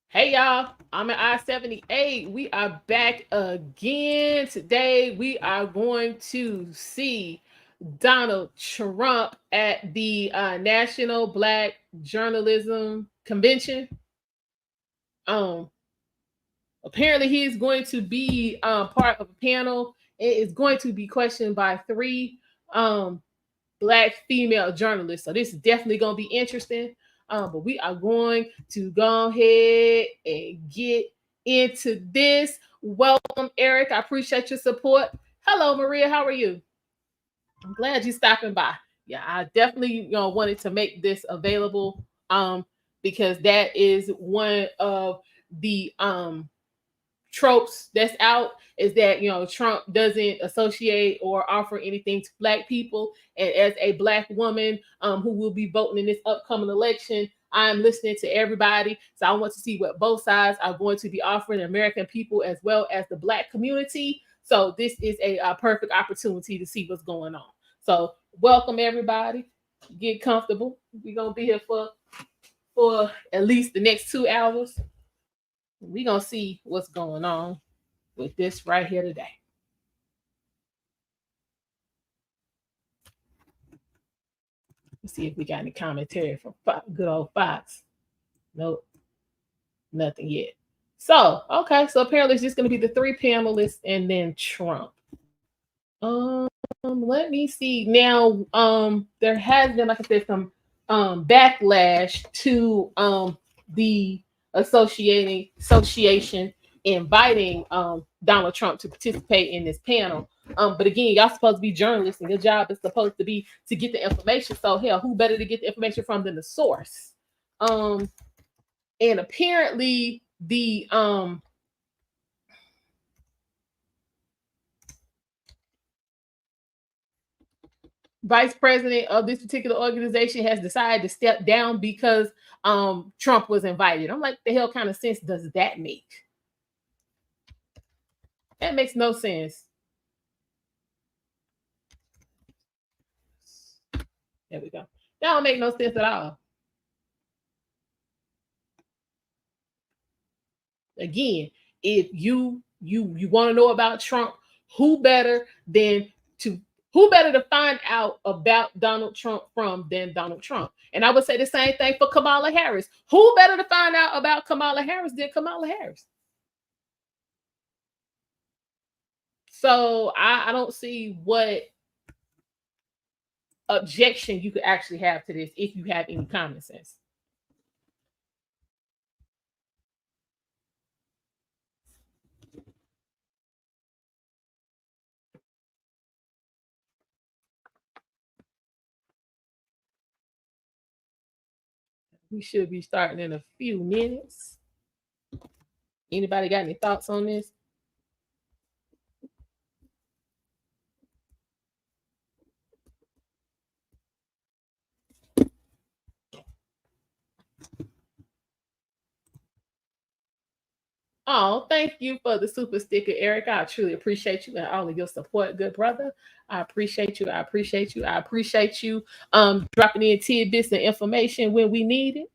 Hey y'all, I'm at I-78. We are back again. Today we are going to see Donald Trump at the National Black Journalism Convention. Apparently he's going to be part of a panel. It is going to be questioned by three Black female journalists. So this is definitely going to be interesting. But we are going to go ahead and get into this. Welcome, Eric. I appreciate your support. Hello, Maria. How are you? I'm glad you're stopping by. Yeah, I definitely wanted to make this available because that is one of the tropes that's out, is that Trump doesn't associate or offer anything to Black people. And as a Black woman who will be voting in this upcoming election, I'm listening to everybody. So I want to see what both sides are going to be offering the American people as well as the Black community. So this is a perfect opportunity to see what's going on. So welcome everybody. Get comfortable. We're gonna be here for at least the next 2 hours. We're gonna see what's going on with this right here today. Let's see if we got any commentary from good old Fox. Nope, nothing yet. So, okay, so apparently it's just going to be the three panelists and then Trump. Let me see. Now, there has been, like I said, some backlash to the association inviting Donald Trump to participate in this panel. But again, y'all supposed to be journalists, and your job is supposed to be to get the information. So hell, who better to get the information from than the source? And apparently the vice president of this particular organization has decided to step down because Trump was invited. I'm like, the hell kind of sense does that make? That makes no sense. There we go. That don't make no sense at all. Again, if you want to know about Trump, who better to find out about Donald Trump from than Donald Trump? And I would say the same thing for Kamala Harris. Who better to find out about Kamala Harris than Kamala Harris? So I don't see what objection you could actually have to this if you have any common sense. We should be starting in a few minutes. Anybody got any thoughts on this? Oh, thank you for the super sticker, Eric. I truly appreciate you and all of your support, good brother. I appreciate you. I appreciate you. I appreciate you dropping in tidbits and information when we need it.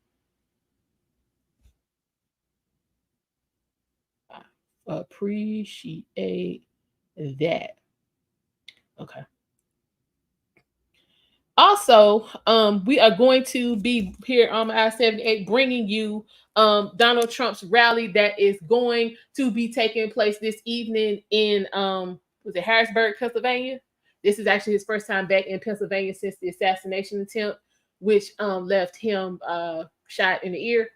I appreciate that. Okay. Also, we are going to be here on I-78 bringing you Donald Trump's rally that is going to be taking place this evening in was it Harrisburg, Pennsylvania? This is actually his first time back in Pennsylvania since the assassination attempt, which left him shot in the ear.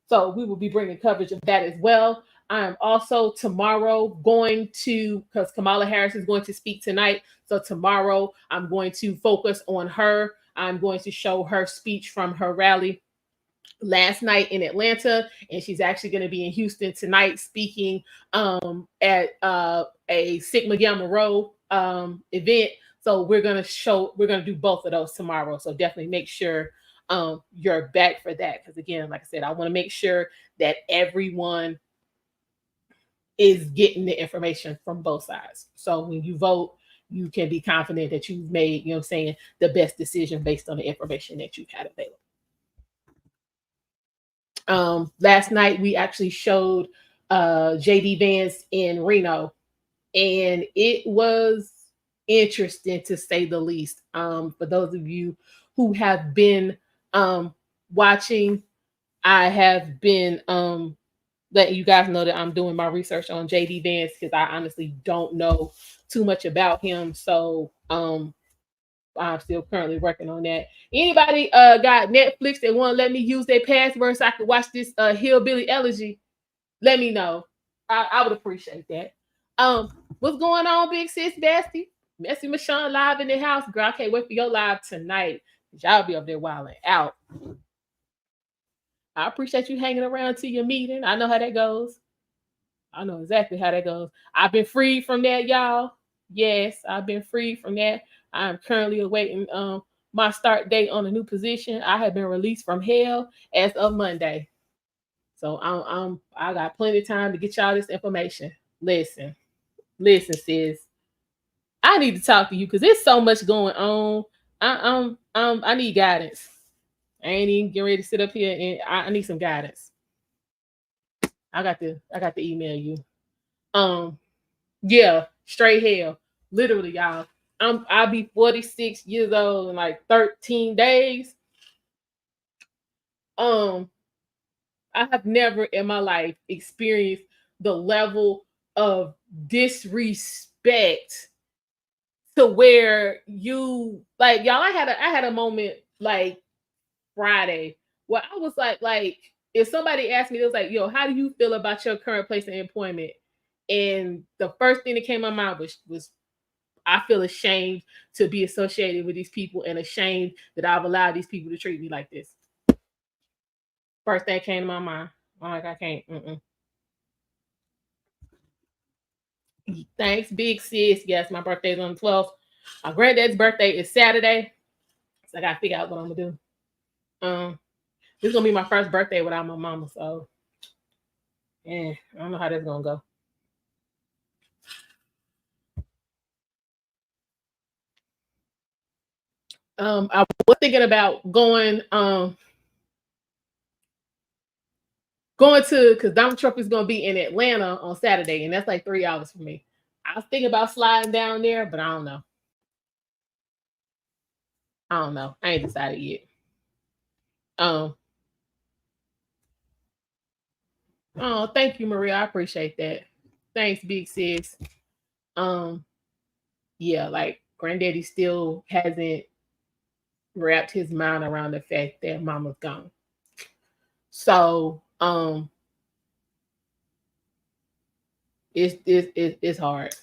So we will be bringing coverage of that as well. I am also tomorrow going to, because Kamala Harris is going to speak tonight. So tomorrow I'm going to focus on her. I'm going to show her speech from her rally last night in Atlanta, and she's actually going to be in Houston tonight speaking at a Sigma Gamma Rho event. So we're going to do both of those tomorrow. So definitely make sure you're back for that, because again, like I said, I want to make sure that everyone is getting the information from both sides. So when you vote, you can be confident that you've made, the best decision based on the information that you've had available. Last night we actually showed JD Vance in Reno, and it was interesting to say the least. For those of you who have been watching, I have been letting you guys know that I'm doing my research on JD Vance, because I honestly don't know too much about him. So I'm still currently working on that. Anybody got Netflix that want to let me use their password so I can watch this Hillbilly Elegy? Let me know. I would appreciate that. What's going on, big sis Bestie? Messy Michonne live in the house. Girl, I can't wait for your live tonight. Y'all be up there wilding out. I appreciate you hanging around to your meeting. I know how that goes. I know exactly how that goes. I've been freed from that, y'all. Yes, I've been freed from that. I'm currently awaiting my start date on a new position. I have been released from hell as of Monday. So I got plenty of time to get y'all this information. Listen, sis. I need to talk to you because there's so much going on. I need guidance. I ain't even getting ready to sit up here, and I need some guidance. I got to email you. Yeah, straight hell. Literally, y'all. I'll be 46 years old in like 13 days. I have never in my life experienced the level of disrespect to where you like y'all. I had a moment like Friday where I was like if somebody asked me, it was like, yo, how do you feel about your current place of employment? And the first thing that came to my mind was I feel ashamed to be associated with these people and ashamed that I've allowed these people to treat me like this. First thing came to my mind. I'm like, I can't. Thanks, big sis. Yes, my birthday's on the 12th. My granddad's birthday is Saturday. So I gotta figure out what I'm gonna do. This is gonna be my first birthday without my mama, so I don't know how that's gonna go. I was thinking about going to, because Donald Trump is gonna be in Atlanta on Saturday, and that's like 3 hours for me. I was thinking about sliding down there, but I don't know. I ain't decided yet. Oh, thank you, Maria. I appreciate that. Thanks, big sis. Yeah, like granddaddy still hasn't wrapped his mind around the fact that mama's gone. So, it's hard.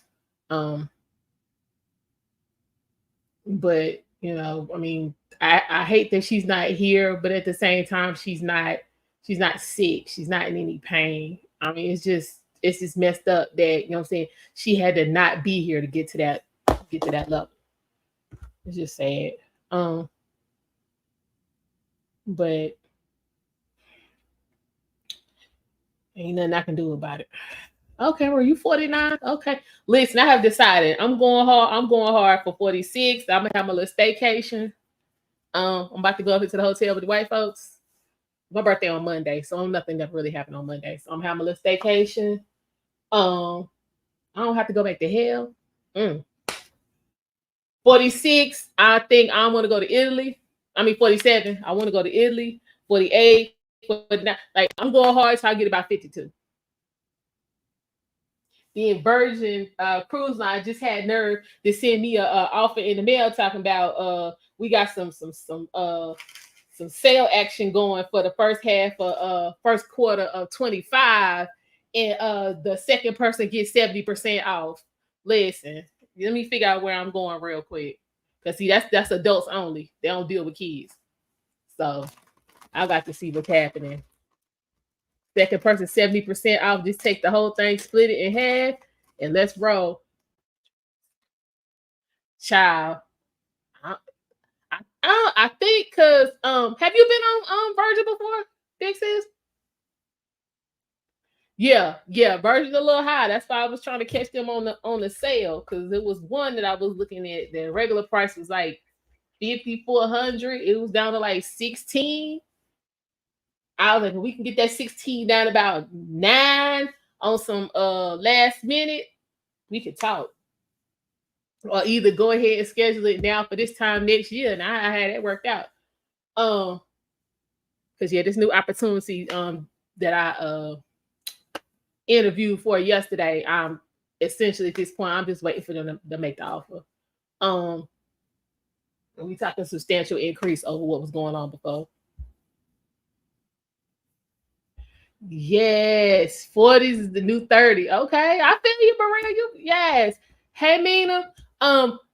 But You know, I mean, I hate that she's not here, but at the same time, she's not sick. She's not in any pain. I mean, it's just messed up that, you know what I'm saying, she had to not be here to get to that level. It's just sad. But ain't nothing I can do about it. Okay, were you 49? Okay. Listen, I have decided I'm going hard. I'm going hard for 46. I'm gonna have my little staycation. I'm about to go up into the hotel with the white folks. My birthday on Monday, so nothing that really happened on Monday. So I'm having a little staycation. I don't have to go back to hell. 46, I think I want to go to Italy. I mean, 47, I want to go to Italy. 48, 49, like I'm going hard so I get about 52. The Virgin Cruise Line just had nerve to send me a offer in the mail talking about we got some sale action going for the first half of first quarter of 25, and the second person gets 70% off. Listen, let me figure out where I'm going real quick, because see, that's adults only. They don't deal with kids, so I got to see what's happening. Second person 70% off. Just take the whole thing, split it in half, and let's roll. Child, I think because have you been on Virgin before, Big Sis? Yeah, Virgin a little high. That's why I was trying to catch them on the sale, because it was one that I was looking at. The regular price was like 5,400. It was down to like 16. I was like, we can get that 16 down about 9 on some last minute, we could talk. Or either go ahead and schedule it now for this time next year. And I had that worked out. Because yeah, this new opportunity that I interviewed for yesterday, essentially at this point, I'm just waiting for them to make the offer. And we talking substantial increase over what was going on before. Yes, 40s is the new 30. Okay, I feel you, Maria. Yes. Hey, Mina.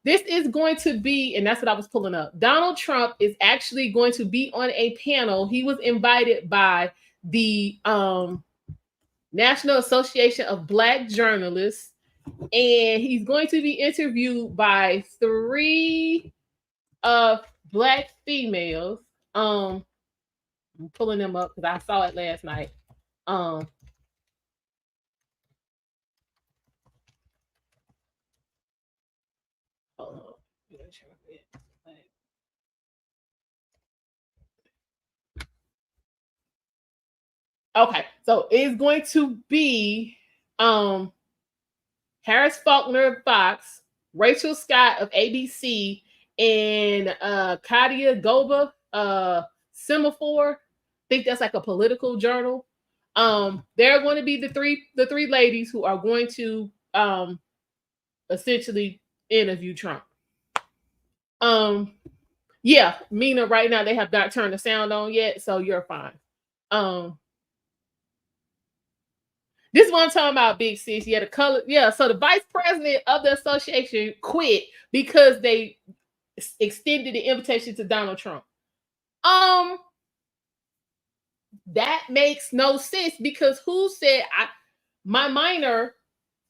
This is going to be, and that's what I was pulling up. Donald Trump is actually going to be on a panel. He was invited by the National Association of Black Journalists, and he's going to be interviewed by 3 Black females. I'm pulling them up because I saw it last night. Okay, so it's going to be Harris Faulkner of Fox, Rachel Scott of ABC, and Kadia Goba, Semaphore. I think that's like a political journal. They're going to be the three ladies who are going to essentially interview Trump. Yeah, Mina, right now they have not turned the sound on yet, so you're fine. This is what I'm talking about, Big Sis. Yeah, the color. Yeah, so the vice president of the association quit because they extended the invitation to Donald Trump. That makes no sense, because who said my minor?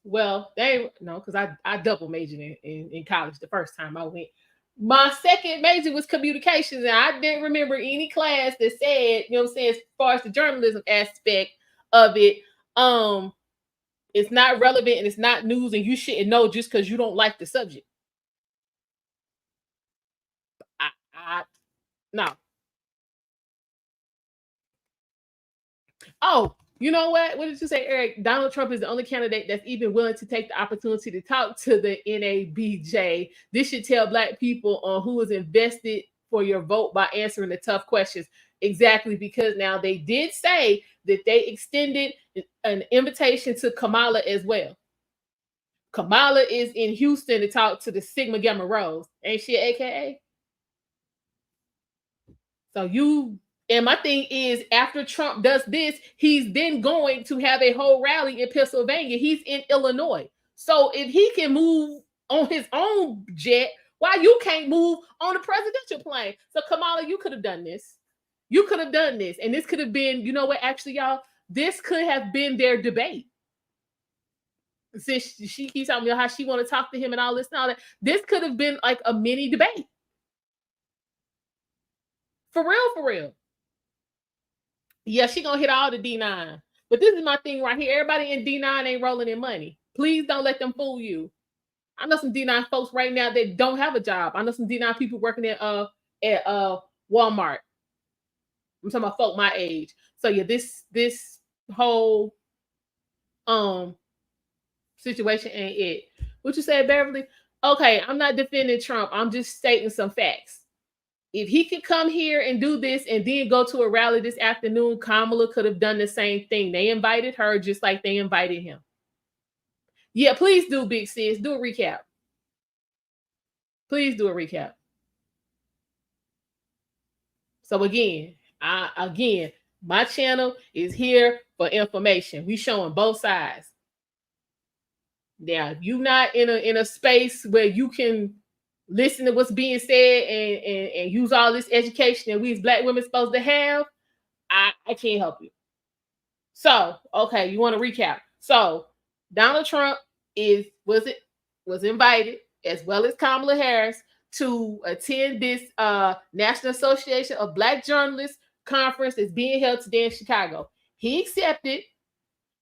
Well, they no, because I double majored in college the first time I went. My second major was communications, and I didn't remember any class that said, you know what I'm saying, as far as the journalism aspect of it, it's not relevant and it's not news, and you shouldn't know just because you don't like the subject. No. Oh, you know what? What did you say, Eric? Donald Trump is the only candidate that's even willing to take the opportunity to talk to the NABJ. This should tell Black people on who is invested for your vote by answering the tough questions. Exactly, because now they did say that they extended an invitation to Kamala as well. Kamala is in Houston to talk to the Sigma Gamma Rose. Ain't she AKA? So you, and my thing is, after Trump does this, he's then going to have a whole rally in Pennsylvania. He's in Illinois. So if he can move on his own jet, Why you can't move on the presidential plane? So Kamala, you could have done this. You could have done this. And this could have been, you know what, actually, y'all, this could have been their debate. Since she keeps telling me how she want to talk to him and all this and all that, this could have been like a mini debate. For real, for real. Yeah, she gonna hit all the D9. But this is my thing right here. Everybody in D9 ain't rolling in money. Please don't let them fool you. I know some D9 folks right now that don't have a job. I know some D9 people working at Walmart. I'm talking about folk my age. So yeah, this whole situation ain't it. What you said, Beverly? Okay, I'm not defending Trump. I'm just stating some facts. If he could come here and do this and then go to a rally this afternoon, Kamala could have done the same thing. They invited her just like they invited him. Yeah, please do, big sis. Do a recap. Please do a recap. So again, my channel is here for information. We showing both sides. Now, you not in a space where you can listen to what's being said and use all this education that we as Black women supposed to have. I can't help you. So, okay, you want to recap. So, Donald Trump was invited, as well as Kamala Harris, to attend this National Association of Black Journalists conference that's being held today in Chicago. He accepted.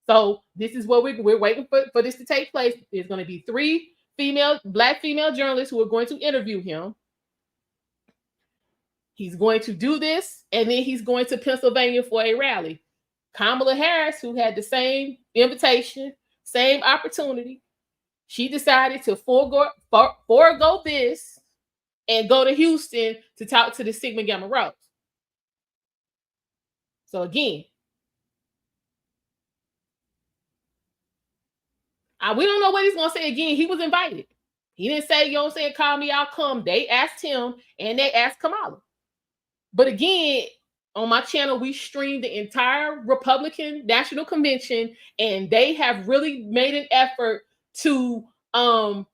So this is what we're waiting for this to take place. There's going to be 3 Black female journalists who are going to interview him. He's going to do this, and then he's going to Pennsylvania for a rally. Kamala Harris, who had the same invitation, same opportunity, she decided to forego this and go to Houston to talk to the Sigma Gamma Rho. So again, we don't know what he's going to say again. He was invited. He didn't say, you know what I'm saying, call me, I'll come. They asked him and they asked Kamala. But again, on my channel, we streamed the entire Republican National Convention, and they have really made an effort to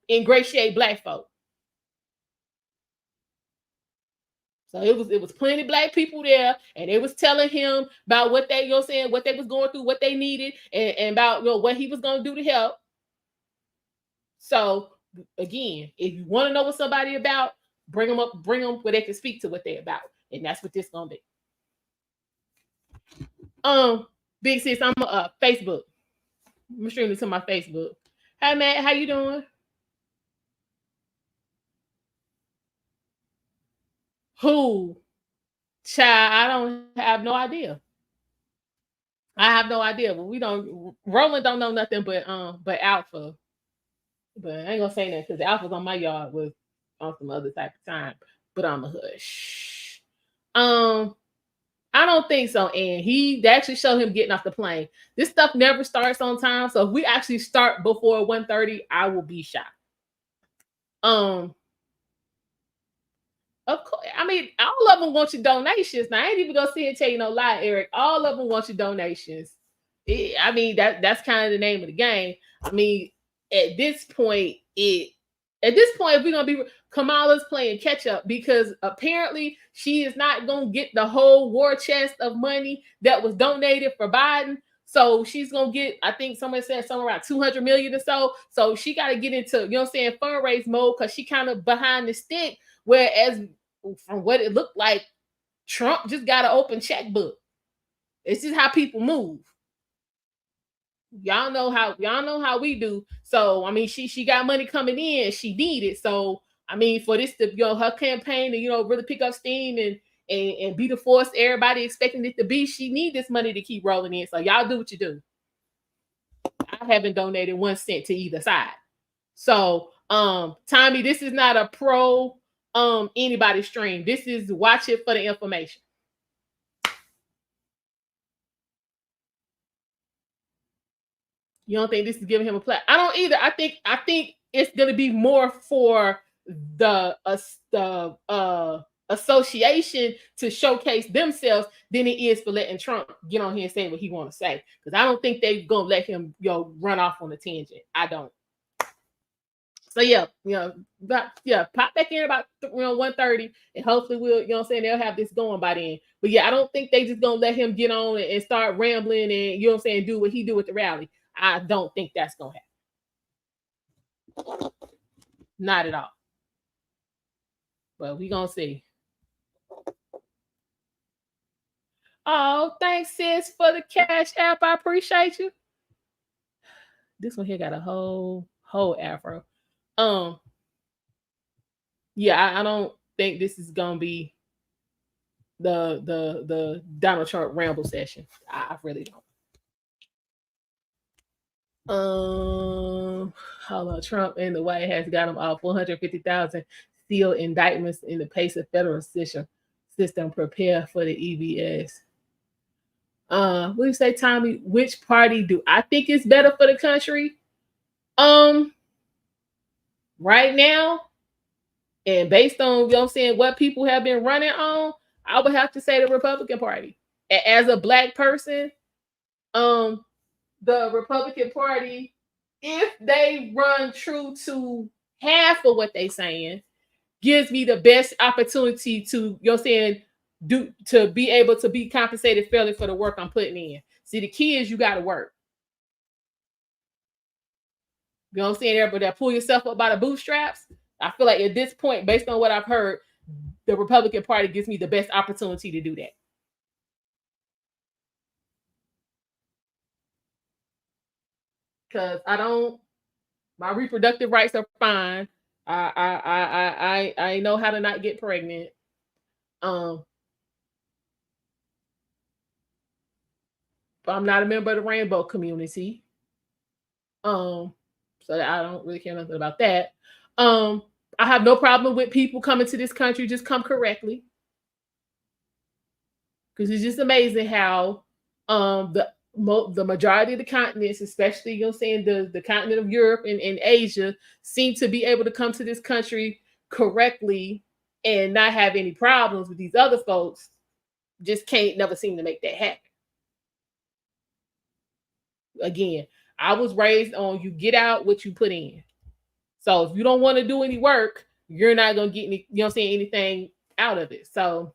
ingratiate Black folk. So it was plenty of Black people there, and they was telling him about what they, you know what I'm saying, what they was going through, what they needed, and about, you know, what he was going to do to help. So again, if you want to know what somebody about, bring them where they can speak to what they're about. And that's what this gonna be. Big sis, I'm Facebook. I'm streaming to my Facebook. Hey Matt, how you doing? Who? Child, I don't have no idea. I have no idea, but Roland don't know nothing but Alpha. But I ain't gonna say that because Alpha's on my yard with on some other type of time. But I'm a hush. I don't think so. And they actually showed him getting off the plane. This stuff never starts on time. So if we actually start before 1:30, I will be shocked. Of course, I mean, all of them want your donations. Now, I ain't even gonna sit and tell you no lie, Eric. All of them want your donations. I mean, that's kind of the name of the game. I mean, at this point, if we're gonna be Kamala's playing catch up, because apparently she is not gonna get the whole war chest of money that was donated for Biden. So she's gonna get, I think someone said somewhere around 200 million or so. So she got to get into, you know what I'm saying, fundraise mode, because she kind of behind the stick. Whereas from what it looked like, Trump just got an open checkbook. It's just how people move. Y'all know how we do. So I mean, she got money coming in, she needed. So I mean, for this to, you know, her campaign to, you know, really pick up steam and be the force everybody expecting it to be, she need this money to keep rolling in. So y'all do what you do. I haven't donated 1 cent to either side. So Tommy, this is not a pro anybody stream. This is watch it for the information. You don't think this is giving him a platform? I don't either. I think it's going to be more for the association to showcase themselves than it is for letting Trump get on here and say what he want to say. Because I don't think they're going to let him run off on a tangent. I don't. So yeah, pop back in about 1:30, and hopefully they'll have this going by then. But yeah, I don't think they just gonna let him get on and start rambling and do what he do at the rally. I don't think that's gonna happen. Not at all. But we gonna see. Oh, thanks, sis, for the Cash App. I appreciate you. This one here got a whole afro. Yeah, I don't think this is gonna be the Donald Trump ramble session. I really don't. Hold on. Trump and the White House got him off 450,000 sealed indictments in the pace of federal system prepare for the EBS. What do you say, Tommy? Which party do I think is better for the country? Right now, and based on what people have been running on, I would have to say the Republican Party. As a Black person, the Republican Party, if they run true to half of what they saying, gives me the best opportunity to to be able to be compensated fairly for the work I'm putting in. See, the key is you got to work. You know what I'm saying? Everybody that pull yourself up by the bootstraps. I feel like at this point, based on what I've heard, the Republican Party gives me the best opportunity to do that. Because my reproductive rights are fine. I know how to not get pregnant. But I'm not a member of the rainbow community. So I don't really care nothing about that. I have no problem with people coming to this country, just come correctly. Because it's just amazing how the majority of the continents, especially the continent of Europe and Asia, seem to be able to come to this country correctly and not have any problems with these other folks. Just never seem to make that happen. Again, I was raised on you get out what you put in. So if you don't want to do any work, you're not gonna get any, anything out of it. So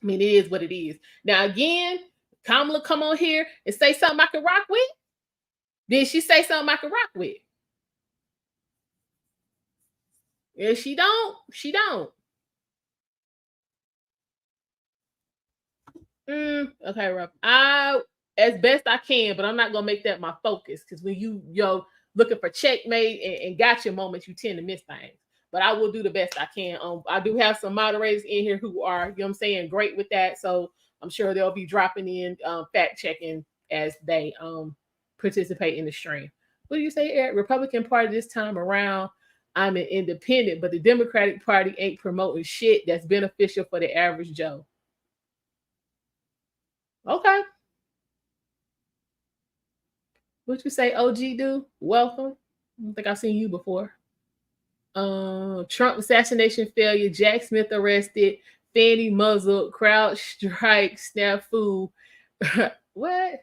I mean, it is what it is. Now again, Kamala come on here and say something I can rock with. Then she say something I can rock with. If she don't, she don't. Okay, Rob. As best I can, but I'm not gonna make that my focus, because when you looking for checkmate and gotcha moments, you tend to miss things. But I will do the best I can. I do have some moderators in here who are, great with that. So I'm sure they'll be dropping in fact checking as they participate in the stream. What do you say, Eric? Republican Party this time around, I'm an independent, but the Democratic Party ain't promoting shit that's beneficial for the average Joe. Okay. What you say, OG do? Welcome. I don't think I've seen you before. Trump assassination failure, Jack Smith arrested, Fanny muzzled, crowd strike, snafu. What?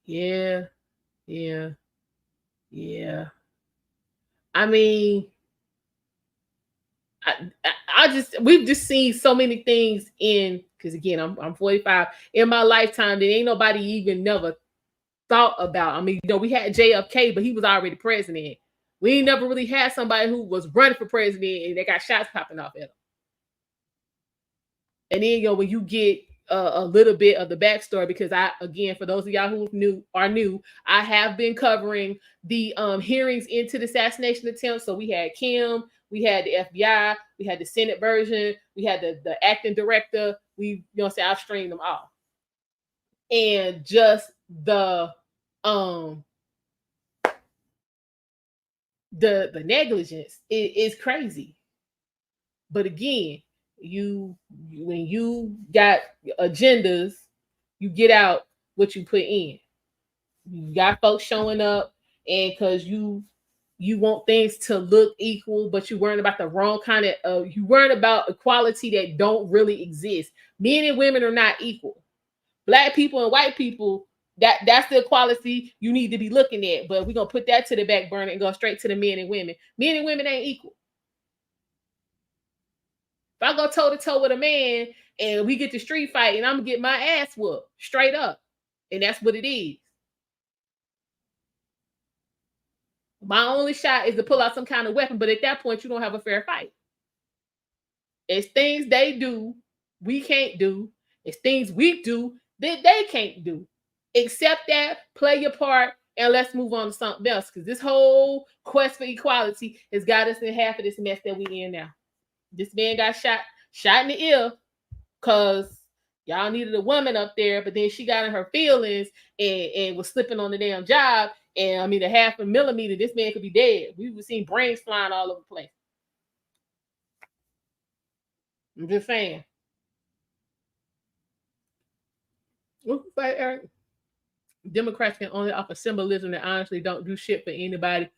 Yeah. I mean, we've just seen so many things because again, I'm 45 in my lifetime that ain't nobody even never thought about. I mean, we had JFK, but he was already president. We ain't never really had somebody who was running for president and they got shots popping off at them. And then, when you get a little bit of the backstory, because for those of y'all who are new, I have been covering the hearings into the assassination attempt. So we had Kim, we had the FBI, we had the Senate version, we had the acting director. I've streamed them all. And just the negligence is crazy. But again, when you got agendas, you get out what you put in. You got folks showing up, and because you want things to look equal, but you worrying about the wrong kind of you worrying about equality that don't really exist. Men and women are not equal. Black people and white people That's the equality you need to be looking at. But we're gonna put that to the back burner and go straight to the men and women. Men and women ain't equal. If I go toe to toe with a man and we get to street fight and I'm gonna get my ass whooped straight up. And that's what it is. My only shot is to pull out some kind of weapon, but at that point, you don't have a fair fight. It's things they do, we can't do. It's things we do that they can't do. Accept that, play your part, and let's move on to something else. Because this whole quest for equality has got us in half of this mess that we in now. This man got shot in the ear because y'all needed a woman up there, but then she got in her feelings and was slipping on the damn job. And I mean, a half a millimeter, this man could be dead. We've seen brains flying all over the place. I'm just saying. What's the fight, Eric? Democrats can only offer symbolism that honestly don't do shit for anybody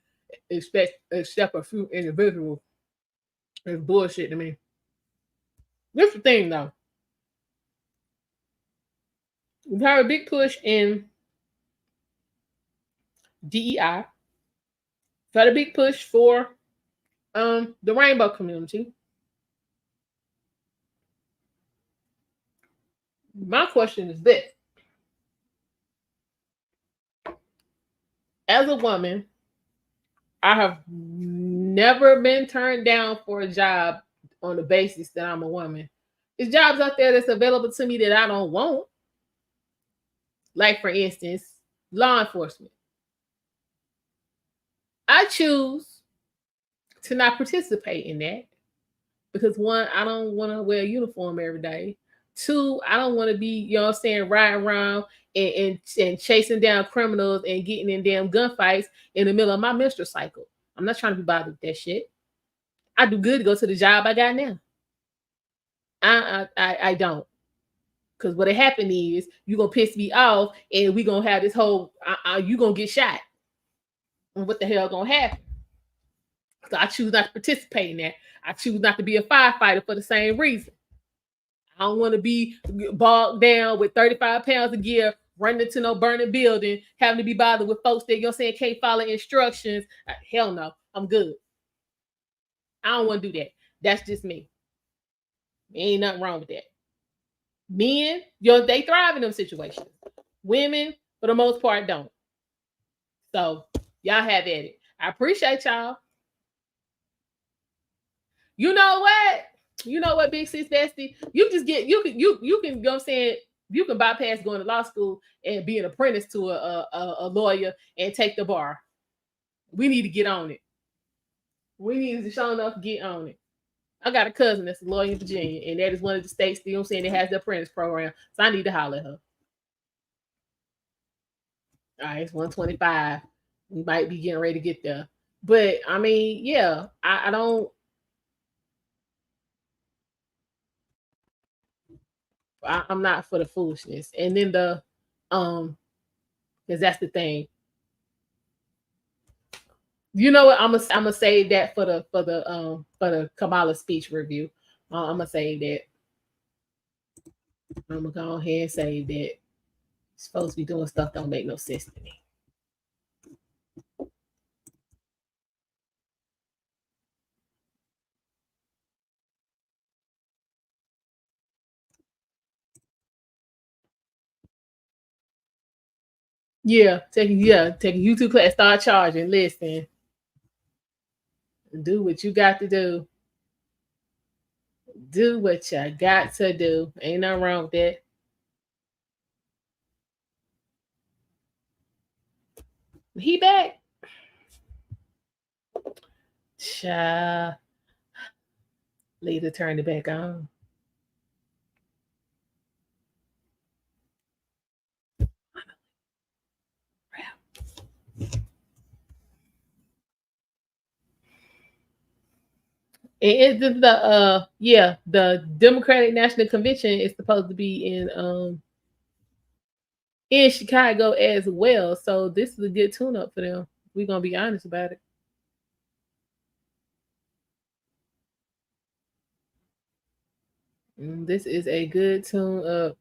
except a few individuals. It's bullshit to me. This is the thing, though. We've had a big push in DEI. We've had a big push for the rainbow community. My question is this. As a woman, I have never been turned down for a job on the basis that I'm a woman. There's jobs out there that's available to me that I don't want. Like, for instance, law enforcement. I choose to not participate in that because, one, I don't want to wear a uniform every day. Two, I don't want to be, you know what I'm saying, riding around and chasing down criminals and getting in damn gunfights in the middle of my menstrual cycle. I'm not trying to be bothered with that shit. I do good to go to the job I got now. I don't. Because what happened is you're going to piss me off and we're going to have this whole, you're going to get shot. And what the hell going to happen? So I choose not to participate in that. I choose not to be a firefighter for the same reason. I don't want to be bogged down with 35 pounds of gear, running into no burning building, having to be bothered with folks that, you know what I'm saying, can't follow instructions. Hell no, I'm good. I don't want to do that. That's just me. Ain't nothing wrong with that. Men, they thrive in them situations. Women, for the most part, don't. So y'all have at it. I appreciate y'all. You know what? You know what, Big Sis Bestie? You can, you know what I'm saying, you can bypass going to law school and be an apprentice to a lawyer and take the bar. We need to get on it. We need to show enough get on it. I got a cousin that's a lawyer in Virginia, and that is one of the states, you know what I'm saying, that has the apprentice program. So I need to holler at her. All right, it's 125. We might be getting ready to get there. But I mean, yeah, I don't. I'm not for the foolishness. And then because that's the thing. You know what? I'm gonna save that for the Kamala speech review. I'm gonna save that. I'm gonna go ahead and save that. Supposed to be doing stuff don't make no sense to me. Take a YouTube class, start charging. Listen, do what you got to do. Do what you got to do. Ain't nothing wrong with that. He back. Child. Later turn it back on. It's the Democratic National Convention is supposed to be in Chicago as well. So this is a good tune up for them. We're gonna be honest about it. This is a good tune up.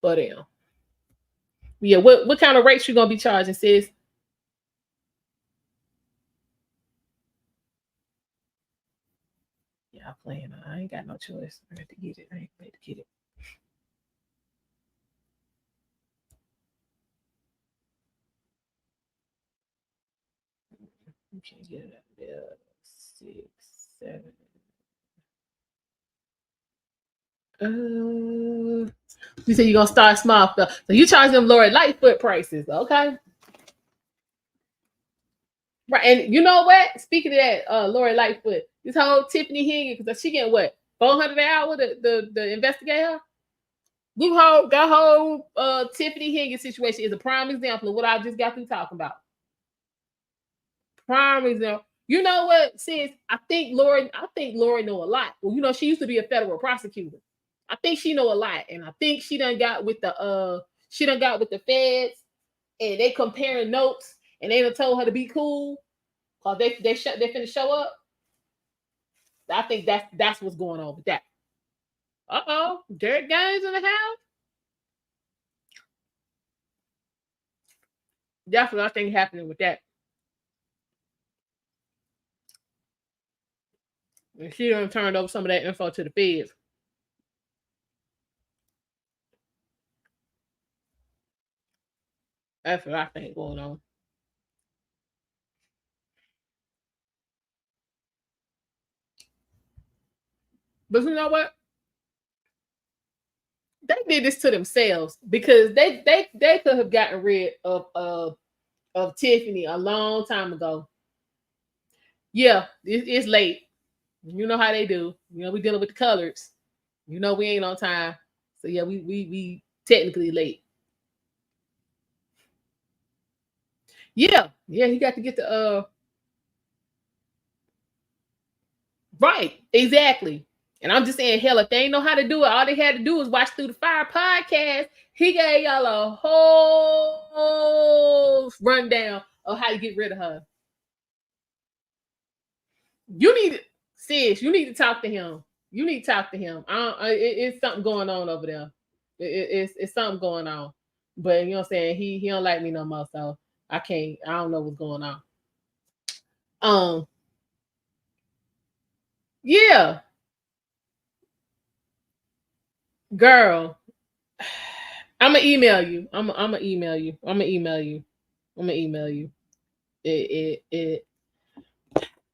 for them. Yeah, what kind of rates you gonna be charging, sis? Yeah, I'm playing. I ain't got no choice. I got to get it. I ain't got to get it. You can't get it up there. 6, 7. You said you're gonna start small, so you charge them Lori Lightfoot prices, okay? Right, and you know what? Speaking of that, Lori Lightfoot, this whole Tiffany Higgins, because she getting what, 400 an hour the investigator. That whole Tiffany Higgins situation is a prime example of what I just got through talking about. Prime example. You know what, sis? I think Lori know a lot. Well, she used to be a federal prosecutor. I think she know a lot, and I think she done got with the feds, and they comparing notes, and they done told her to be cool, cause they finna show up. I think that's what's going on with that. Derek Gaines in the house. That's what I think happening with that. And she done turned over some of that info to the feds. That's what I think going on. But you know what? They did this to themselves because they could have gotten rid of Tiffany a long time ago. Yeah, it's late. You know how they do. We dealing with the colors. We ain't on time. So yeah, we technically late. Yeah, he got to get the right, exactly. And I'm just saying, hell, if they ain't know how to do it, all they had to do was watch Through the Fire podcast. He gave y'all a whole rundown of how to get rid of her. You need sis, you need to talk to him. You need to talk to him. It's something going on over there. It's something going on. But you know what I'm saying? He don't like me no more, so I can't. I don't know what's going on. Um, yeah, girl. I'm gonna email you. I'm gonna email you. I'm gonna email you. I'm gonna email you. It.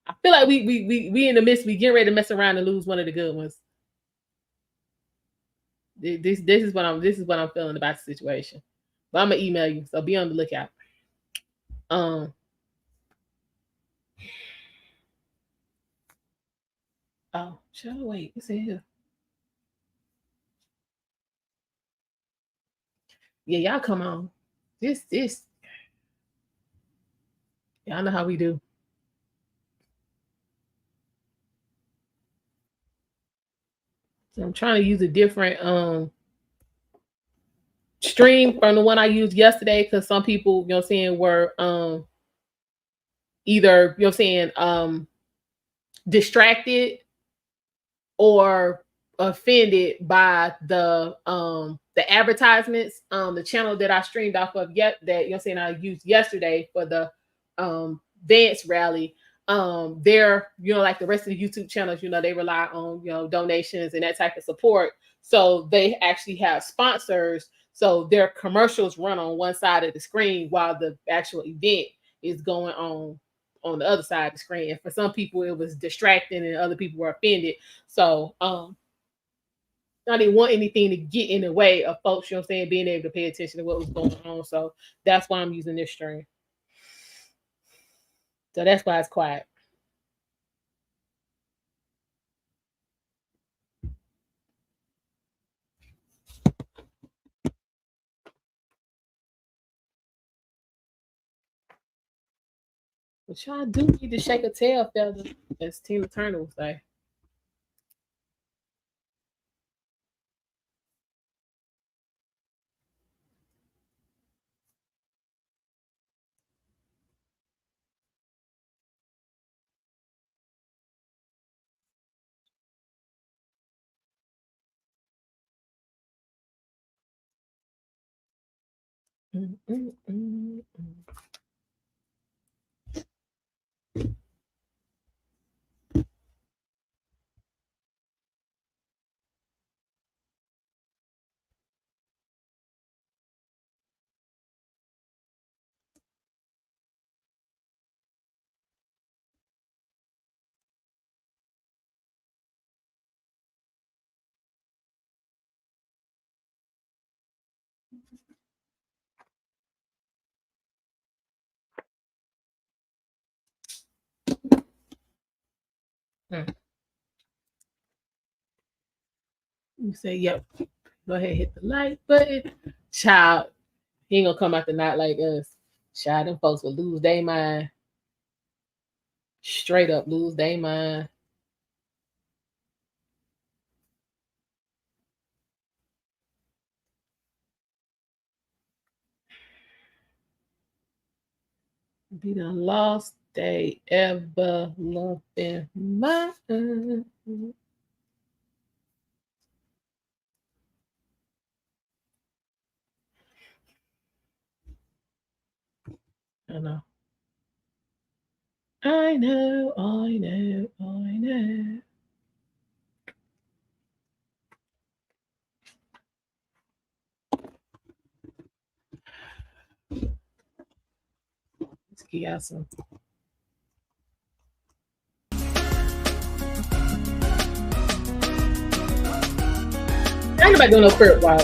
I feel like we in the midst. We getting ready to mess around and lose one of the good ones. This is what I'm feeling about the situation. But I'm gonna email you, so be on the lookout. Um. Oh, shall I wait? What's in here? Yeah, y'all come on. This. Y'all know how we do. So I'm trying to use a different stream from the one I used yesterday because some people, saying, were either, saying, distracted or offended by the advertisements, the channel that I streamed off of, yet that I used yesterday for the Vance rally. They're, like the rest of the YouTube channels, they rely on donations and that type of support, so they actually have sponsors, so their commercials run on one side of the screen while the actual event is going on the other side of the screen. And for some people it was distracting and other people were offended. So I didn't want anything to get in the way of folks, being able to pay attention to what was going on. So that's why I'm using this stream. So that's why it's quiet. But y'all do need to shake a tail feather, as Tina Turner would say. You say, yep. Go ahead, hit the like button. Child, he ain't gonna come out the night like us. Child, them folks will lose their mind. Straight up lose their mind. Be the lost they ever loved in my I know. I know, I know, I know. Let's get out some. Ain't nobody doing no crip walk.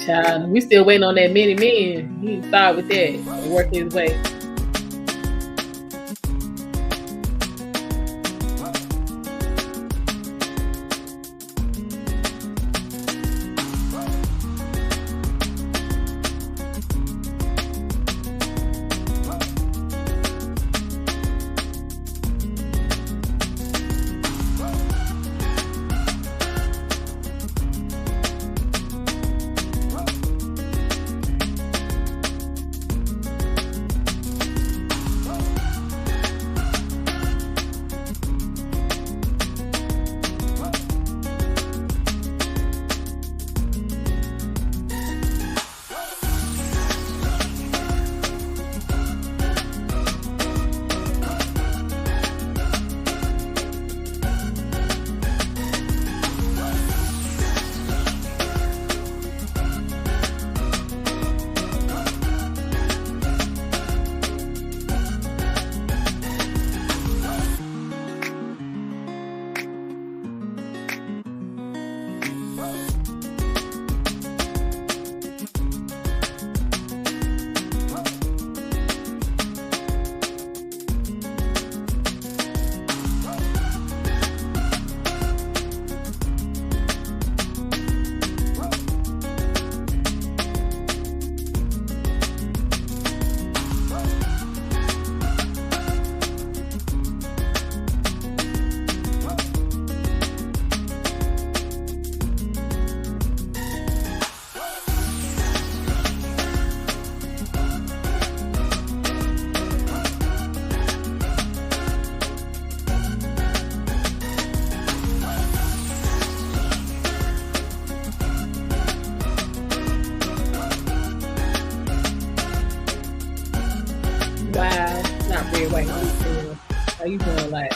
Child, we still waiting on that mini man. He start with that and work his way. Wow, not very white. How you doing, like?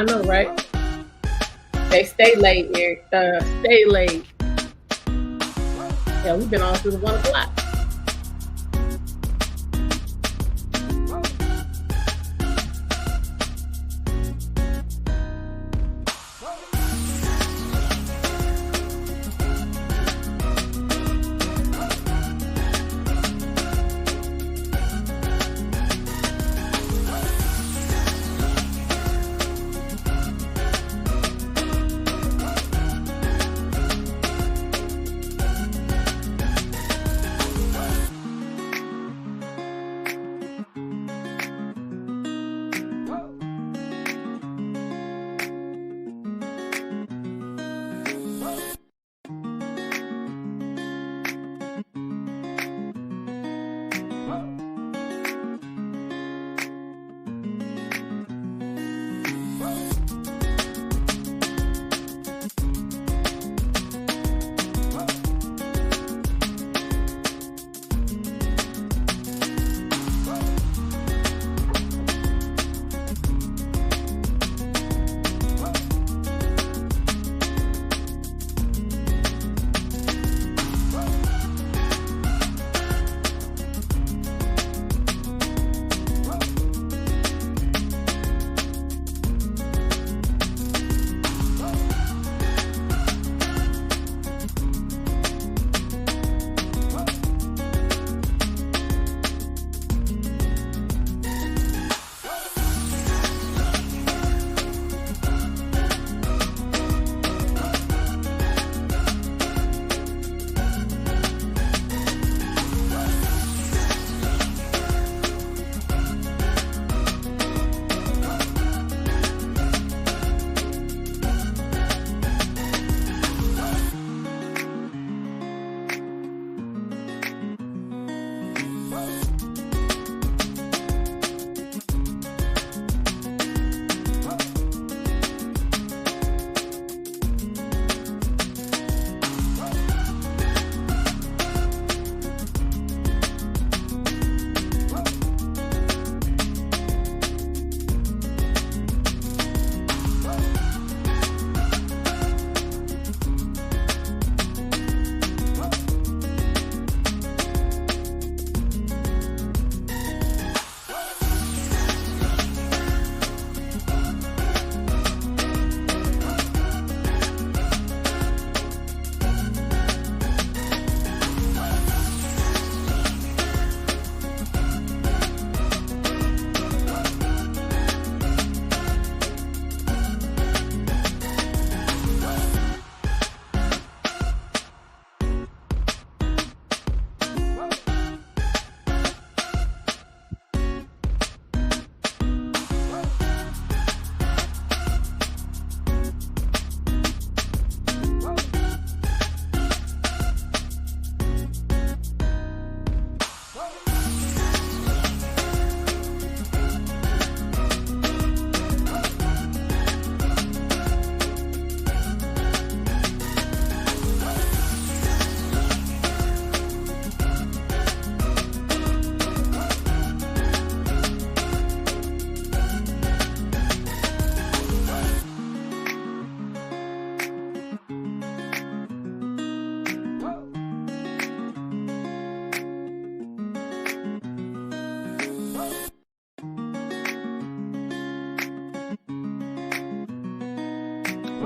know, right? They stay late, Eric. Stay late. Yeah, we've been on since 1 o'clock.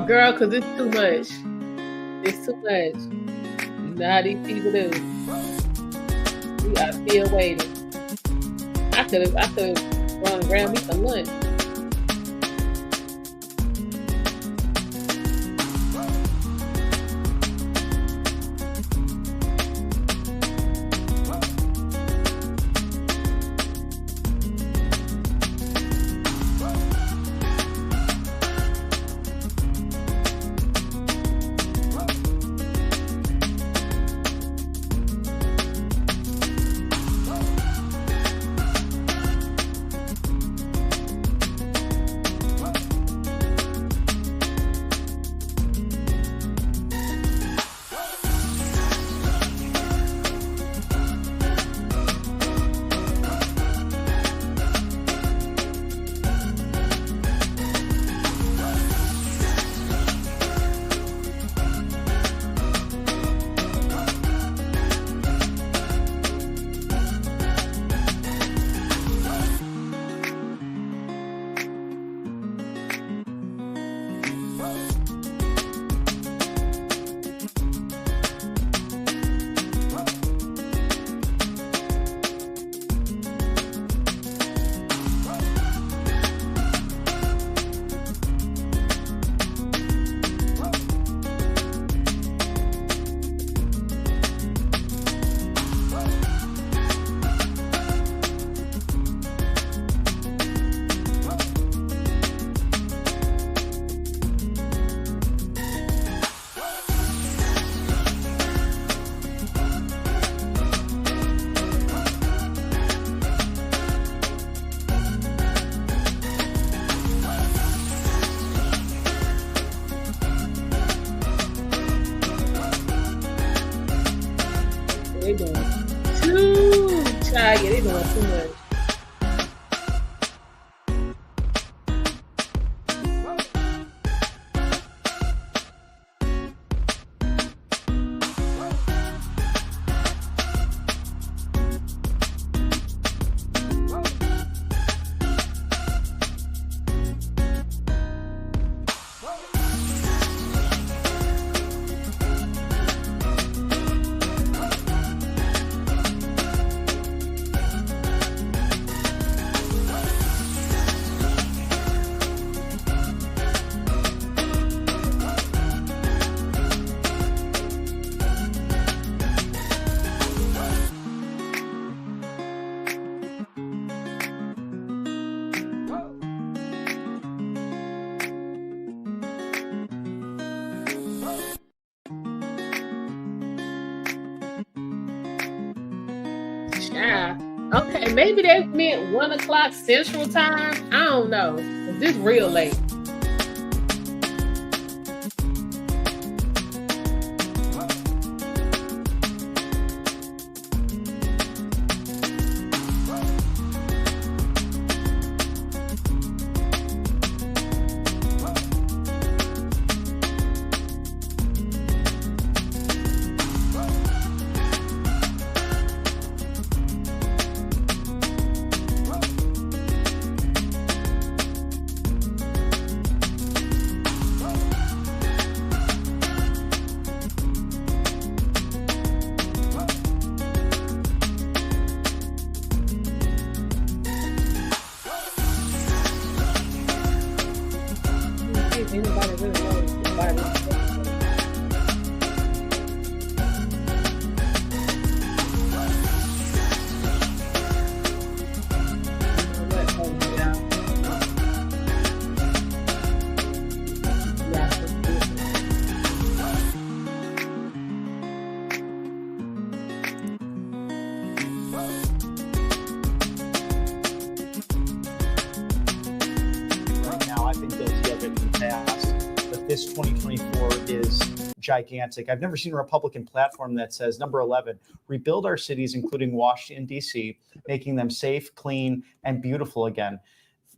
Girl, because it's too much. It's too much. You know how these people do. We are still waiting. I could have gone and grabbed me some lunch. like, yeah, they doing too much. Yeah. Okay, maybe they meant 1 o'clock Central Time. I don't know. This real late. Anybody really knows anybody really This 2024 is gigantic. I've never seen a Republican platform that says, number 11, rebuild our cities, including Washington, D.C., making them safe, clean, and beautiful again.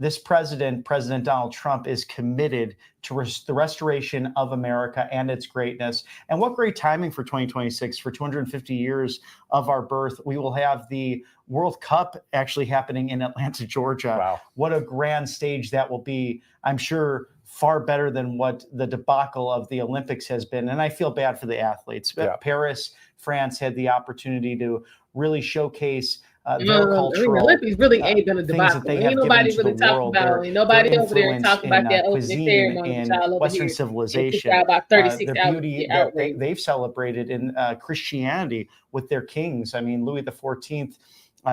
This President Donald Trump, is committed to the restoration of America and its greatness. And what great timing for 2026, for 250 years of our birth. We will have the World Cup actually happening in Atlanta, Georgia. Wow. What a grand stage that will be. I'm sure far better than what the debacle of the Olympics has been. And I feel bad for the athletes. Yeah. Paris, France had the opportunity to really showcase their cultural the Olympics really ain't been a debacle. Ain't nobody really talking about. Ain't nobody over there talking about that opening ceremony in child over Western here. civilization. About 36 the beauty that they've celebrated in Christianity with their kings. I mean, Louis XIV,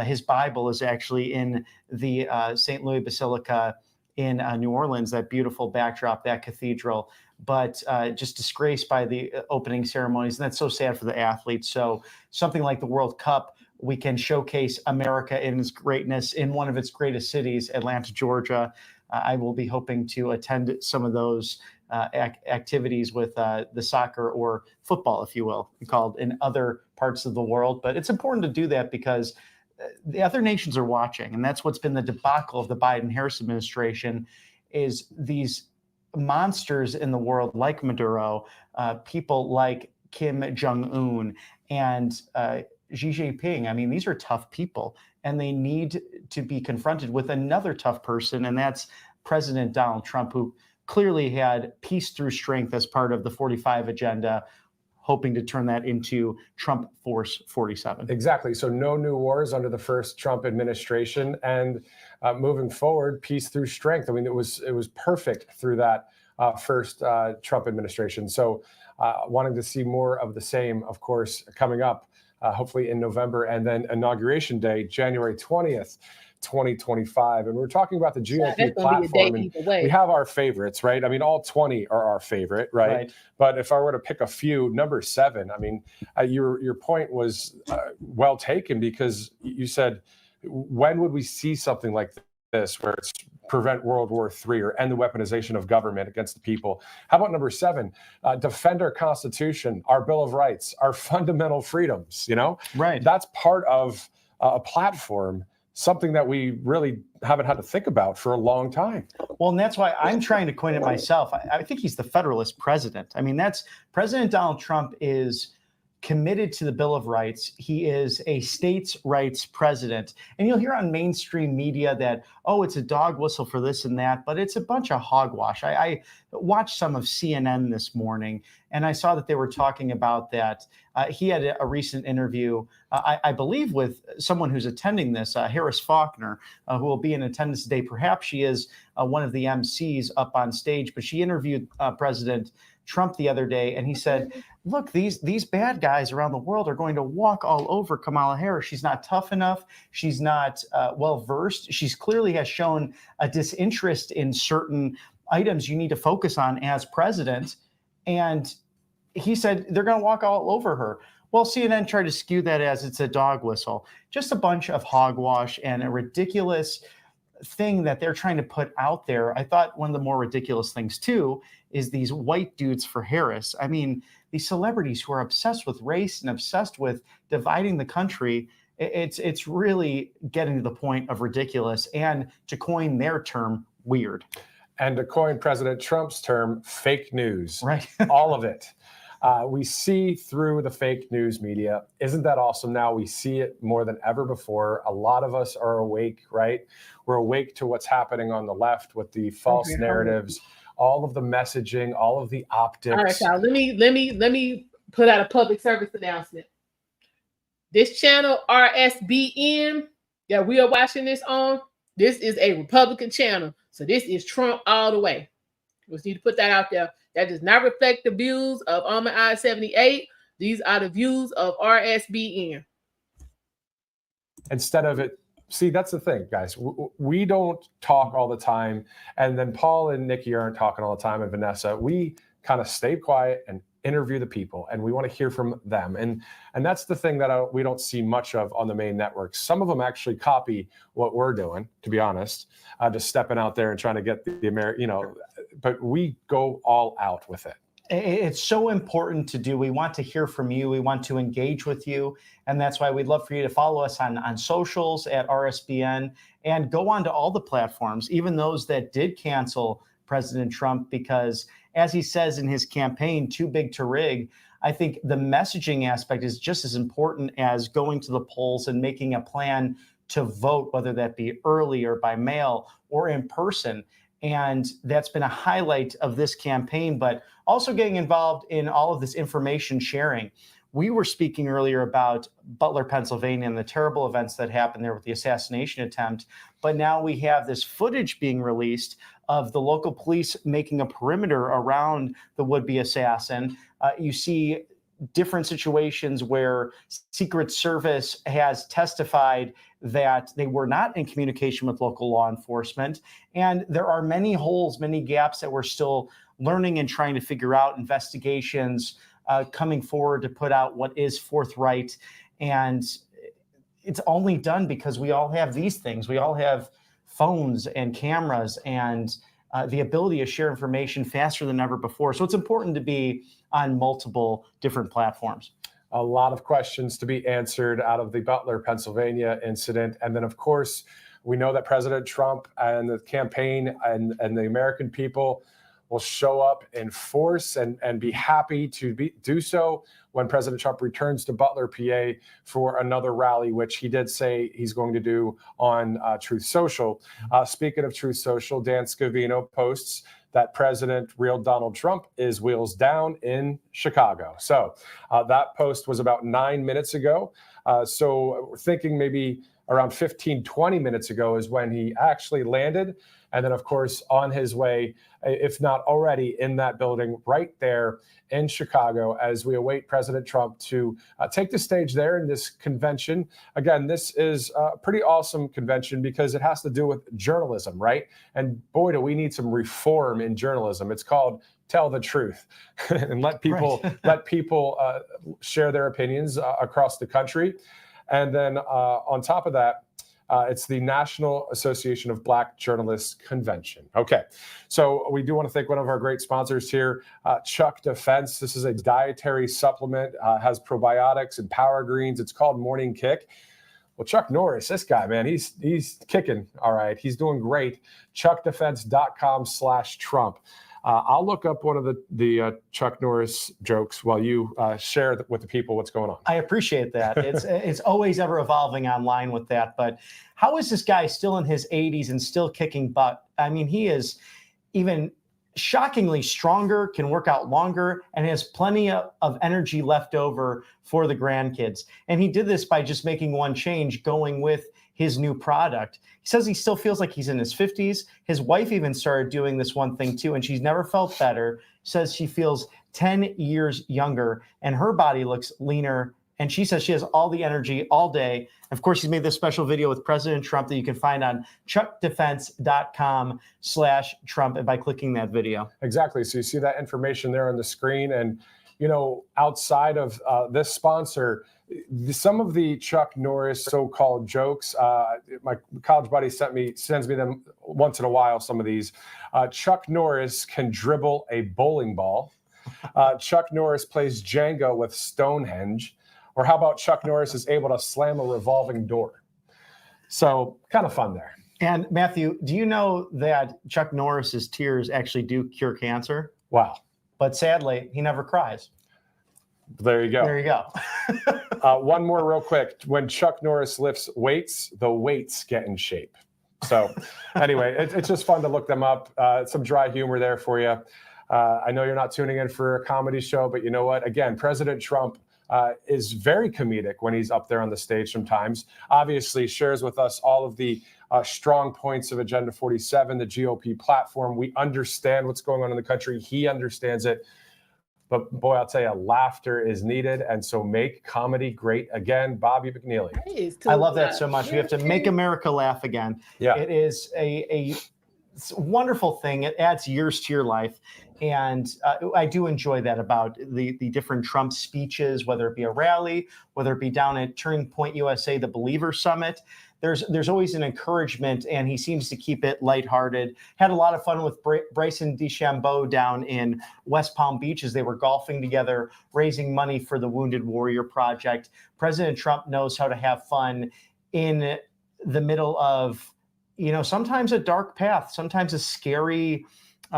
his Bible is actually in the St. Louis Basilica in New Orleans, that beautiful backdrop, that cathedral, but just disgraced by the opening ceremonies. And that's so sad for the athletes. So something like the World Cup, we can showcase America in its greatness in one of its greatest cities, Atlanta, Georgia. I will be hoping to attend some of those activities with the soccer or football, if you will, called in other parts of the world. But it's important to do that because the other nations are watching. And that's what's been the debacle of the Biden-Harris administration, is these monsters in the world like Maduro, people like Kim Jong-un and Xi Jinping. I mean, these are tough people, and they need to be confronted with another tough person, and that's President Donald Trump, who clearly had peace through strength as part of the 45 agenda, hoping to turn that into Trump Force 47. Exactly. So no new wars under the first Trump administration, and moving forward, peace through strength. I mean, it was perfect through that first Trump administration. So wanting to see more of the same, of course, coming up, hopefully in November, and then Inauguration Day, January 20th. 2025. And we're talking about the GOP platform. And we have our favorites, right? I mean, all 20 are our favorite, right? But if I were to pick a few, number 7, I mean, your point was well taken, because you said, when would we see something like this where it's prevent World War III or end the weaponization of government against the people? How about number 7, defend our Constitution, our Bill of Rights, our fundamental freedoms, you know? Right. That's part of a platform, something that we really haven't had to think about for a long time. Well, and that's why I'm trying to coin it myself. I think he's the Federalist president. I mean, that's President Donald Trump is committed to the Bill of Rights. He is a states' rights president. And you'll hear on mainstream media that, oh, it's a dog whistle for this and that, but it's a bunch of hogwash. I watched some of CNN this morning, and I saw that they were talking about that. He had a recent interview, I believe, with someone who's attending this, Harris Faulkner, who will be in attendance today. Perhaps she is one of the MCs up on stage, but she interviewed President Trump the other day, and he said, look, these bad guys around the world are going to walk all over Kamala Harris. She's not tough enough. She's not well-versed. She's clearly has shown a disinterest in certain items you need to focus on as president. And he said they're going to walk all over her. Well, CNN tried to skew that as it's a dog whistle. Just a bunch of hogwash and a ridiculous thing that they're trying to put out there. I thought one of the more ridiculous things, too, is these white dudes for Harris. I mean, these celebrities who are obsessed with race and obsessed with dividing the country, it's really getting to the point of ridiculous, and to coin their term, weird. And to coin President Trump's term, fake news. Right. All of it. We see through the fake news media. Isn't that awesome? Now we see it more than ever before. A lot of us are awake, right? We're awake to what's happening on the left with the false narratives, all of the messaging, all of the optics. All right, y'all. Let me put out a public service announcement. This channel, RSBN, that we are watching this on, this is a Republican channel. So this is Trump all the way. We just need to put that out there. That does not reflect the views of Almondeyez 78. These are the views of RSBN. Instead of it, see, that's the thing, guys. We don't talk all the time. And then Paul and Nikki aren't talking all the time, and Vanessa. We kind of stay quiet and interview the people, and we want to hear from them. And that's the thing that we don't see much of on the main networks. Some of them actually copy what we're doing, to be honest, just stepping out there and trying to get the American, but we go all out with it. It's so important to do. We want to hear from you. We want to engage with you. And that's why we'd love for you to follow us on socials at RSBN, and go on to all the platforms, even those that did cancel President Trump, because as he says in his campaign, too big to rig, I think the messaging aspect is just as important as going to the polls and making a plan to vote, whether that be early or by mail or in person. And that's been a highlight of this campaign, but also getting involved in all of this information sharing. We were speaking earlier about Butler, Pennsylvania, and the terrible events that happened there with the assassination attempt. But now we have this footage being released of the local police making a perimeter around the would-be assassin. You see different situations where Secret Service has testified that they were not in communication with local law enforcement. And there are many holes, many gaps that we're still learning and trying to figure out. Investigations coming forward to put out what is forthright. And it's only done because we all have these things. We all have phones and cameras and the ability to share information faster than ever before. So it's important to be on multiple different platforms. A lot of questions to be answered out of the Butler, Pennsylvania incident. And then, of course, we know that President Trump and the campaign and the American people will show up in force and be happy to do so when President Trump returns to Butler, PA for another rally, which he did say he's going to do on Truth Social. Speaking of Truth Social, Dan Scavino posts that President real Donald Trump is wheels down in Chicago. So that post was about 9 minutes ago. So we're thinking maybe around 15, 20 minutes ago is when he actually landed. And then, of course, on his way, if not already in that building right there in Chicago, as we await President Trump to take the stage there in this convention. Again, this is a pretty awesome convention because it has to do with journalism, right? And boy, do we need some reform in journalism. It's called Tell the Truth and let people share their opinions across the country. And then on top of that, it's the National Association of Black Journalists Convention. Okay, so we do want to thank one of our great sponsors here, Chuck Defense. This is a dietary supplement, has probiotics and power greens. It's called Morning Kick. Well, Chuck Norris, this guy, man, he's kicking. All right. He's doing great. chuckdefense.com/Trump. I'll look up one of the Chuck Norris jokes while you share with the people what's going on. I appreciate that. It's always ever evolving online with that. But how is this guy still in his 80s and still kicking butt? I mean, he is even shockingly stronger, can work out longer, and has plenty of energy left over for the grandkids. And he did this by just making one change, going with his new product. He says he still feels like he's in his 50s. His wife even started doing this one thing too, and she's never felt better. Says she feels 10 years younger, and her body looks leaner. And she says she has all the energy all day. Of course, he's made this special video with President Trump that you can find on chuckdefense.com/Trump and by clicking that video. Exactly. So you see that information there on the screen. And, you know, outside of this sponsor, some of the Chuck Norris so-called jokes, my college buddy sends me them once in a while, some of these. Chuck Norris can dribble a bowling ball. Chuck Norris plays Jenga with Stonehenge. Or how about Chuck Norris is able to slam a revolving door? So kind of fun there. And Matthew, do you know that Chuck Norris's tears actually do cure cancer? Wow. But sadly, he never cries. There you go. There you go. One more real quick. When Chuck Norris lifts weights, the weights get in shape. So anyway, it's just fun to look them up. Some dry humor there for you. I know you're not tuning in for a comedy show, but you know what? Again, President Trump is very comedic when he's up there on the stage sometimes. Obviously shares with us all of the strong points of Agenda 47, the GOP platform. We understand what's going on in the country. He understands it. But boy, I'll tell you, laughter is needed. And so make comedy great again. Bobby McNeely. I love that so much. We have to make America laugh again. Yeah. It is a wonderful thing. It adds years to your life. And I do enjoy that about the different Trump speeches, whether it be a rally, whether it be down at Turning Point USA, the Believer Summit. There's always an encouragement, and he seems to keep it lighthearted. Had a lot of fun with Bryson DeChambeau down in West Palm Beach as they were golfing together, raising money for the Wounded Warrior Project. President Trump knows how to have fun in the middle of, you know, sometimes a dark path, sometimes a scary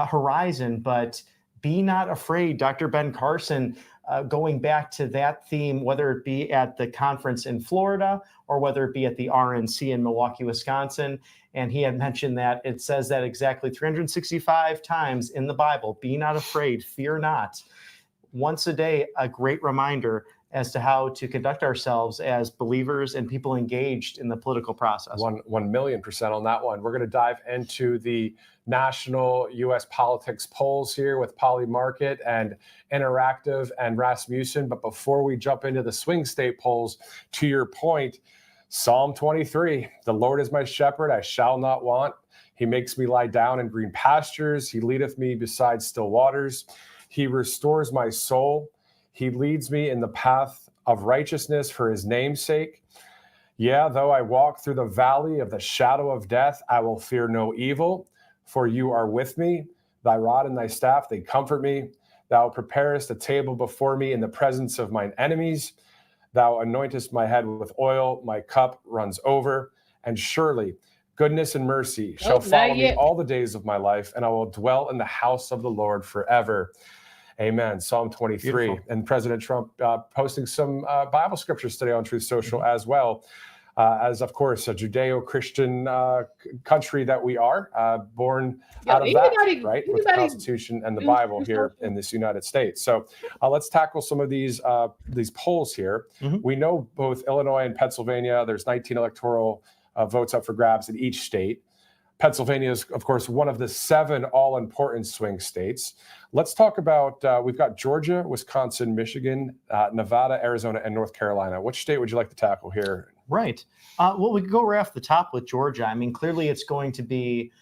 horizon, but be not afraid. Dr. Ben Carson, going back to that theme, whether it be at the conference in Florida or whether it be at the RNC in Milwaukee, Wisconsin. And he had mentioned that it says that exactly 365 times in the Bible. Be not afraid, fear not. Once a day, a great reminder as to how to conduct ourselves as believers and people engaged in the political process. 1,000,000% on that one. We're going to dive into the national U.S. politics polls here with Polly Market and Interactive and Rasmussen. But before we jump into the swing state polls, to your point, Psalm 23, the Lord is my shepherd, I shall not want. He makes me lie down in green pastures. He leadeth me beside still waters. He restores my soul. He leads me in the path of righteousness for his name's sake. Yeah, though I walk through the valley of the shadow of death, I will fear no evil, for you are with me. Thy rod and thy staff, they comfort me. Thou preparest a table before me in the presence of mine enemies. Thou anointest my head with oil, my cup runs over. And surely goodness and mercy shall follow me all the days of my life, and I will dwell in the house of the Lord forever. Amen. Psalm 23. Beautiful. And President Trump posting some Bible scriptures today on Truth Social as well. As, of course, a Judeo-Christian country that we are, born out of that, right? With the Constitution and the Bible here in this United States. So let's tackle some of these polls here. Mm-hmm. We know both Illinois and Pennsylvania, there's 19 electoral votes up for grabs in each state. Pennsylvania is, of course, one of the 7 all-important swing states. Let's talk about, we've got Georgia, Wisconsin, Michigan, Nevada, Arizona, and North Carolina. Which state would you like to tackle here? Right. Well, we could go right off the top with Georgia. I mean, clearly it's going to be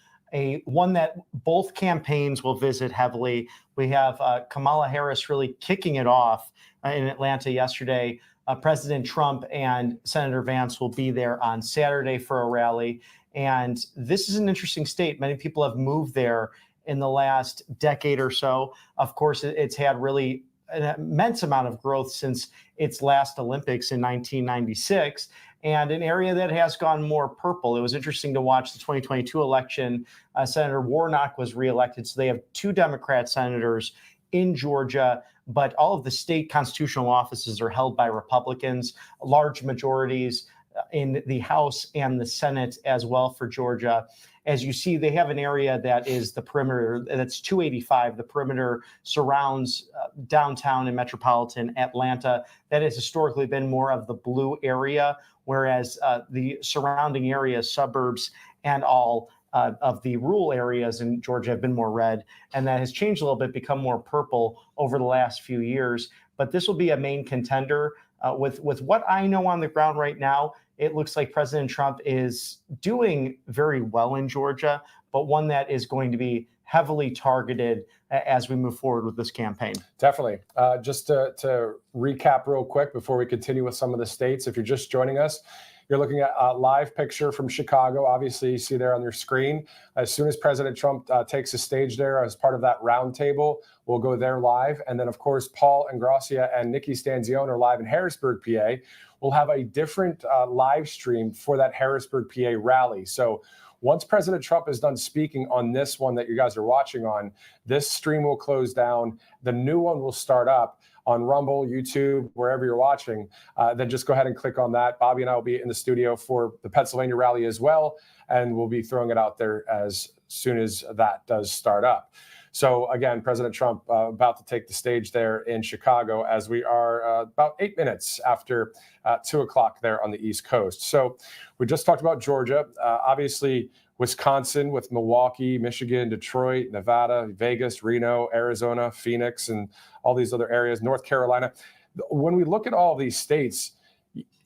one that both campaigns will visit heavily. We have Kamala Harris really kicking it off in Atlanta yesterday. President Trump and Senator Vance will be there on Saturday for a rally. And this is an interesting state. Many people have moved there in the last decade or so. Of course, it's had really an immense amount of growth since its last Olympics in 1996. and an area that has gone more purple. It was interesting to watch the 2022 election. Senator Warnock was reelected, so they have 2 Democrat senators in Georgia, but all of the state constitutional offices are held by Republicans, large majorities in the House and the Senate as well for Georgia. As you see, they have an area that is the perimeter, that's 285. The perimeter surrounds downtown and metropolitan Atlanta. That has historically been more of the blue area, whereas the surrounding areas, suburbs, and all of the rural areas in Georgia have been more red. And that has changed a little bit, become more purple over the last few years. But this will be a main contender. With what I know on the ground right now, it looks like President Trump is doing very well in Georgia, but one that is going to be heavily targeted as we move forward with this campaign. Definitely. Just to recap real quick before we continue with some of the states, if you're just joining us, you're looking at a live picture from Chicago. Obviously, you see there on your screen. As soon as President Trump takes the stage there as part of that roundtable, we'll go there live. And then, of course, Paul Ingrassia and Nikki Stanzione are live in Harrisburg, PA. We'll have a different live stream for that Harrisburg, PA rally. So once President Trump is done speaking on this one that you guys are watching on, this stream will close down. The new one will start up on Rumble, YouTube, wherever you're watching. Then just go ahead and click on that. Bobby and I will be in the studio for the Pennsylvania rally as well, and we'll be throwing it out there as soon as that does start up. So again, President Trump about to take the stage there in Chicago as we are about 8 minutes after 2 o'clock there on the East Coast. So we just talked about Georgia, obviously Wisconsin with Milwaukee, Michigan, Detroit, Nevada, Vegas, Reno, Arizona, Phoenix, and all these other areas, North Carolina. When we look at all these states,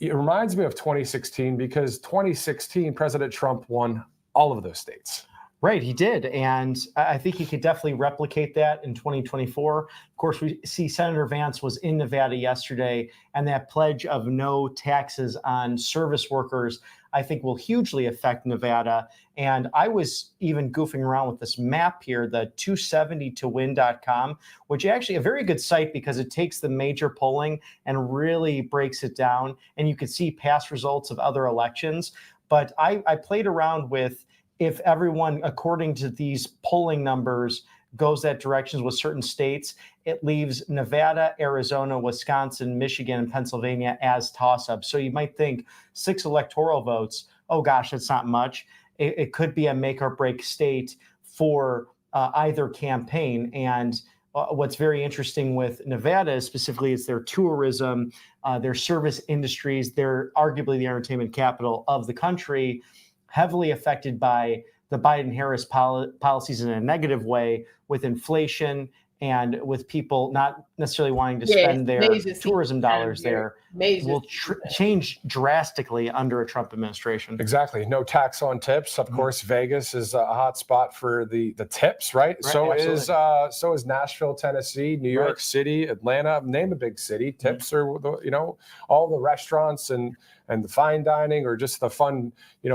it reminds me of 2016 because 2016, President Trump won all of those states. Right, he did. And I think he could definitely replicate that in 2024. Of course, we see Senator Vance was in Nevada yesterday, and that pledge of no taxes on service workers, I think, will hugely affect Nevada. And I was even goofing around with this map here, the 270towin.com, which is actually a very good site because it takes the major polling and really breaks it down. And you can see past results of other elections. But I played around with if everyone, according to these polling numbers, goes that direction with certain states, it leaves Nevada, Arizona, Wisconsin, Michigan, and Pennsylvania as toss-ups. So you might think 6 electoral votes, oh gosh, that's not much. It could be a make or break state for either campaign. And what's very interesting with Nevada specifically is their tourism, their service industries. They're arguably the entertainment capital of the country, heavily affected by the Biden-Harris policies in a negative way with inflation and with people not necessarily wanting to spend their tourism dollars there. Will change drastically under a Trump administration. Exactly. No tax on tips. Of course, Vegas is a hot spot for the tips, right? So is Nashville, Tennessee, New York City, Atlanta. Name a big city. Tips are, all the restaurants and the fine dining or just the fun,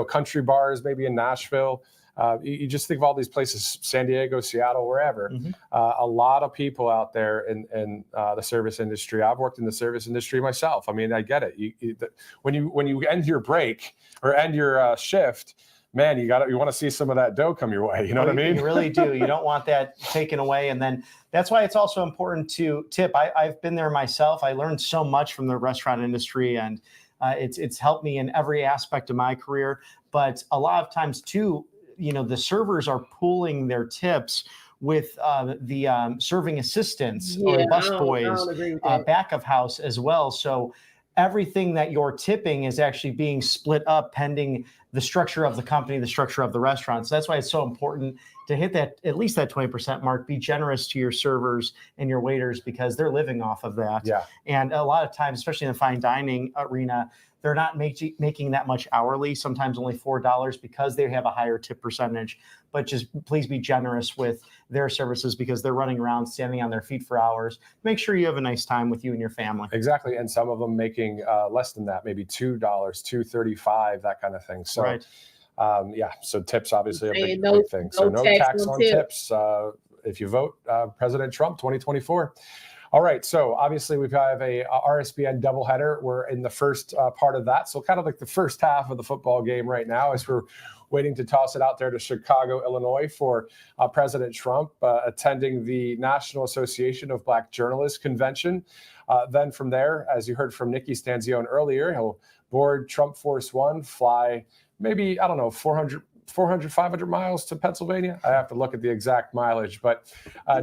country bars maybe in Nashville. You just think of all these places, San Diego, Seattle, wherever. A lot of people out there in the service industry. I've worked in the service industry myself. I mean, I get it. When you end your break or end your shift, man, you want to see some of that dough come your way. You know what I mean? You really do. You don't want that taken away. And then that's why it's also important to tip. I've been there myself. I learned so much from the restaurant industry, and it's helped me in every aspect of my career. But a lot of times too, the servers are pooling their tips with the serving assistants or busboys, back of house as well. So everything that you're tipping is actually being split up pending the structure of the company, the structure of the restaurant. So that's why it's so important to hit that, at least that 20% mark. Be generous to your servers and your waiters because they're living off of that. Yeah. And a lot of times, especially in the fine dining arena, they're not making that much hourly, sometimes only $4 because they have a higher tip percentage. But just please be generous with their services because they're running around, standing on their feet for hours. Make sure you have a nice time with you and your family. Exactly. And some of them making less than that, maybe $2, $2.35, that kind of thing. So, so tips obviously a big thing. So no tax on tips if you vote President Trump 2024. All right, so obviously we have a RSBN doubleheader. We're in the first part of that, so kind of like the first half of the football game right now as we're waiting to toss it out there to Chicago, Illinois for President Trump attending the National Association of Black Journalists Convention. Then from there, as you heard from Nikki Stanzione earlier, he'll board Trump Force One, fly maybe, I don't know, 400, 500 miles to Pennsylvania. I have to look at the exact mileage, but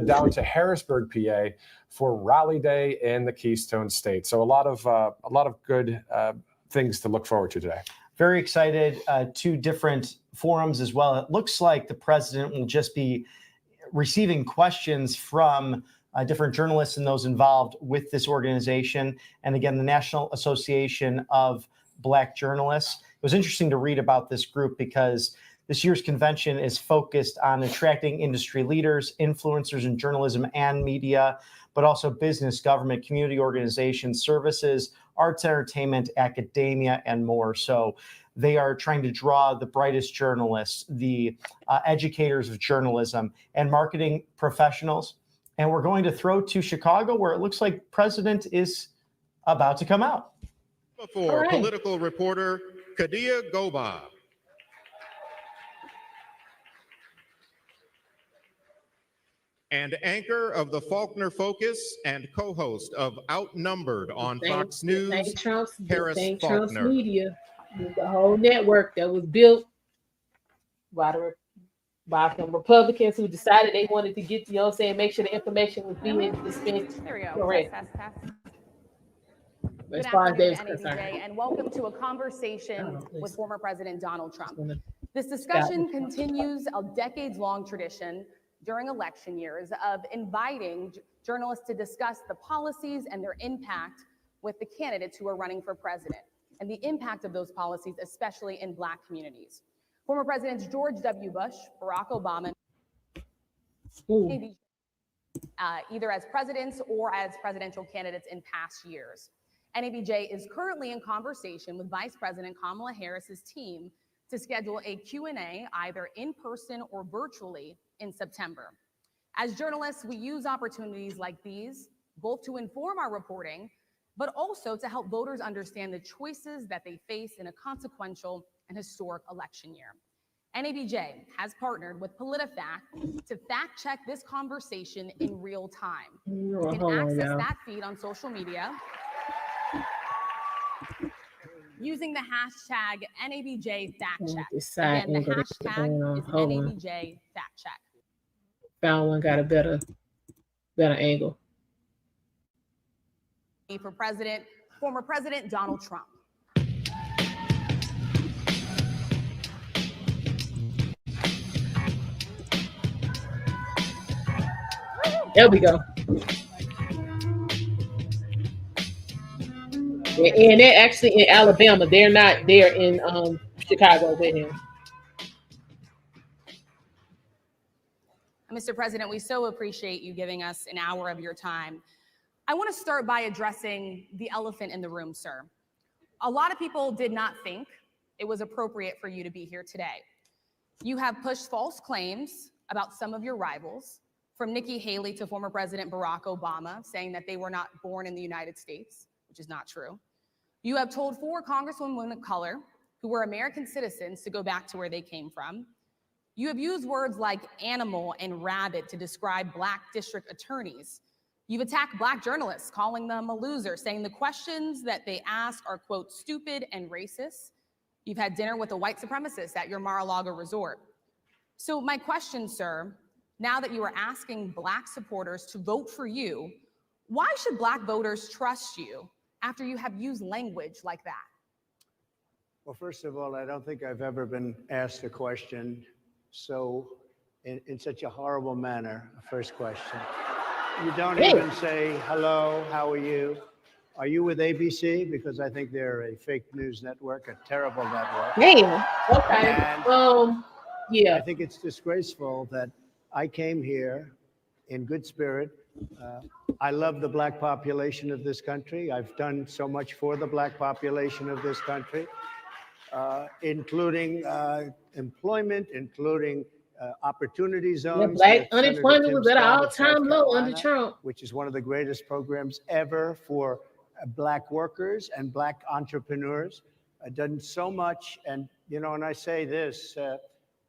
down to Harrisburg, PA for Rally Day in the Keystone State. So a lot of good things to look forward to today. Very excited. Two different forums as well. It looks like the president will just be receiving questions from different journalists and those involved with this organization. And again, the National Association of Black Journalists. It was interesting to read about this group because this year's convention is focused on attracting industry leaders, influencers in journalism and media, but also business, government, community organizations, services, arts, entertainment, academia, and more. So they are trying to draw the brightest journalists, the educators of journalism, and marketing professionals. And we're going to throw to Chicago, where it looks like President is about to come out. For political reporter Kadia Goba. And anchor of the Faulkner Focus and co-host of Outnumbered on Fox News, Harris Trump's Faulkner. Media, the whole network that was built by some Republicans who decided they wanted to get, make sure the information was being dispensed correct. As far as Dave's concerned. And welcome to a conversation with former President Donald Trump. This discussion continues a decades-long tradition during election years of inviting journalists to discuss the policies and their impact with the candidates who are running for president and the impact of those policies, especially in Black communities. Former Presidents George W. Bush, Barack Obama, either as presidents or as presidential candidates in past years. NABJ is currently in conversation with Vice President Kamala Harris's team to schedule a Q&A either in person or virtually in September. As journalists, we use opportunities like these both to inform our reporting, but also to help voters understand the choices that they face in a consequential and historic election year. NABJ has partnered with PolitiFact to fact check this conversation in real time. You can access that feed on social media using the hashtag NABJFactCheck. Again, the hashtag is NABJFactCheck. Found one, got a better angle. For former President Donald Trump. There we go. And they're actually in Alabama. They're not there in Chicago with him. Mr. President, we so appreciate you giving us an hour of your time. I want to start by addressing the elephant in the room, sir. A lot of people did not think it was appropriate for you to be here today. You have pushed false claims about some of your rivals, from Nikki Haley to former President Barack Obama, saying that they were not born in the United States, which is not true. You have told 4 congresswomen of color who were American citizens to go back to where they came from. You have used words like animal and rabid to describe Black district attorneys. You've attacked Black journalists, calling them a loser, saying the questions that they ask are, quote, stupid and racist. You've had dinner with a white supremacist at your Mar-a-Lago resort. So my question, sir, now that you are asking Black supporters to vote for you, why should Black voters trust you after you have used language like that? Well, first of all, I don't think I've ever been asked a question so in such a horrible manner. First question. You don't even say, hello, how are you? Are you with ABC? Because I think they're a fake news network, a terrible network. Okay. And, yeah. I think it's disgraceful that I came here in good spirit. I love the Black population of this country. I've done so much for the Black population of this country, including employment, including opportunity zones. Yeah, black that Senator unemployment Tim was at an started in South all-time low under Carolina, Trump. which is one of the greatest programs ever for black workers and black entrepreneurs. Done so much. And, you know, and I say this,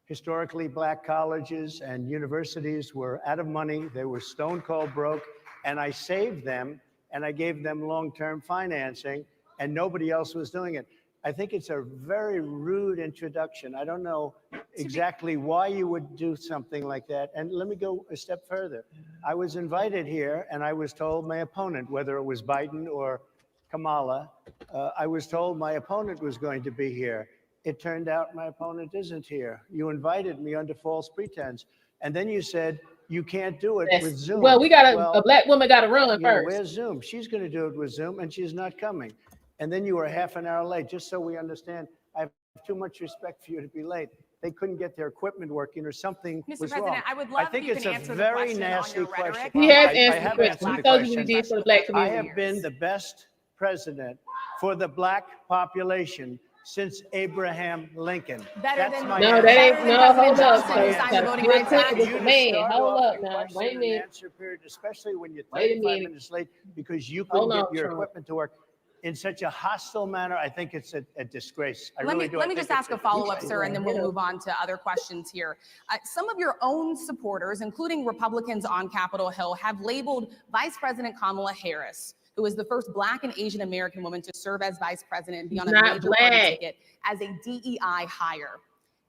historically, black colleges and universities were out of money. They were stone cold broke. And I saved them and I gave them long-term financing, and nobody else was doing it. I think it's a very rude introduction. I don't know exactly why you would do something like that. And let me go a step further. I was invited here and I was told my opponent, whether it was Biden or Kamala, I was told my opponent was going to be here. It turned out my opponent isn't here. You invited me under false pretense. And then you said, you can't do it with Zoom. Well, a black woman got to run first. Where's Zoom? She's going to do it with Zoom, and she's not coming. And then you were half an hour late, just so we understand. I have too much respect for you to be late. They couldn't get their equipment working or something Mr. was President, wrong. I would love I think if you it's can a answer the very question on nasty your question. rhetoric. He has I answered have the question. answered He the told you what question. he did for the black I community. have been the best president for the black population since Abraham Lincoln. Better than my No, answer. that ain't, no, hold up. Johnson, who signed the Voting Bill Rights Clinton Act. was You the to man. start Hold off up the now. question Wait a and minute. answer period, especially when you're Wait a 35 minute. minutes late because you Hold couldn't on, get your Trump. equipment to work in such a hostile manner. I think it's a disgrace. I Let really me do. let I me think just it's ask a follow-up, disgrace. sir, and then we'll move on to other questions here. Some of your own supporters, including Republicans on Capitol Hill, have labeled Vice President Kamala Harris, who is the first Black and Asian American woman to serve as vice president and be on a Not major party black. ticket, as a DEI hire.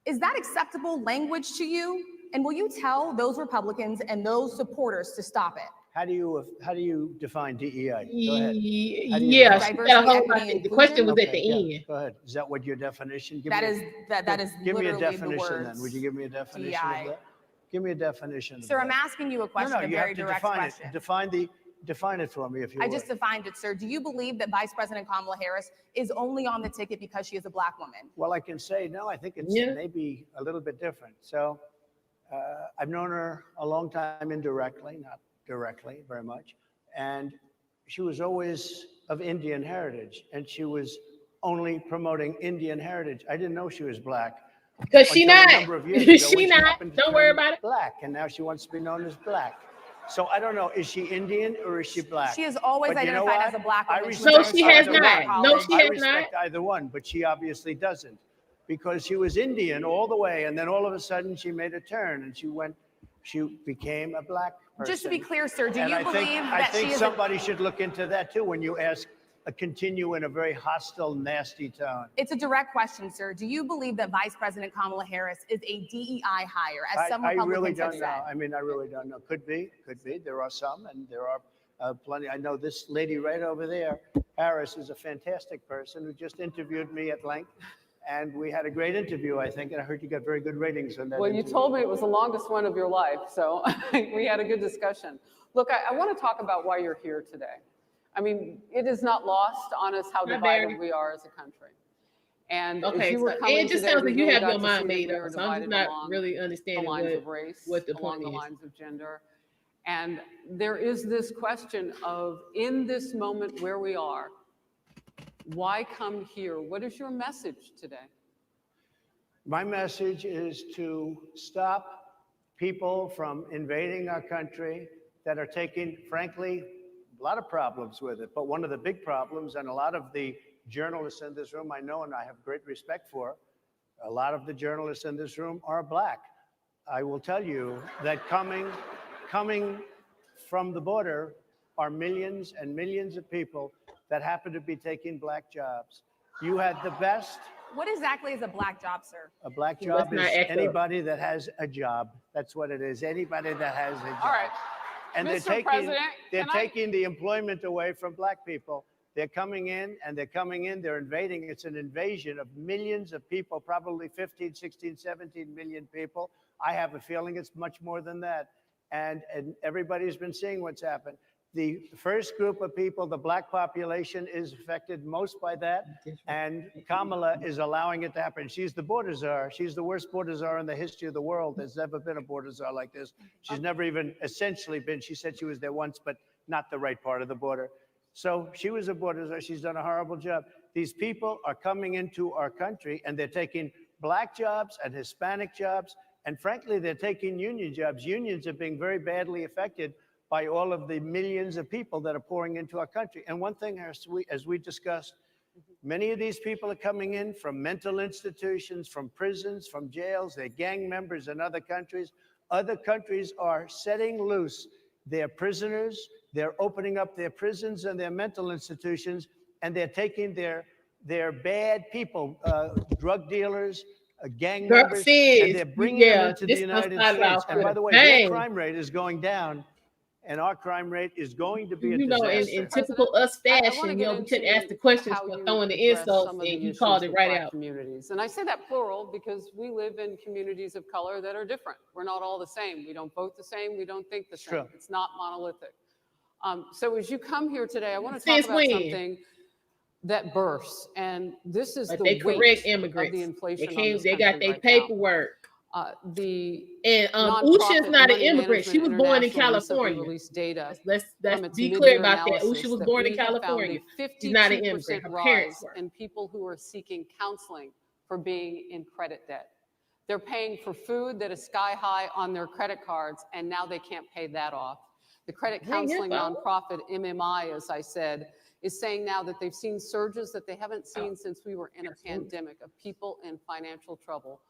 Is that acceptable language to you? And will you tell those Republicans and those supporters to stop it? How do you define DEI? Go ahead. How do you Yeah, define she Diversity, got a whole equity, lot. The question was at the yeah, end. go ahead. Is that what your definition? That is Give me a literally the definition words. then. Would you give me a definition DEI. of that? Give me a definition. Sir, of I'm that. asking you a question, No, a you very have to direct define question. it. Define it for me, if you I would. just defined it, sir. Do you believe that Vice President Kamala Harris is only on the ticket because she is a Black woman? Well, I can say no. I think it's maybe a little bit different. So, I've known her a long time indirectly, not directly, very much, and she was always of Indian heritage, and she was only promoting Indian heritage. I didn't know she was Black. Because she until not. a number of years ago when She not. happened to Don't worry turn about it. Black, and now she wants to be known as Black. So I don't know. Is she Indian or is she Black? She has always But you know identified what? as a Black I woman. respect No, she has either not. one. No, she I has respect not. either one, but she obviously doesn't, because she was Indian all the way, and then all of a sudden she made a turn and she became a Black person. Just to be clear, sir, do And you I believe think, that she is somebody should look into that too when you ask continue in a very hostile, nasty tone. It's a direct question, sir. Do you believe that Vice President Kamala Harris is a DEI hire, as some I really Republicans have don't said? know. I mean, I really don't know. Could be. There are some, and there are plenty. I know this lady right over there, Harris, is a fantastic person who just interviewed me at length. And we had a great interview, I think, and I heard you got very good ratings on that. Well, you interview. told me it was the longest one of your life, so we had a good discussion. Look, I want to talk about why you're here today. I mean, it is not lost on us how divided we are as a country. And as Okay, you were so coming it just today, sounds we like you really have got your to mind see that made we up. were So I'm just divided not along really the understanding lines of race, what the along point the is. lines of gender. And there is this question of, in this moment where we are, why come here? What is your message today? My message is to stop people from invading our country that are taking, frankly, a lot of problems with it. But one of the big problems, and a lot of the journalists in this room I know and I have great respect for, a lot of the journalists in this room are Black. I will tell you that coming from the border are millions and millions of people that happen to be taking Black jobs. You had the best. What exactly is a Black job, sir? A Black Let's job not is echo. anybody that has a job. That's what it is. Anybody that has a job. All right. And Mr. President, they're can I- taking the employment away from Black people. They're coming in, they're invading. It's an invasion of millions of people, probably 15, 16, 17 million people. I have a feeling it's much more than that. And everybody's been seeing what's happened. The first group of people, the Black population, is affected most by that. And Kamala is allowing it to happen. She's the border czar. She's the worst border czar in the history of the world. There's never been a border czar like this. She's never even essentially been. She said she was there once, but not the right part of the border. So she was a border czar. She's done a horrible job. These people are coming into our country and they're taking Black jobs and Hispanic jobs And frankly, they're taking union jobs. Unions are being very badly affected by all of the millions of people that are pouring into our country. And one thing, as we discussed, many of these people are coming in from mental institutions, from prisons, from jails. They're gang members in other countries. Other countries are setting loose their prisoners. They're opening up their prisons and their mental institutions, and they're taking their bad people, drug dealers, gang members, and they're bringing them into the United States. And by the way, their crime rate is going down, and our crime rate is going to be a disaster. In typical us fashion, we couldn't ask the questions for throwing the insults, and he called it right out. Communities. And I say that plural because we live in communities of color that are different. We're not all the same. We don't vote the same. We don't think the same. Sure. It's not monolithic. So as you come here today, I want to talk about something that bursts, and this is the weight of the inflation. They got their paperwork. Usha's not an immigrant. She was born in California. Data. Let's be clear about that. Usha was born in California. She's not an immigrant. Her parents were. And people who are seeking counseling for being in credit debt. They're paying for food that is sky high on their credit cards, and now they can't pay that off. The credit counseling nonprofit MMI, as I said, is saying now that they've seen surges that they haven't seen since we were in a pandemic of people in financial trouble.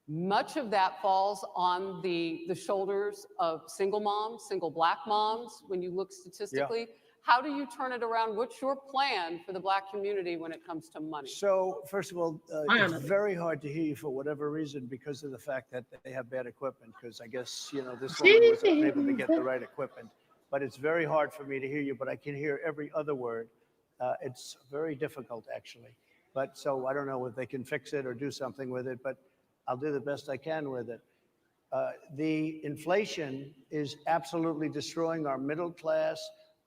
Much of that falls on the shoulders of single moms, single Black moms, when you look statistically. Yeah. How do you turn it around? What's your plan for the Black community when it comes to money? So, first of all, it's very hard to hear you for whatever reason because of the fact that they have bad equipment, because I guess, this woman was unable to get the right equipment. But it's very hard for me to hear you, but I can hear every other word. It's very difficult, actually. But so I don't know if they can fix it or do something with it, but I'll do the best I can with it. The inflation is absolutely destroying our middle class,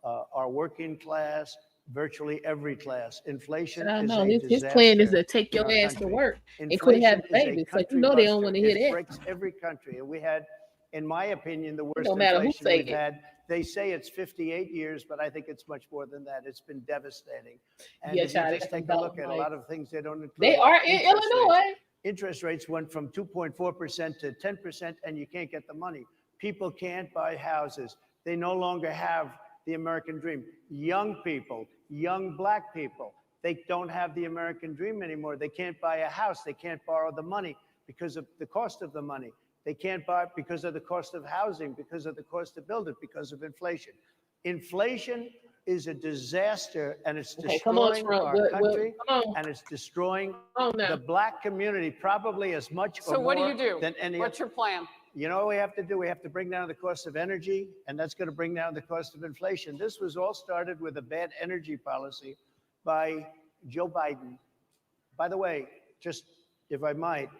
our working class, virtually every class. Inflation is a disaster. His plan is to take your ass to work and quit having babies. So they don't want to hear that. It breaks every country. And we had, in my opinion, the worst inflation we've had. They say it's 58 years, but I think it's much more than that. It's been devastating. And if you just take a look at a lot of things they don't include. They are in Illinois. Interest rates went from 2.4% to 10%, and you can't get the money. People can't buy houses. They no longer have the American dream. Young people, young Black people, they don't have the American dream anymore. They can't buy a house. They can't borrow the money because of the cost of the money. They can't buy because of the cost of housing, because of the cost to build it, because of inflation. Inflation is a disaster, and it's destroying our country, and it's destroying the Black community probably as much or more than any other. What's your plan? You know what we have to do? We have to bring down the cost of energy, and that's going to bring down the cost of inflation. This was all started with a bad energy policy by Joe Biden. By the way, just if I might,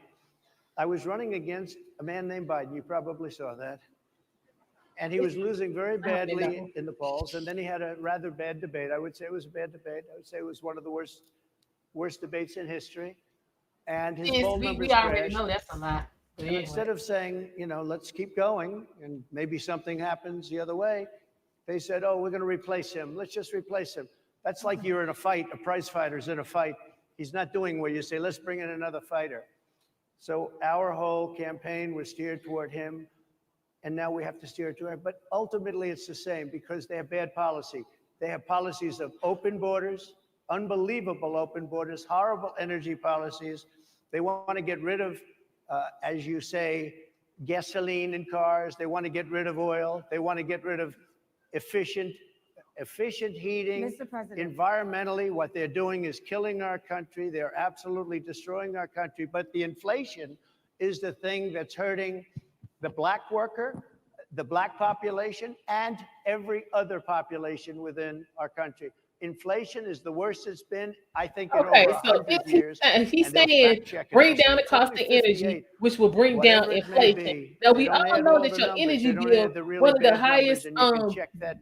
I was running against a man named Biden. You probably saw that. And he was losing very badly in the polls. And then he had a rather bad debate. I would say it was a bad debate. I would say it was one of the worst debates in history. And his poll numbers crashed. We already know that's a lot. And instead of saying, let's keep going and maybe something happens the other way, they said, oh, we're going to replace him. Let's just replace him. That's like you're in a fight. A prize fighter's in a fight. He's not doing what you say, let's bring in another fighter. So our whole campaign was steered toward him. And now we have to steer it to him. But ultimately, it's the same because they have bad policy. They have policies of open borders, unbelievable open borders, horrible energy policies. They want to get rid of, as you say, gasoline in cars. They want to get rid of oil. They want to get rid of efficient heating. Mr. President. Environmentally, what they're doing is killing our country. They're absolutely destroying our country. But the inflation is the thing that's hurting the Black worker, the Black population, and every other population within our country. Inflation is the worst it's been, I think, in over 100 years. He's saying bring down the cost of energy, which will bring down inflation. Now, we all know that your energy bill, one of the highest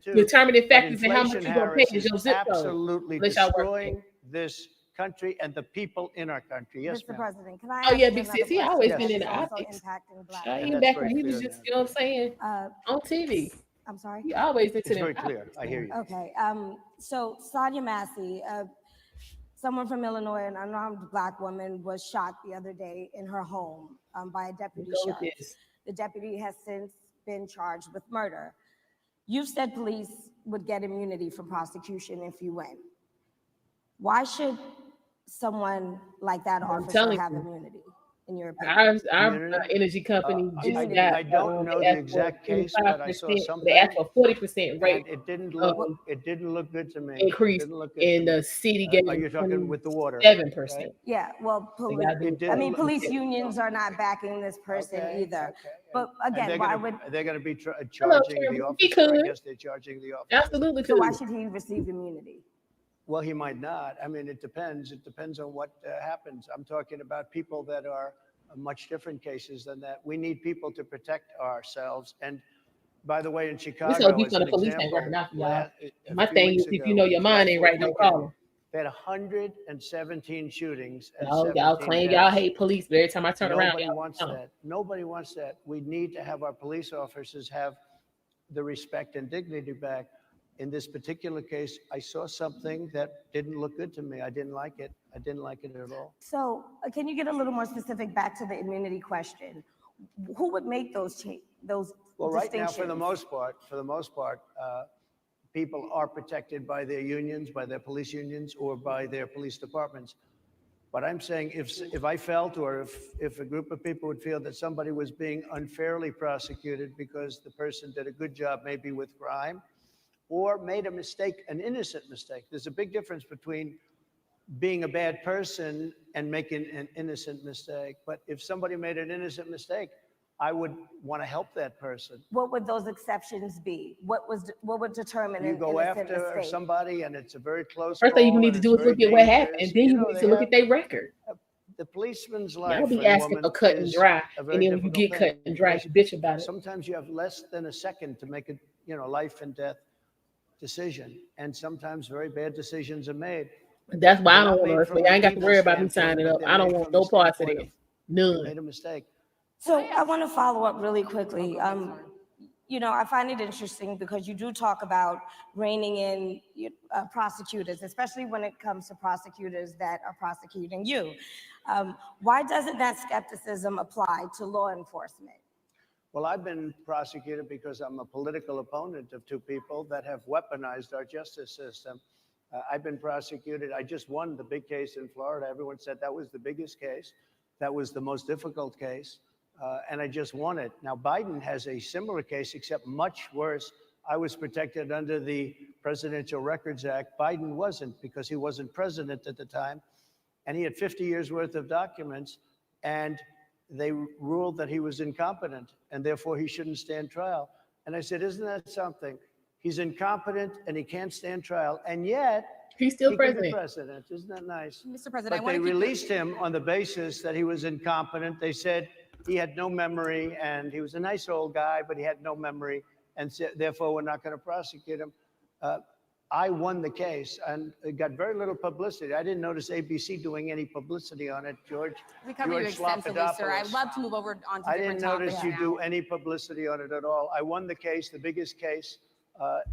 determining factors in how much you're going to pay is your zip code. Absolutely destroying this country and the people in our country. Yes, Mr. President, can I ask Big Sis, he always been in the optics. Impacting Back when he was just, you know what I'm saying, on TV. I'm sorry? He always into them. It's very clear. I hear you. Okay. So Sonia Massey, someone from Illinois, an unarmed Black woman, was shot the other day in her home by a deputy sheriff. The deputy has since been charged with murder. You've said police would get immunity from prosecution if you win. Why should someone like that officer have immunity, in your opinion? Our energy company just got. I don't know the exact case, but I saw something. They asked for 40% rate. It didn't look good to me. Increase in the city gave. Are you talking with the water? 7%. Right? Yeah, well, police unions are not backing this person either. Okay. But again, why would they're going to be charging the officer? I guess they're charging the officer. Absolutely. So why should he receive immunity? Well, he might not. I mean, it depends. It depends on what happens. I'm talking about people that are much different cases than that. We need people to protect ourselves. And by the way, in Chicago, so deep on the police ain't working out for y'all. My thing is, if you know your mind ain't right, don't call them. They had 117 shootings. Y'all claim y'all hate police, but every time I turn around, nobody wants that. Nobody wants that. We need to have our police officers have the respect and dignity back. In this particular case, I saw something that didn't look good to me. I didn't like it. I didn't like it at all. So can you get a little more specific back to the immunity question? Who would make those well, right now, for the most part, people are protected by their unions, by their police unions, or by their police departments. But I'm saying if I felt, or if a group of people would feel that somebody was being unfairly prosecuted because the person did a good job maybe with crime, or made a mistake, an innocent mistake. There's a big difference between being a bad person and making an innocent mistake. But if somebody made an innocent mistake, I would want to help that person. What would those exceptions be? What would determine you go after somebody and it's a very close first thing you need to do is look at what happened, and then you need to look at their record. The policeman's life. Y'all be asking for cut and dry, and then when you get cut and dry, you bitch about it. Sometimes you have less than a second to make a life and death decision, and sometimes very bad decisions are made. That's why I don't want to. I ain't got to worry about me signing up. I don't want no parts of it. None. Made a mistake. So I want to follow up really quickly. I find it interesting because you do talk about reining in prosecutors, especially when it comes to prosecutors that are prosecuting you. Why doesn't that skepticism apply to law enforcement? Well, I've been prosecuted because I'm a political opponent of two people that have weaponized our justice system. I've been prosecuted. I just won the big case in Florida. Everyone said that was the biggest case. That was the most difficult case. And I just won it. Now, Biden has a similar case, except much worse. I was protected under the Presidential Records Act. Biden wasn't, because he wasn't president at the time. And he had 50 years worth of documents. And they ruled that he was incompetent, and therefore he shouldn't stand trial. And I said, isn't that something? He's incompetent and he can't stand trial, and yet he's still president. Isn't that nice? Mr. President, but they released him on the basis that he was incompetent. They said he had no memory, and he was a nice old guy, but he had no memory, and therefore we're not going to prosecute him. I won the case, and it got very little publicity. I didn't notice ABC doing any publicity on it, George. We covered you extensively, sir. I'd love to move over on to I different didn't notice topics you now. do any publicity on it at all. I won the case, the biggest case.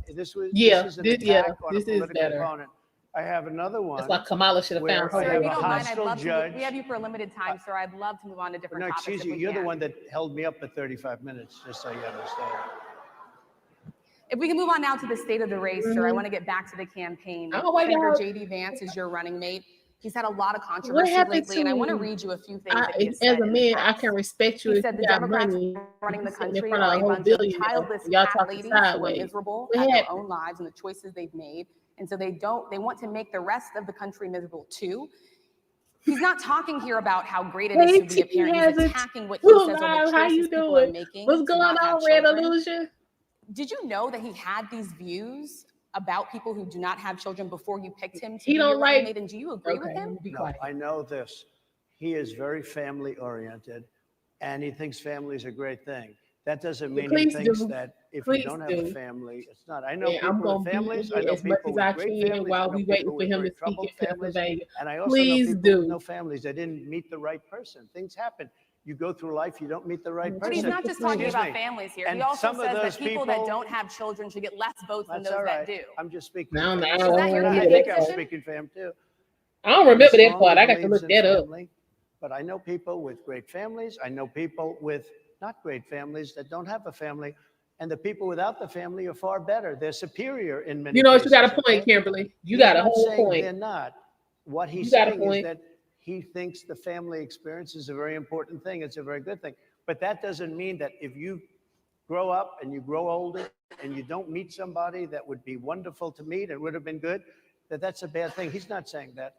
This is an attack on a political opponent. I have another one. It's like Kamala should have found Sir, her. if you don't mind, I'd love to. We have you for a limited time, sir. I'd love to move on to different topics. Excuse you. You're the one that held me up for 35 minutes, just so you understand. If we can move on now to the state of the race, sir, I want to get back to the campaign. Senator J.D. Vance is your running mate. He's had a lot of controversy lately, and I want to read you a few things that he has said. As a man, I can respect you. He said the Democrats running the country are a bunch of childless fat ladies who are miserable at their own lives and the choices they've made, and so they want to make the rest of the country miserable too. He's not talking here about how great it is to be a parent. He's attacking what he says are the choices people are making. What's going on, Red Illusion? Did you know that he had these views about people who do not have children before you picked him to be your running mate? And do you agree with him? No, I know this. He is very family oriented, and he thinks family is a great thing. That doesn't mean he thinks that if you don't have a family, it's not. I know people with families. I know people with great families. While we waiting for him to speak in Pennsylvania. And I also know people with no families. They didn't meet the right person. Things happen. You go through life, you don't meet the right person. But he's not just talking about families here. He also says that people that don't have children should get less votes than those that do. I'm just speaking. Is that your I think I'm speaking for him too. I don't remember He that part. I got to believes look in that up. family, but I know people with great families. I know people with not great families that don't have a family. And the people without the family are far better. They're superior in many You know what? cases. You got a point, okay? Kimberly. You He's got a not whole saying point. they're not. What he's You got a saying is point. that he thinks the family experience is a very important thing. It's a very good thing. But that doesn't mean that if you grow up and you grow older and you don't meet somebody that would be wonderful to meet and would have been good, that that's a bad thing. He's not saying that.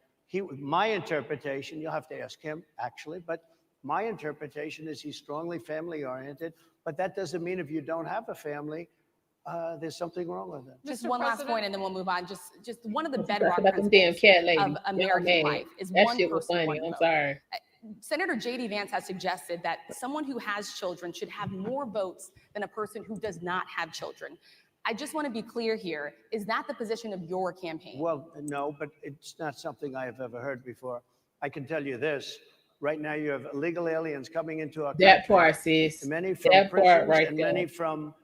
My interpretation, you'll have to ask him actually, but my interpretation is he's strongly family oriented, but that doesn't mean if you don't have a family, there's something wrong with it. Just Mr. one last President? point, and then we'll move on. Just one of the Talk bedrock about them damn principles cat ladies. of American life is That one shit was person, funny. one I'm vote. sorry. Senator J.D. Vance has suggested that someone who has children should have more votes than a person who does not have children. I just want to be clear here. Is that the position of your campaign? Well, no, but it's not something I have ever heard before. I can tell you this. Right now, you have illegal aliens coming into our That country. part, sis. Many from That part prisons right and there. many from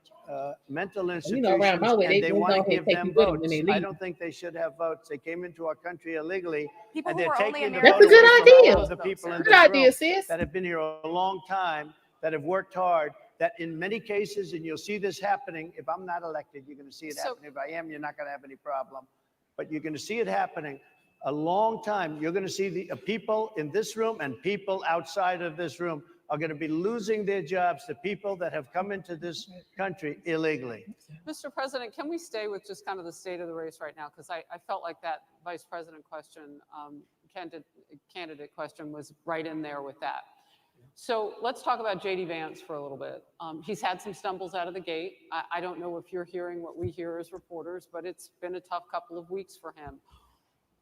mental You institutions, know, around my way, and they really want to don't give take them you with them when votes. they I leave. don't think they should have votes. They came into our country illegally, People and who they're are only taking the Americans vote That's a good away from idea. all of the people in Good this idea, room sis. that have been here a long time, that have worked hard, that in many cases, and you'll see this happening, if I'm not elected, you're going to see it So- happening. If I am, you're not going to have any problem. But you're going to see it happening a long time. You're going to see the people in this room and people outside of this room are going to be losing their jobs to people that have come into this country illegally. Mr. President, can we stay with just kind of the state of the race right now? Because I felt like that vice president question, candidate question was right in there with that. So let's talk about J.D. Vance for a little bit. He's had some stumbles out of the gate. I don't know if you're hearing what we hear as reporters, but it's been a tough couple of weeks for him.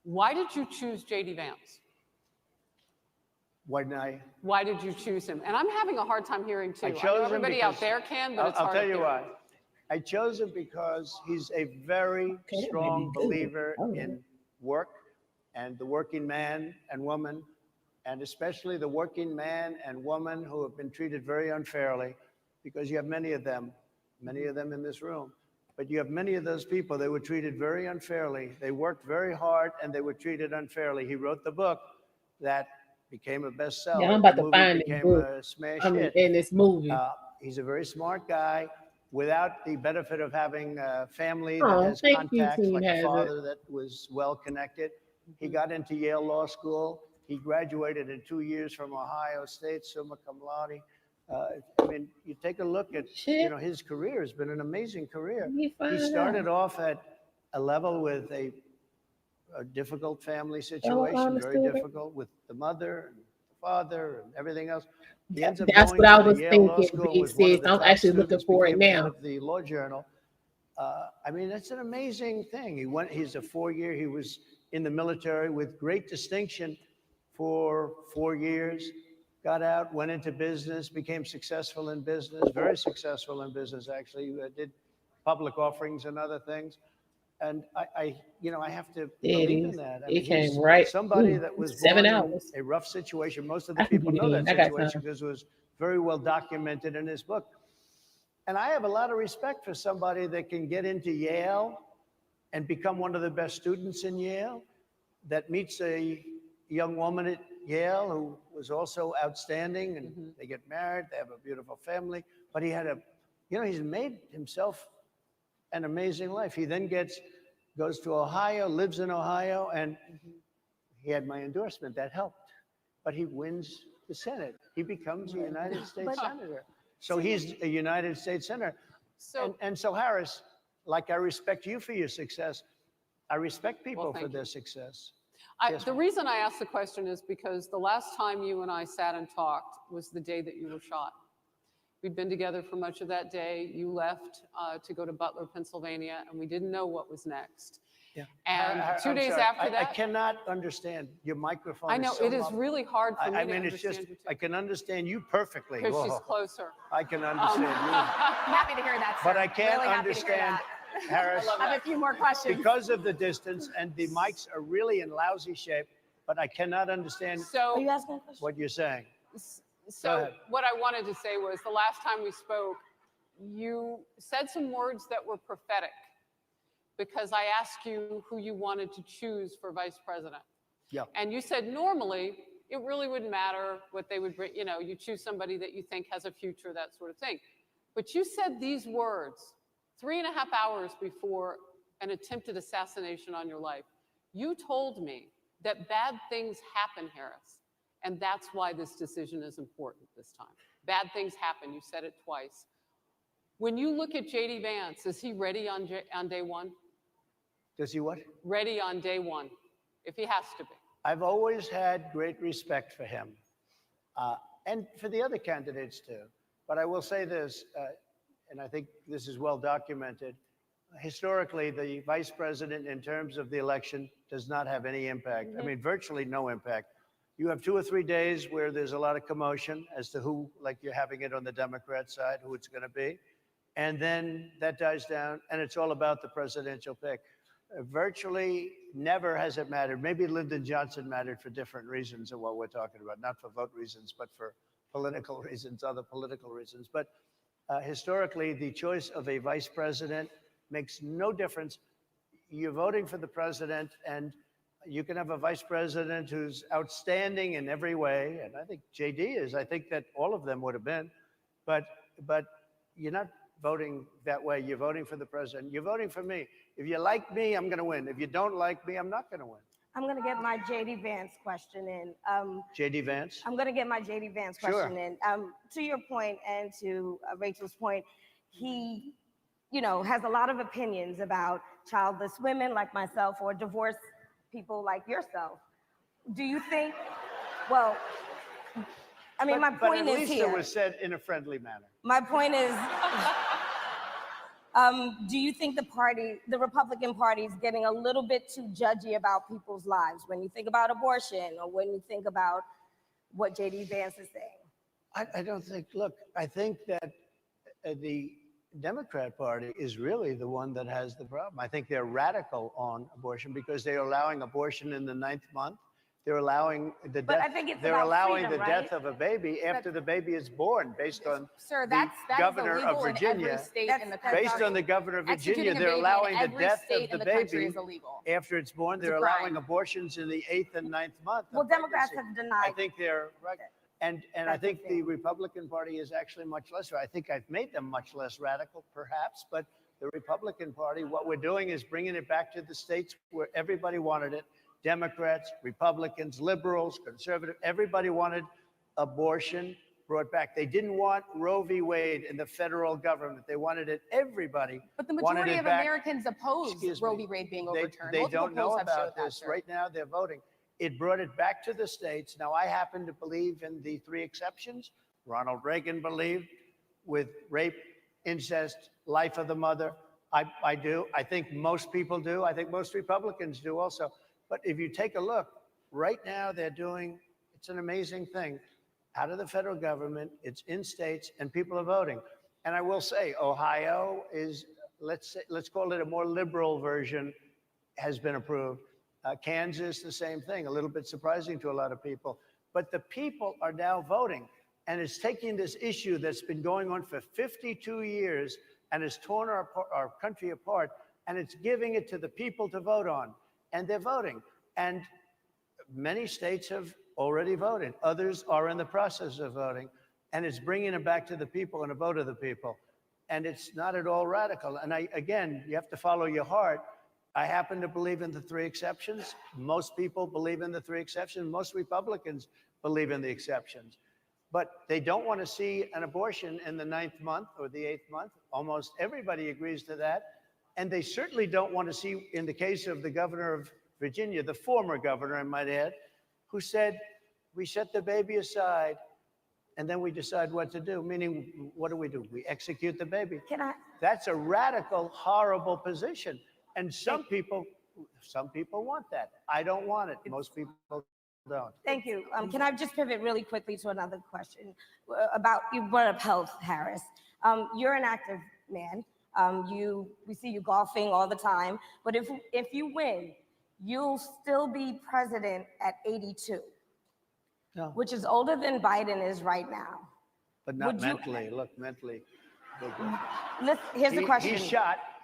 Why did you choose J.D. Vance? Why Why did you choose him? And I'm having a hard time hearing too. I I know chose him everybody out because- there can, but it's I'll hard tell to you hear. why. I chose him because he's a very Okay, that may strong be good. believer Oh. in work and the working man and woman, and especially the working man and woman who have been treated very unfairly, because you have many of them in this room. But you have many of those people, they were treated very unfairly. They worked very hard and they were treated unfairly. He wrote the book that became a bestseller. Yeah, I'm about The to movie find it became book. a smash I mean, hit. in this movie. He's a very smart guy without the benefit of having a family that Oh, has thank you, contacts, Team like a Hazard. father that was well connected. He got into Yale Law School. He graduated in 2 years from Ohio State, summa cum laude. I mean, you take a look at, Shit. his career has been an amazing career. Let me find He started out. off at a level with a difficult family situation, honest very to it. difficult with the mother and the father and everything else. He ends up That's going what I to was Yale Law thinking, School, big was one of sis. the I'm top actually looking students, for it became head now. of the Law Journal. I mean, that's an amazing thing. He's a 4-year, he was in the military with great distinction for 4 years, got out, went into business, became successful in business, very successful in business, actually. Did public offerings and other things. And I have to believe in that. I mean, It came he's right. somebody Ooh, that was 7 born hours. in a rough situation. Most of I the can people get know in. that I got situation time. because it was very well documented in his book. And I have a lot of respect for somebody that can get into Yale and become one of the best students in Yale, that meets a young woman at Yale who was also outstanding, and they get married, they have a beautiful family. But he had he's made himself an amazing life. He then goes to Ohio, lives in Ohio, and he had my endorsement. That helped. But he wins the Senate. He becomes a United States Senator. So he's a United States Senator. So, And so, Harris, like I respect you for your success, I respect people for thank their you. success. the reason I asked the question is because the last time you and I sat and talked was the day that you were shot. We'd been together for much of that day. You left to go to Butler, Pennsylvania, and we didn't know what was next. Yeah. And two I'm days sorry. after I that, cannot understand your microphone. I know so it is muffled. really hard for me I to mean, it's understand just, you I too, can understand you perfectly. because she's Whoa. closer. I can understand you. Happy to hear that, sir. But I can't Really happy to hear understand, that. Harris, I have a few more questions. because of the distance, and the mics are really in lousy shape, but I cannot understand Are you So, asking a question? what you're saying. Go so ahead. what I wanted to say was the last time we spoke, you said some words that were prophetic, because I asked you who you wanted to choose for vice president. Yeah. And you said normally it really wouldn't matter what they would bring, you know, you choose somebody that you think has a future, that sort of thing. But you said these words 3.5 hours before an attempted assassination on your life. You told me that bad things happen, Harris, and that's why this decision is important this time. Bad things happen. You said it twice. When you look at J.D. Vance, is he ready on day one? Does he what? Ready on day one, if he has to be. I've always had great respect for him and for the other candidates too. But I will say this, and I think this is well documented. Historically, the vice president in terms of the election does not have any impact. I mean, virtually no impact. You have 2 or 3 days where there's a lot of commotion as to who, like you're having it on the Democrat side, who it's going to be. And then that dies down, and it's all about the presidential pick. Virtually never has it mattered. Maybe Lyndon Johnson mattered for different reasons of what we're talking about, not for vote reasons, but for political reasons, other political reasons. But historically, the choice of a vice president makes no difference. You're voting for the president, and you can have a vice president who's outstanding in every way, and I think JD is. I think that all of them would have been, but you're not voting that way. You're voting for the president. You're voting for me. If you like me, I'm going to win. If you don't like me, I'm not going to win. I'm going to get my J.D. Vance question in. J.D. Vance? I'm going to get my J.D. Vance question in. To your point and to Rachel's point, he, you know, has a lot of opinions about childless women like myself or divorced people like yourself. Do you think, well, I mean, my point is here. But at least it was said in a friendly manner. My point is, do you think the Republican Party is getting a little bit too judgy about people's lives when you think about abortion or when you think about what J.D. Vance is saying? I don't think, look, I think that the Democrat Party is really the one that has the problem. I think they're radical on abortion because they're allowing abortion in the 9th month. They're allowing the death. I think it's they're about allowing freedom, the death of a baby after the baby is born, based on Sir, the that's governor illegal of Virginia. in every state in the country. Based on the governor of Virginia, Executing a they're baby in allowing the every death state of in the country baby is illegal. after it's born. It's a They're crime. allowing abortions in the 8th and 9th month. Well, of Democrats pregnancy. have denied. I think they're right. And I think the Republican Party is actually much less. I think I've made them much less radical, perhaps, but the Republican Party, what we're doing is bringing it back to the states where everybody wanted it. Democrats, Republicans, liberals, conservative, everybody wanted abortion brought back. They didn't want Roe v. Wade in the federal government. They wanted it, everybody. But the wanted majority it of back. Americans oppose Excuse Roe me. v. Wade being They overturned. don't Multiple know polls have showed about that, this. sir. Right now, they're voting. It brought it back to the states. Now, I happen to believe in the 3 exceptions. Ronald Reagan believed with rape, incest, life of the mother. I do. I think most people do. I think most Republicans do also. But if you take a look, right now they're doing, it's an amazing thing. Out of the federal government, it's in states, and people are voting. And I will say, Ohio is, let's call it a more liberal version, has been approved. Kansas, the same thing, a little bit surprising to a lot of people. But the people are now voting, and it's taking this issue that's been going on for 52 years and has torn our country apart, and it's giving it to the people to vote on. And they're voting. And many states have already voted. Others are in the process of voting. And it's bringing it back to the people and a vote of the people. And it's not at all radical. And again, you have to follow your heart. I happen to believe in the 3 exceptions. Most people believe in the 3 exceptions. Most Republicans believe in the exceptions. But they don't want to see an abortion in the 9th month or the 8th month. Almost everybody agrees to that. And they certainly don't want to see, in the case of the governor of Virginia, the former governor, I might add, who said, we set the baby aside and then we decide what to do. Meaning, what do? We execute the baby. That's a radical, horrible position. And some people want that. I don't want it. Most people don't. Thank you. Can I just pivot really quickly to another question about, you brought up health, Harris. You're an active man. We see you golfing all the time. But if you win, you'll still be president at 82, which is older than Biden is right now. But not mentally. Look, mentally. Here's the question.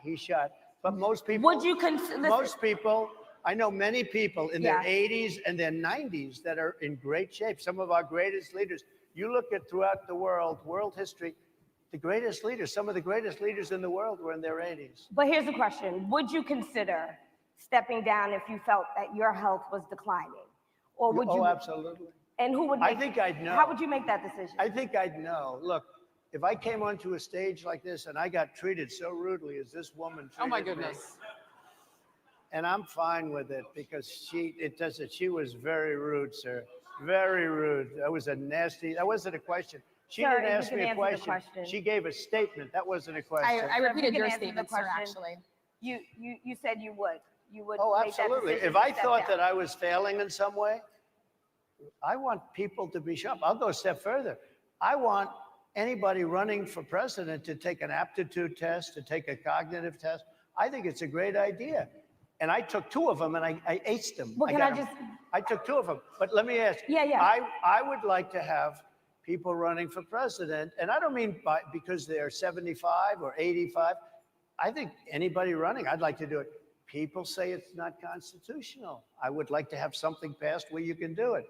He's shot. But most people. Would you consider? Most people I know many people in their 80s and their 90s that are in great shape. Some of our greatest leaders. You look at throughout the world history, the greatest leaders, some of the greatest leaders in the world were in their 80s. But here's the question. Would you consider stepping down if you felt that your health was declining? Or would you? Oh, absolutely. And who would make, I think I'd know. How would you make that decision? I think I'd know. Look, if I came onto a stage like this and I got treated so rudely as this woman treated Oh my me, goodness. and I'm fine with it because she was very rude, sir. Very rude. That was that wasn't a question. She Sir, didn't ask you me can a answer the question. question. She gave a statement. That wasn't a question. I repeated you your can answer the statement, sir, question. actually. You said you would. You would Oh, make that absolutely. decision If to I step thought down. that I was failing in some way, I want people to be sharp. I'll go a step further. I want anybody running for president to take an aptitude test, to take a cognitive test. I think it's a great idea. And I took 2 of them and I aced them. Well, I took 2 of them. But let me ask you. Yeah. I would like to have people running for president. And I don't mean because they're 75 or 85. I think anybody running, I'd like to do it. People say it's not constitutional. I would like to have something passed where you can do it.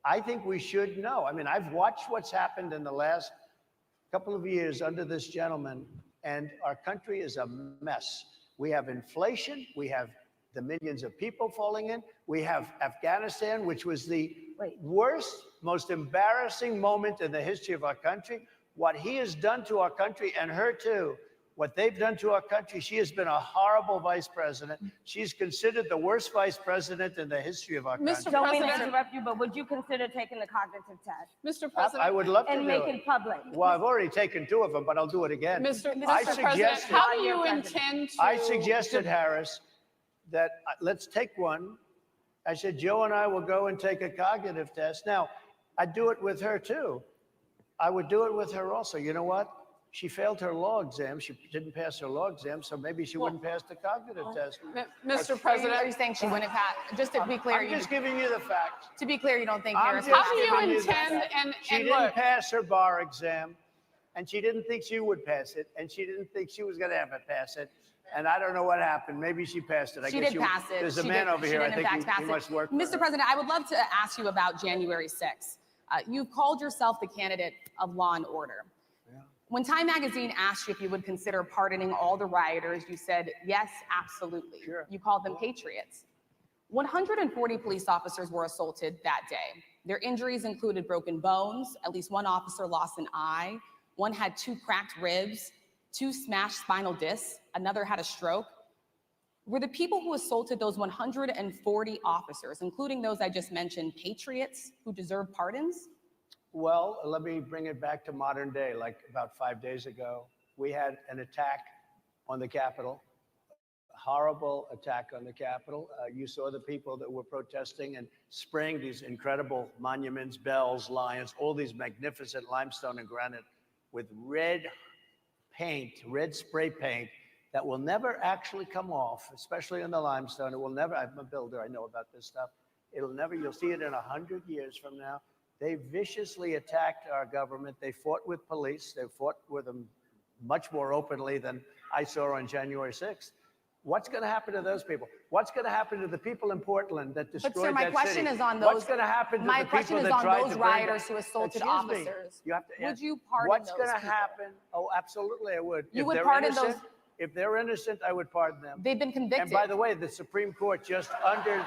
I think we should know. I mean, I've watched what's happened in the last couple of years under this gentleman, and our country is a mess. We have inflation. We have the millions of people falling in. We have Afghanistan, which was the worst, most embarrassing moment in the history of our country. What he has done to our country, and her too, what they've done to our country, she has been a horrible vice president. She's considered the worst vice president in the history of our country. Don't mean to interrupt you, but would you consider taking the cognitive test? Mr. President. I would love to and do make it. it public? Well, I've already taken 2 of them, but I'll do it again. Mr. I President, suggested, how do you intend to? I suggested, Harris, that let's take one. I said, Joe and I will go and take a cognitive test. Now, I'd do it with her too. I would do it with her also. You know what? She failed her law exam. She didn't pass her law exam, so maybe she wouldn't pass the cognitive test. Are Mr. President. you saying she wouldn't pass? Just to be clear, I'm just giving you the facts. to be clear, you don't think I'm Harris just would How do pass you it? intend, She and didn't look, pass her bar exam, and she didn't think she would pass it, and she didn't think she was going to ever pass it. And I don't know what happened. Maybe she passed it. She did pass it. There's a She man did- over she here. did I in think fact pass he it. must work for Mr. her. President, I would love to ask you about January 6th. You've called yourself the candidate of law and order. When Time Magazine asked you if you would consider pardoning all the rioters, you said, yes, absolutely. Sure. You called them patriots. 140 police officers were assaulted that day. Their injuries included broken bones, at least 1 officer lost an eye, 1 had 2 cracked ribs, 2 smashed spinal discs, another had a stroke. Were the people who assaulted those 140 officers, including those I just mentioned, patriots who deserve pardons? Well, let me bring it back to modern day. Like about 5 days ago, we had an attack on the Capitol, a horrible attack on the Capitol. You saw the people that were protesting and spraying these incredible monuments, bells, lions, all these magnificent limestone and granite with red paint, red spray paint that will never actually come off, especially in the limestone. It will never, I'm a builder, I know about this stuff. It'll never, you'll see it in 100 years from now. They viciously attacked our government. They fought with police. They fought with them much more openly than I saw on January 6th. What's going to happen to those people? What's going to happen to the people in Portland that destroyed that city? But sir, my question is on those. What's going to happen to my the people question is that on tried those to burn rioters who assaulted Excuse me. officers. You have to Would ask, you pardon what's those going to people? happen? Oh, absolutely, I would. You If would they're pardon those- innocent- If they're innocent, I would pardon them. They've been convicted. And by the way, the Supreme Court just under.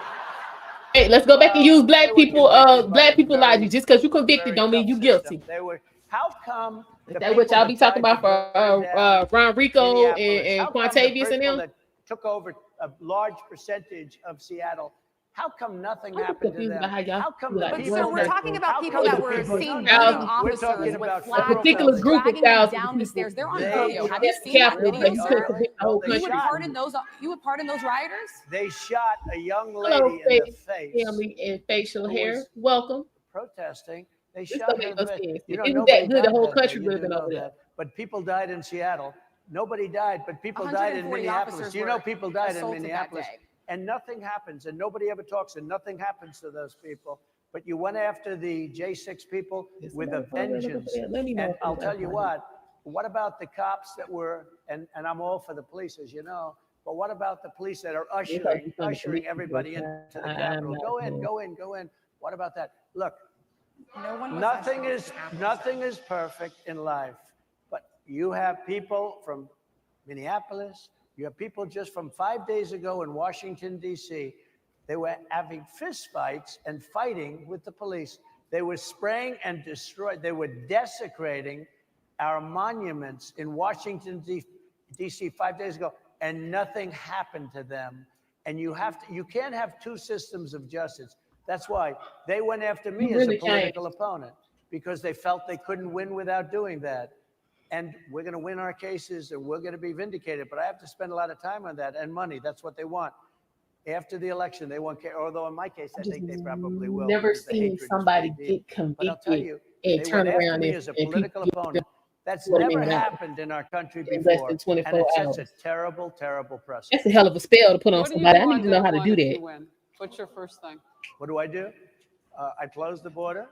Hey, let's go back and use black They were people, convicted by black a people very, logic. Just because you convicted very don't mean tough you system. guilty. They were. How come? the That's what people y'all be that talking tried about for to burn down Ron Rico Minneapolis, and how come the Quantavious and people them? that took over a large percentage of Seattle? How come nothing I'm happened to confused them? about how y'all How come do the that. But people sir, we're that- talking about how people come that the were people- seen We're beating talking officers about with a particular flags, group of dragging them thousands down of the stairs. They're on They video. Have you were seen that Capitol, video, but you sir? couldn't convict the whole They You country. would shot- pardon those. You would pardon those rioters? They shot a young Hello, lady in the face family and facial who hair. was Welcome. protesting. They This shot don't her make in no the face. sense. You If know, it was nobody that good, the died whole that day. country You would have do been know over there. that. But people died in Seattle. Nobody died, but people died in 140 Minneapolis. officers Do you know were people died in assaulted that Minneapolis? day. And nothing happens, and nobody ever talks, and nothing happens to those people. But you went after the J6 people with a vengeance. Let me know. And I'll tell you what about the cops that were, and I'm all for the police, as you know, But what about the police that are ushering everybody into the Capitol? Go in, go in, go in. What about that? Look, nothing is perfect in life, but you have people from Minneapolis. You have people just from 5 days ago in Washington, D.C. They were having fist fights and fighting with the police. They were spraying and destroying. They were desecrating our monuments in Washington, D.C. 5 days ago, and nothing happened to them. And you can't have two systems of justice. That's why they went after me as a political opponent, because they felt they couldn't win without doing that. And we're going to win our cases and we're going to be vindicated. But I have to spend a lot of time on that and money. That's what they want. After the election, they won't care. Although in my case, I think they probably will. Never seen somebody get convicted and turn around as a political opponent. That's never happened in our country before. And it sets a terrible, terrible precedent. That's a hell of a spell to put on somebody. I need to know how to do that. What's your first thing? What do? I close the border.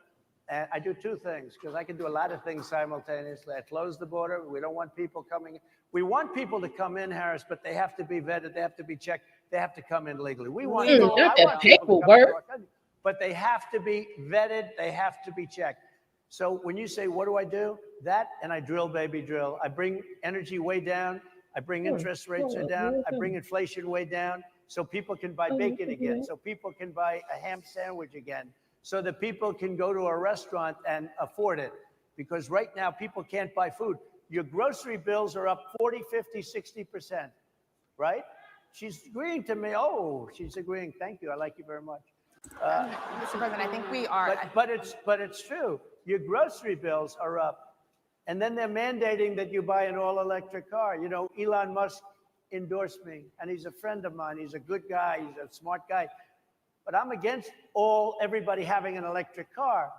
And I do two things, because I can do a lot of things simultaneously. I close the border. We don't want people coming in. We want people to come in, Harris, but they have to be vetted. They have to be checked. They have to come in legally. We want people, not that paperwork. But they have to be vetted. They have to be checked. So when you say, what do? That, and I drill, baby, drill. I bring energy way down. I bring interest rates down. I bring inflation way down, so people can buy bacon again, so people can buy a ham sandwich again, so that people can go to a restaurant and afford it. Because right now, people can't buy food. Your grocery bills are up 40, 50, 60%, right? She's agreeing to me. Oh, she's agreeing. Thank you. I like you very much. Mr. President, I think we are. But it's true. Your grocery bills are up. And then they're mandating that you buy an all-electric car. You know, Elon Musk endorsed me, and he's a friend of mine. He's a good guy. He's a smart guy. But I'm against everybody having an electric car,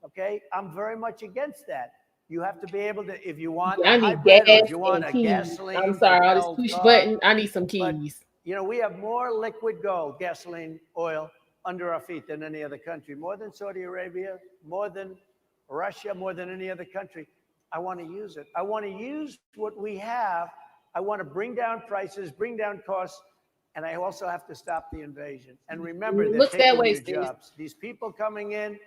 okay? I'm very much against that. You have to be able to, if you want I need gas if you want a gasoline. I'm sorry, all this push button. I need some keys. But, you know, we have more liquid gold, gasoline, oil under our feet than any other country, more than Saudi Arabia, more than Russia, more than any other country. I want to use it. I want to use what we have. I want to bring down prices, bring down costs. And I also have to stop the invasion. And remember, they're taking your jobs. These people coming in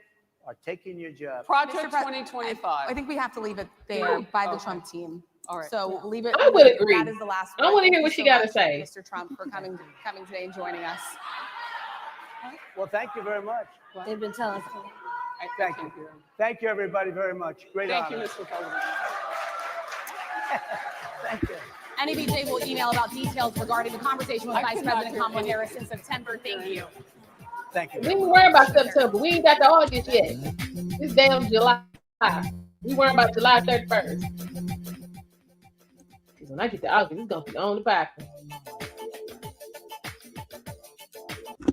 are taking your jobs. Project 2025. I think we have to leave it there by the Trump team. All right. So leave it. I would agree. That is the last one. I want to hear what she got to say. Mr. Trump, for coming today and joining us. Well, thank you very much. They've been telling us. Thank you. Thank you, everybody, very much. Great honor. Thank you, Mr. President. Thank you. NABJ will email about details regarding the conversation with Vice President Kamala Harris in September. Thank you. Thank you. We ain't worried about September. We ain't got the August yet. It's damn July. We worried about July 31st. Because when I get to August, it's going to be on the back.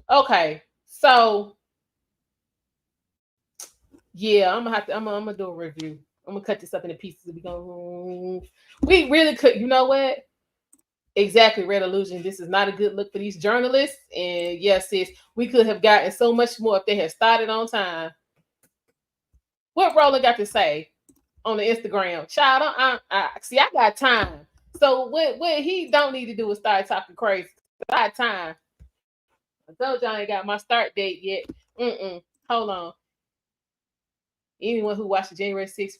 Okay. So, yeah, I'm gonna do a review. I'm gonna cut this up into pieces. We really could, you know what? Exactly, Red Illusion. This is not a good look for these journalists. And yes, sis, we could have gotten so much more if they had started on time. What Roland got to say on the Instagram? Child, I got time. So what he don't need to do is start talking crazy. I got time. I told y'all I ain't got my start date yet. Hold on. Anyone who watched the January 6th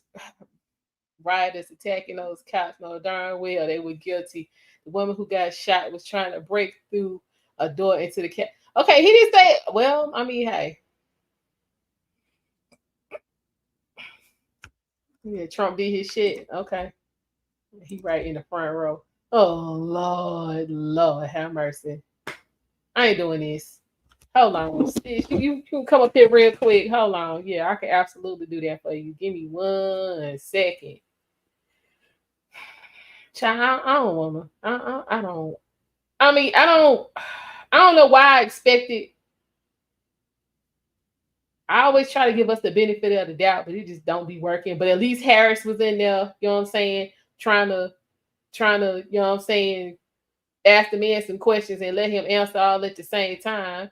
rioters attacking those cops know darn well they were guilty. The woman who got shot was trying to break through a door into the cat. Okay, he didn't say, well, I mean, hey. Yeah, Trump did his shit. Okay. He right in the front row. Oh, Lord, have mercy. I ain't doing this. Hold on. You can come up here real quick. Hold on. Yeah, I can absolutely do that for you. Give me 1 second. Child, I don't want to. I don't. I mean, I don't know why I expected. I always try to give us the benefit of the doubt, but it just don't be working. But at least Harris was in there, you know what I'm saying, trying to, you know what I'm saying, ask the man some questions and let him answer all at the same time.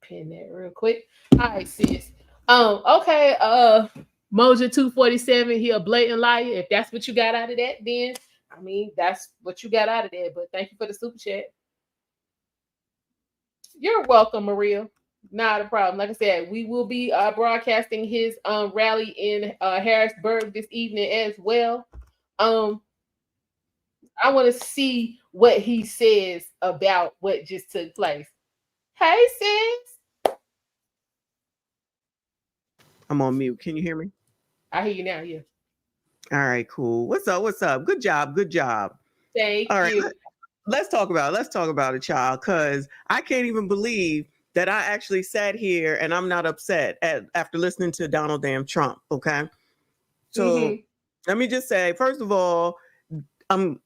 Pin that real quick. All right, sis. Okay. Moja 247, he a blatant liar. If that's what you got out of that, then I mean that's what you got out of that. But thank you for the super chat. You're welcome, Maria. Not a problem. Like I said, we will be broadcasting his rally in Harrisburg this evening as well. I want to see what he says about what just took place. Hey, sis. I'm on mute. Can you hear me? I hear you now. Yeah. All right, cool. What's up? What's up? Good job. Good job. Thank All right, you. let's talk about it, child, because I can't even believe that I actually sat here and I'm not upset after listening to Donald damn Trump. Okay. So let me just say, first of all, I'm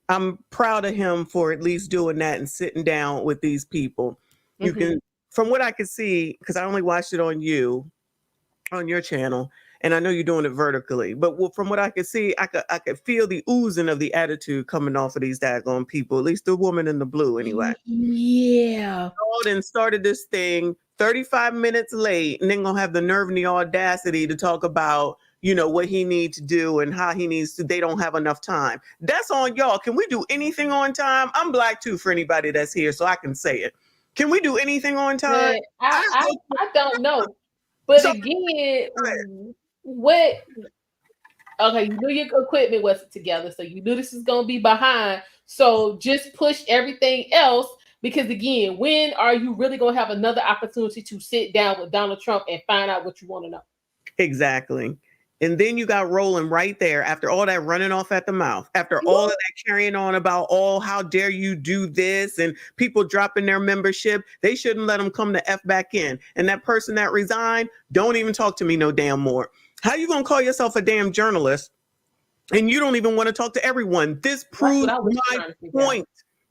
proud of him for at least doing that and sitting down with these people. You can, from what I could see, because I only watched it on your channel, and I know you're doing it vertically, but from what I could see, I could feel the oozing of the attitude coming off of these daggone people, at least the woman in the blue anyway. Yeah. And started this thing 35 minutes late, and then gonna have the nerve and the audacity to talk about, you know, what he needs to do and how he needs to, they don't have enough time. That's on y'all. Can we do anything on time? I'm black too for anybody that's here, so I can say it. Can we do anything on time? I don't know. But so, again, what? Okay, you knew your equipment wasn't together, so you knew this is going to be behind. So just push everything else, because again, when are you really going to have another opportunity to sit down with Donald Trump and find out what you want to know? Exactly. And then you got rolling right there after all that running off at the mouth, after all of that carrying on about, oh, how dare you do this, and people dropping their membership. They shouldn't let them come the F back in. And that person that resigned, don't even talk to me no damn more. How you going to call yourself a damn journalist and you don't even want to talk to everyone? This proves my point.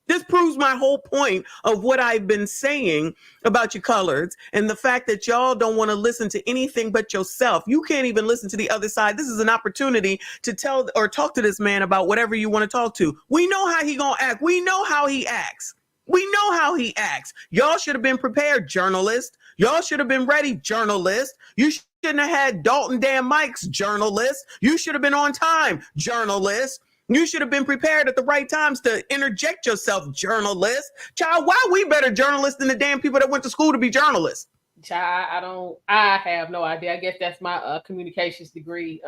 This proves my whole point of what I've been saying about you coloreds and the fact that y'all don't want to listen to anything but yourself. You can't even listen to the other side. This is an opportunity to tell or talk to this man about whatever you want to talk to. We know how he gonna act. We know how he acts. We know how he acts. Y'all should have been prepared, journalists. Y'all should have been ready, journalists. You shouldn't have had Dalton damn mics, journalists. You should have been on time, journalists. You should have been prepared at the right times to interject yourself, journalist. Child, why are we better journalists than the damn people that went to school to be journalists? Child, I have no idea. I guess that's my communications degree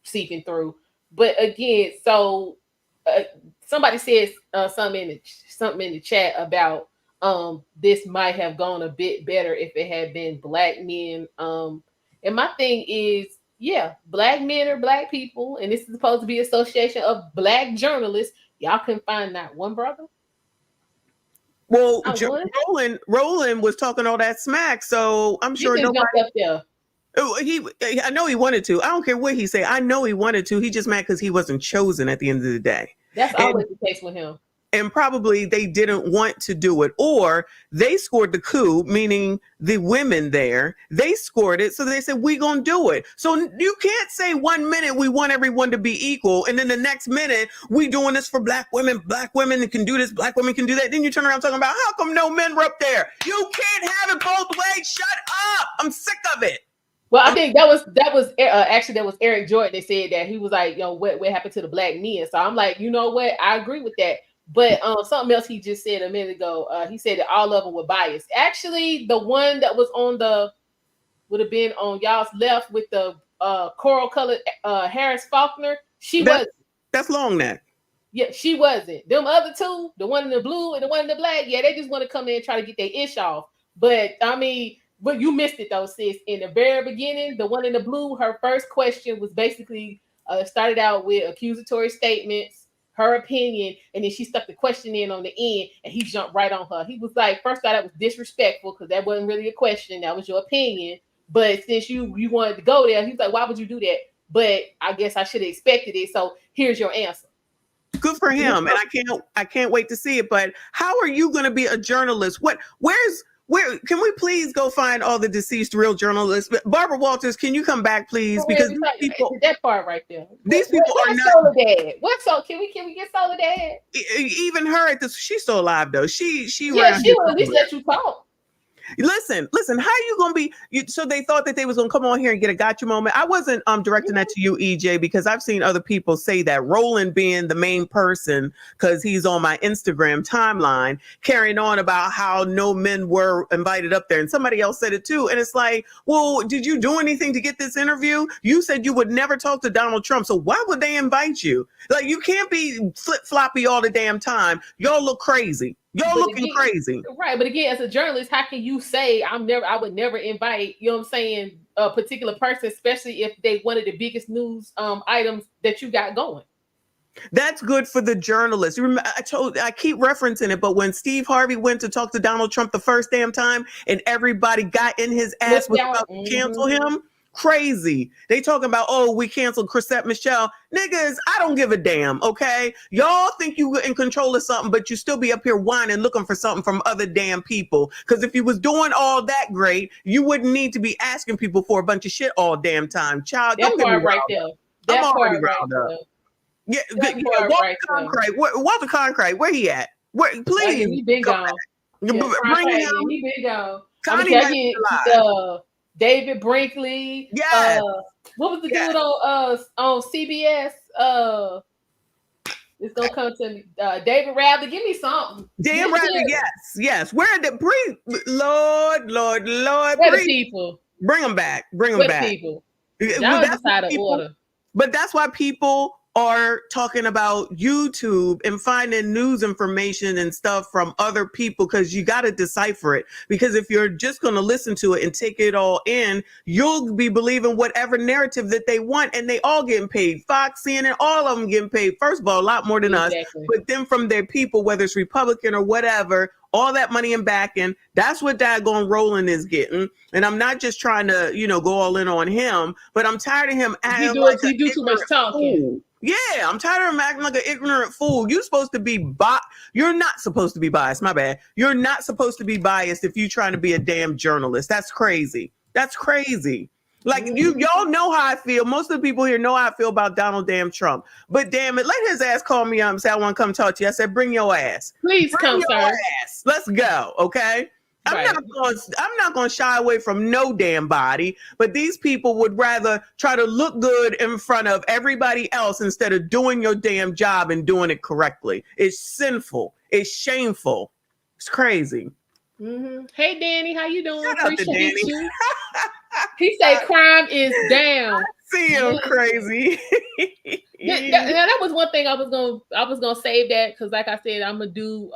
seeping through. But again, so somebody says something in the chat about this might have gone a bit better if it had been black men. And my thing is, yeah, black men are black people, and this is supposed to be an association of black journalists. Y'all can find not one brother. Well, Roland was talking all that smack, so I'm sure nobody. Up there. I know he wanted to. I don't care what he say. I know he wanted to. He just mad because he wasn't chosen at the end of the day. That's always the case with him. And probably they didn't want to do it, or they scored the coup, meaning the women there, they scored it. So they said, we gonna do it. So you can't say 1 minute we want everyone to be equal, and then the next minute we doing this for black women can do this, black women can do that. Then you turn around talking about how come no men were up there? You can't have it both ways. Shut up. I'm sick of it. Well, I think that was Eric Jordan that said that. He was like, yo, what happened to the black men? So I'm like, you know what? I agree with that. But something else he just said a minute ago, he said that all of them were biased. Actually, the one that was would have been on y'all's left with the coral colored Harris Faulkner, wasn't. That's long neck. Yeah, she wasn't. Them other two, the one in the blue and the one in the black, yeah, they just want to come in and try to get their ish off. But I mean, but you missed it though, sis. In the very beginning, the one in the blue, her first question was basically started out with accusatory statements, her opinion, and then she stuck the question in on the end, and he jumped right on her. He was like, first thought that was disrespectful because that wasn't really a question, that was your opinion. But since you wanted to go there, he was like, why would you do that? But I guess I should have expected it. So here's your answer. Good for him, and I can't wait to see it. But how are you going to be a journalist? Where can we please go find all the deceased real journalists? Barbara Walters, can you come back, please? Because people, that part right there. These people are not. Soledad. What so? Can we get Soledad? Even her at this, she's still alive though. She will at least let you talk. Listen, how you gonna be? So they thought that they was gonna come on here and get a gotcha moment. I wasn't directing that to you, EJ, because I've seen other people say that. Roland being the main person, because he's on my Instagram timeline, carrying on about how no men were invited up there, and somebody else said it too. And it's like, well, did you do anything to get this interview? You said you would never talk to Donald Trump, so why would they invite you? Like, you can't be flip floppy all the damn time. Y'all look crazy. Y'all looking crazy. Right. But again, as a journalist, how can you say I would never invite, you know what I'm saying, a particular person, especially if they one of the biggest news items that you got going? That's good for the journalists. Remember, I keep referencing it, but when Steve Harvey went to talk to Donald Trump the first damn time and everybody got in his ass was about to cancel him, crazy. They talking about, oh, we canceled Chrisette Michelle. Niggas, I don't give a damn, okay? Y'all think you in control of something, but you still be up here whining, looking for something from other damn people. Because if you was doing all that great, you wouldn't need to be asking people for a bunch of shit all damn time. Child, that part right there. I'm already riled up. Yeah, Walter Cronkite. Walter Cronkite, where he at? Where, please. He been gone. Bring him. He been gone. Connie David Brinkley. Yes. What was the dude on CBS? It's gonna come to me. David Rather. Give me something. Dan Rather. Yes. Where the Lord. Where the people? Bring them back. Bring them back. People. Y'all just out of order. But that's why people are talking about YouTube and finding news information and stuff from other people, because you got to decipher it. Because if you're just going to listen to it and take it all in, you'll be believing whatever narrative that they want, and they all getting paid. Fox, CNN, all of them getting paid. First of all, a lot more than us, but then from their people, whether it's Republican or whatever, all that money and backing, that's what daggone Roland is getting. And I'm not just trying to, go all in on him, but I'm tired of him acting like he do too much talking. Fool. Yeah, I'm tired of him acting like an ignorant fool. You're supposed to be You're not supposed to be biased. My bad. You're not supposed to be biased if you're trying to be a damn journalist. That's crazy. That's crazy. Like, y'all know how I feel. Most of the people here know how I feel about Donald damn Trump. But damn it, let his ass call me up and say, I want to come talk to you. I said, bring your ass. Please come, sir. Let's go, okay? I'm not going to shy away from no damn body, but these people would rather try to look good in front of everybody else instead of doing your damn job and doing it correctly. It's sinful. It's shameful. It's crazy. Mm-hmm. Hey, Danny, how you doing? Shout out to Danny. You. He said crime is down. See him crazy. That was one thing I was gonna save that, because like I said, I'm gonna do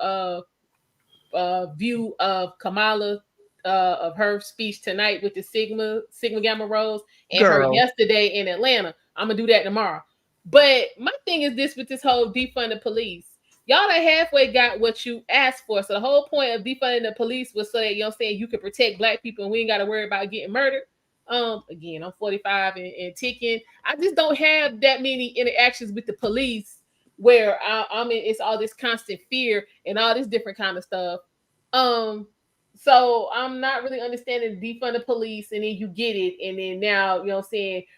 view of Kamala of her speech tonight with the Sigma Gamma Rose and her yesterday in Atlanta. I'm gonna do that tomorrow. But my thing is this with this whole defund the police. Y'all done halfway got what you asked for. So the whole point of defunding the police was so that, you can protect Black people and we ain't got to worry about getting murdered. Again, I'm 45 and ticking. I just don't have that many interactions with the police where it's all this constant fear and all this different kind of stuff. So I'm not really understanding the defund the police, and then you get it, and then now,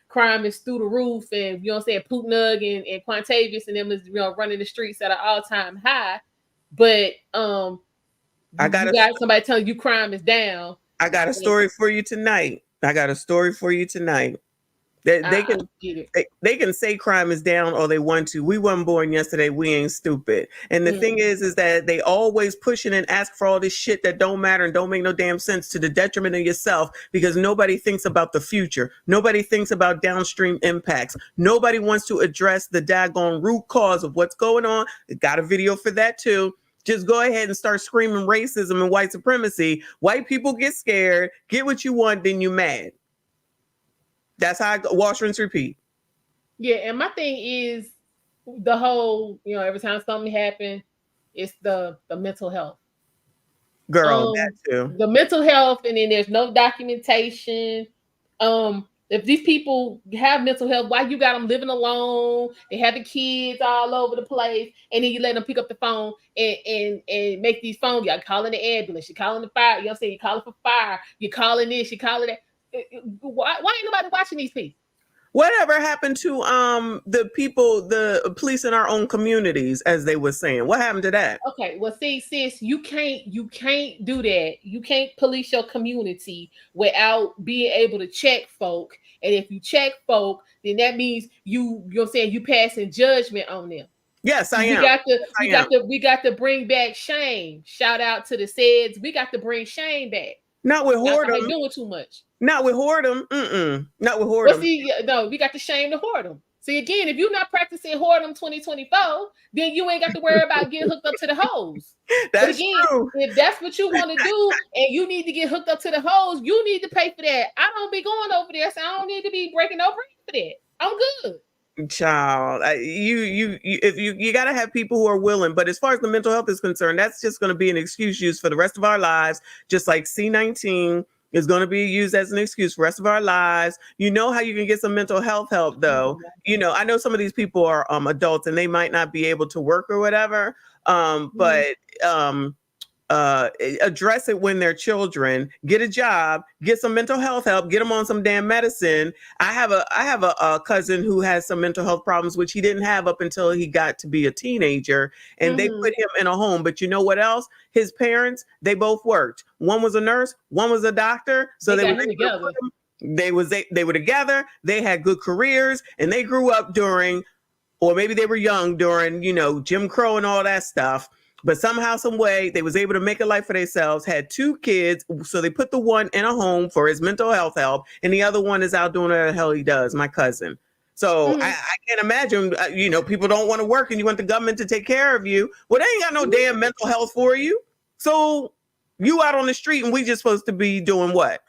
crime is through the roof, and Putnug and Quantavious and them is running the streets at an all-time high. But I got somebody telling you crime is down. I got a story for you tonight. They can say crime is down all they want to. We weren't born yesterday. We ain't stupid. And the thing is that they always pushing and ask for all this shit that don't matter and don't make no damn sense, to the detriment of yourself, because nobody thinks about the future. Nobody thinks about downstream impacts. Nobody wants to address the daggone root cause of what's going on. Got a video for that too. Just go ahead and start screaming racism and white supremacy. White people get scared, get what you want, then you mad. That's how I go, wash, rinse, repeat. Yeah, and my thing is the whole, every time something happens, it's the mental health. Girl, that too. The mental health, and then there's no documentation. If these people have mental health, why you got them living alone? They having kids all over the place, and then you let them pick up the phone and make these phone. You're calling the ambulance, you're calling the fire. You're calling for fire. You're calling this, you're calling that. Why ain't nobody watching these people? Whatever happened to the people, the police in our own communities, as they were saying? What happened to that? Okay, well, see, sis, you can't do that. You can't police your community without being able to check folk. And if you check folk, then that means you're saying you passing judgment on them. Yes, I am. We got to bring back shame. Shout out to the SEDS. We got to bring shame back. Not with whoredom. They're doing too much. Not with whoredom. Not with whoredom. Well, see, no, we got to shame the whoredom. See, again, if you're not practicing whoredom 2024, then you ain't got to worry about getting hooked up to the hoes. That's true. If that's what you want to do and you need to get hooked up to the hoes, you need to pay for that. I don't be going over there, so I don't need to be breaking no bread for that. I'm good. Child, you got to have people who are willing. But as far as the mental health is concerned, that's just going to be an excuse used for the rest of our lives, just like C-19 is going to be used as an excuse for the rest of our lives. You know how you can get some mental health help, though. You know, I know some of these people are adults and they might not be able to work or whatever, but address it when they're children. Get a job, get some mental health help, get them on some damn medicine. I have a cousin who has some mental health problems, which he didn't have up until he got to be a teenager, and they put him in a home. But you know what else? His parents, they both worked. One was a nurse, one was a doctor, so they were together. They were together. They had good careers, and they grew up during, or maybe they were young during, you know, Jim Crow and all that stuff. But somehow, some way, they was able to make a life for themselves, had 2 kids. So they put the one in a home for his mental health help. And the other one is out doing what the hell he does, my cousin. So I can't imagine, you know, people don't want to work and you want the government to take care of you. Well, they ain't got no damn mental health for you. So you out on the street and we just supposed to be doing what?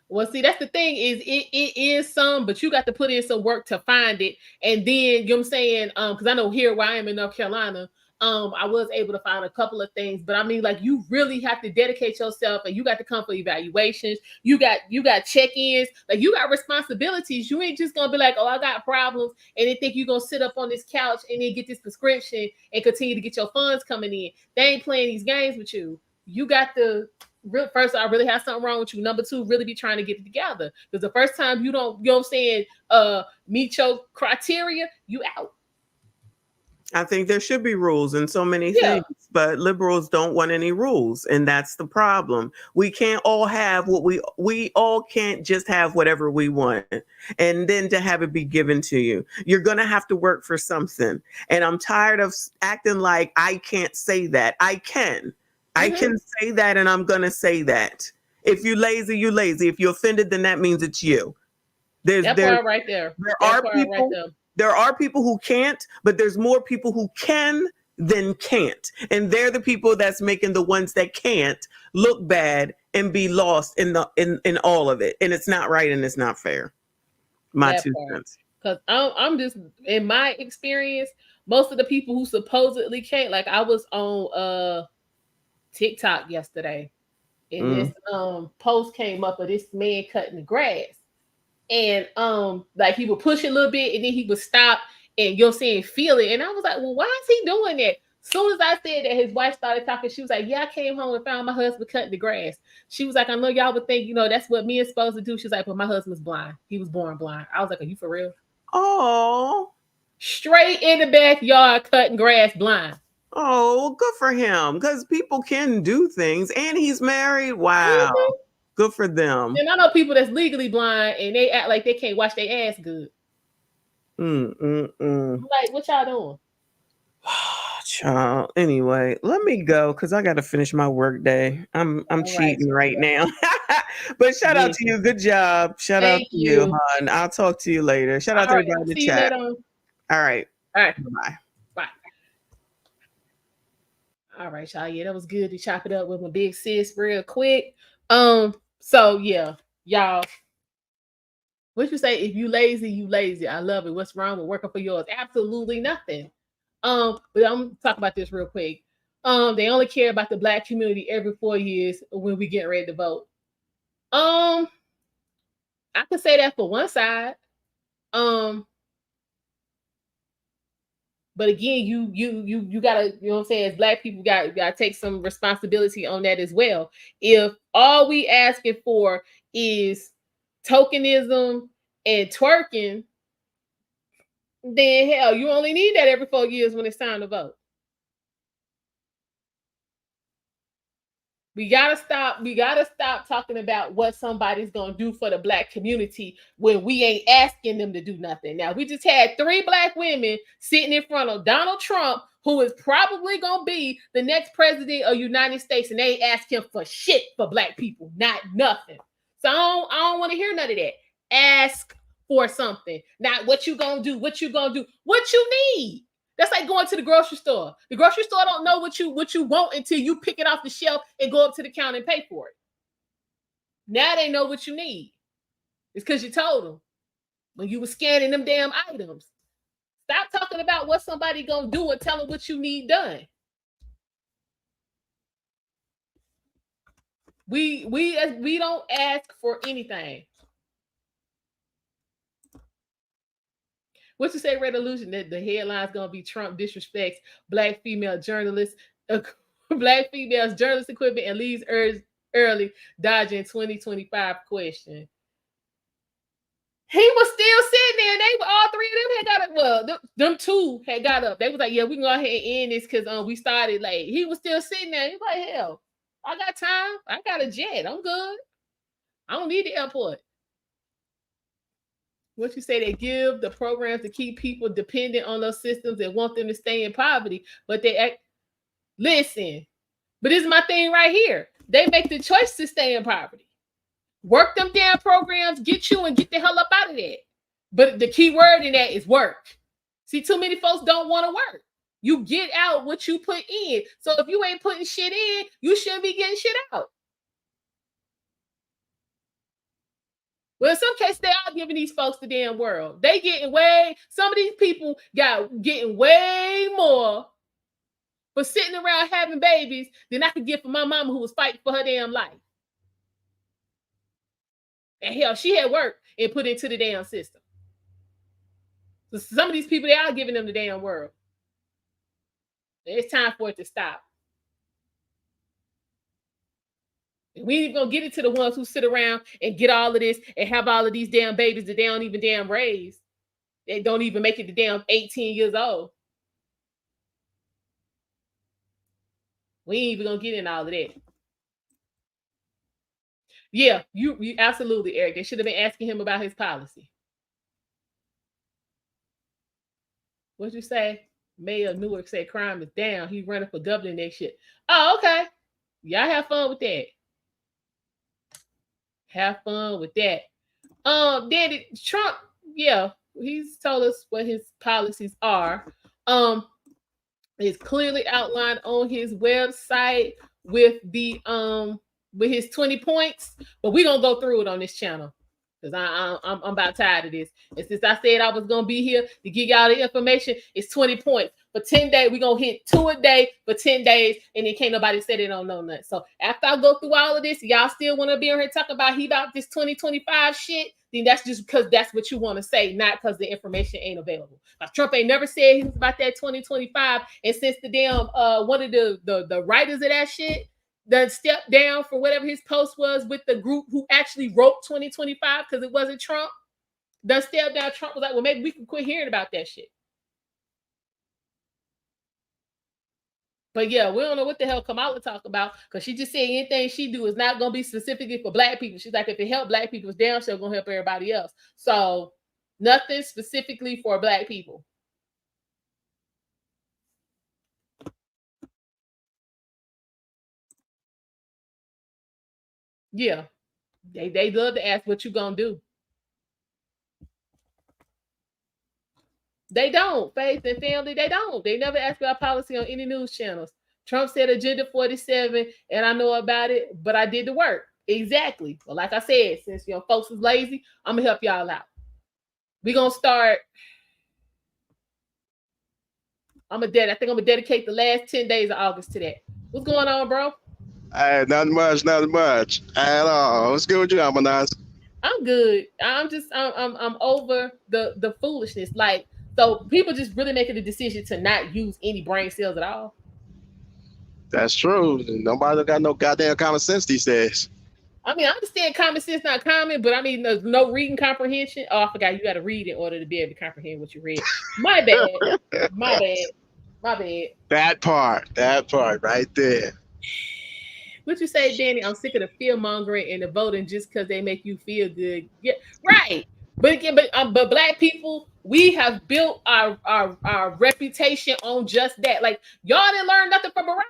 Well, see, that's the thing is it is some, but you got to put in some work to find it. And then, you know what I'm saying? Because I know here where I am in North Carolina, I was able to find a couple of things, but I mean, like, you really have to dedicate yourself, and you got to come for evaluations. You got check-ins, like, you got responsibilities. You ain't just gonna be like, oh, I got problems, and then think you're gonna sit up on this couch and then get this prescription and continue to get your funds coming in. They ain't playing these games with you. You got to first, I really have something wrong with you. Number 2, really be trying to get it together. Because the first time you don't, you know what I'm saying, meet your criteria, you out. I think there should be rules in so many things, but liberals don't want any rules. And that's the problem. We can't all have what we all can't just have whatever we want and then to have it be given to you. You're going to have to work for something. And I'm tired of acting like I can't say that. I can. I can say that, and I'm going to say that. If you're lazy, you're lazy. If you're offended, then that means it's you. That part right there. There are people who can't, but there's more people who can than can't. And they're the people that's making the ones that can't look bad and be lost in all of it. And it's not right and it's not fair. My 2 cents. Because I'm just, in my experience, most of the people who supposedly can't, like, I was on TikTok yesterday, and this post came up of this man cutting the grass. And like, he would push a little bit and then he would stop and you're saying feel it. And I was like, well, why is he doing that? As soon as I said that, his wife started talking. She was like, yeah, I came home and found my husband cutting the grass. She was like, I know y'all would think, you know, that's what men supposed to do. She was like, but my husband's blind. He was born blind. I was like, are you for real? Oh, straight in the backyard cutting grass blind. Oh, good for him. Because people can do things, and he's married. Wow. Good for them. And I know people that's legally blind and they act like they can't wash their ass good. Like, what y'all doing? Child. Anyway, let me go because I got to finish my work day. I'm cheating right now. But shout out to you. Good job. Shout out to you, hon. I'll talk to you later. Shout out to everybody in the chat. All right. Bye. Bye. All right, y'all. Yeah, that was good to chop it up with my big sis real quick. So yeah, y'all, what you say? If you lazy, you lazy. I love it. What's wrong with working for yours? Absolutely nothing. But I'm gonna talk about this real quick. They only care about the Black community every 4 years when we get ready to vote. I could say that for one side. But again, you gotta, you know what I'm saying, as Black people, gotta take some responsibility on that as well. If all we asking for is tokenism and twerking, then hell, you only need that every 4 years when it's time to vote. We gotta stop talking about what somebody's gonna do for the Black community when we ain't asking them to do nothing. Now, we just had 3 Black women sitting in front of Donald Trump, who is probably gonna be the next president of the United States, and they ain't ask him for shit for Black people, not nothing. So I don't want to hear none of that. Ask for something, not what you gonna do, what you need. That's like going to the grocery store. The grocery store don't know what you want until you pick it off the shelf and go up to the counter and pay for it. Now they know what you need. It's because you told them when you were scanning them damn items. Stop talking about what somebody gonna do and tell them what you need done. We don't ask for anything. What you say, Red Illusion, that the headline's gonna be Trump disrespects Black female journalists, Black females journalist equipment and leaves early, dodging 2025 question. He was still sitting there, and they were all 3 of them had got up. Well, them 2 had got up. They was like, yeah, we can go ahead and end this because we started late. He was still sitting there. He was like, hell, I got time. I got a jet. I'm good. I don't need the airport. What you say, they give the programs to keep people dependent on those systems and want them to stay in poverty, but listen, but this is my thing right here. They make the choice to stay in poverty. Work them damn programs, get you and get the hell up out of that. But the key word in that is work. See, too many folks don't want to work. You get out what you put in. So if you ain't putting shit in, you shouldn't be getting shit out. Well, in some cases, they are giving these folks the damn world. They getting some of these people getting way more for sitting around having babies than I could get from my mama who was fighting for her damn life. And hell, she had work and put into the damn system. So some of these people, they are giving them the damn world. It's time for it to stop. We ain't gonna get it to the ones who sit around and get all of this and have all of these damn babies that they don't even damn raise. They don't even make it to damn 18 years old. We ain't even gonna get in all of that. Yeah, you absolutely, Eric. They should have been asking him about his policy. What'd you say? Mayor of Newark said crime is down. He's running for governor next year. Oh, okay. Y'all have fun with that. Have fun with that. Then Trump, yeah, he's told us what his policies are. It's clearly outlined on his website with the with his 20 points, but we're gonna go through it on this channel because I'm about tired of this. And since I said I was gonna be here to give y'all the information, it's 20 points. For 10 days, we're gonna hit 2 a day for 10 days, and then can't nobody say they don't know nothing. So after I go through all of this, y'all still want to be on here talking about this 2025 shit, then that's just because that's what you want to say, not because the information ain't available. Trump ain't never said he was about that 2025, and since the damn one of the writers of that shit done stepped down for whatever his post was with the group who actually wrote 2025 because it wasn't Trump, done stepped down. Trump was like, well, maybe we can quit hearing about that shit. But yeah, we don't know what the hell Kamala talk about because she just said anything she do is not going to be specifically for Black people. She's like, if it help Black people, it's damn sure going to help everybody else. So nothing specifically for Black people. Yeah, they love to ask what you going to do. They don't. Faith and family, they don't. They never ask about policy on any news channels. Trump said Agenda 47, and I know about it, but I did the work. Exactly. Well, like I said, since folks is lazy, I'm gonna help y'all out. We're gonna start. I think I'm gonna dedicate the last 10 days of August to that. What's going on, bro? Hey, nothing much at all. What's good with you, Almondeyez? I'm good. I'm over the foolishness. Like, so people just really making the decision to not use any brain cells at all. That's true. Nobody got no goddamn common sense these days. I mean, I understand common sense not common, but I mean, there's no reading comprehension. Oh, I forgot you got to read in order to be able to comprehend what you read. My bad. My bad. My bad. That part right there. What you say, Danny? I'm sick of the fear mongering and the voting just because they make you feel good. Yeah, right. But again, but Black people, we have built our reputation on just that. Like, y'all didn't learn nothing from Barack.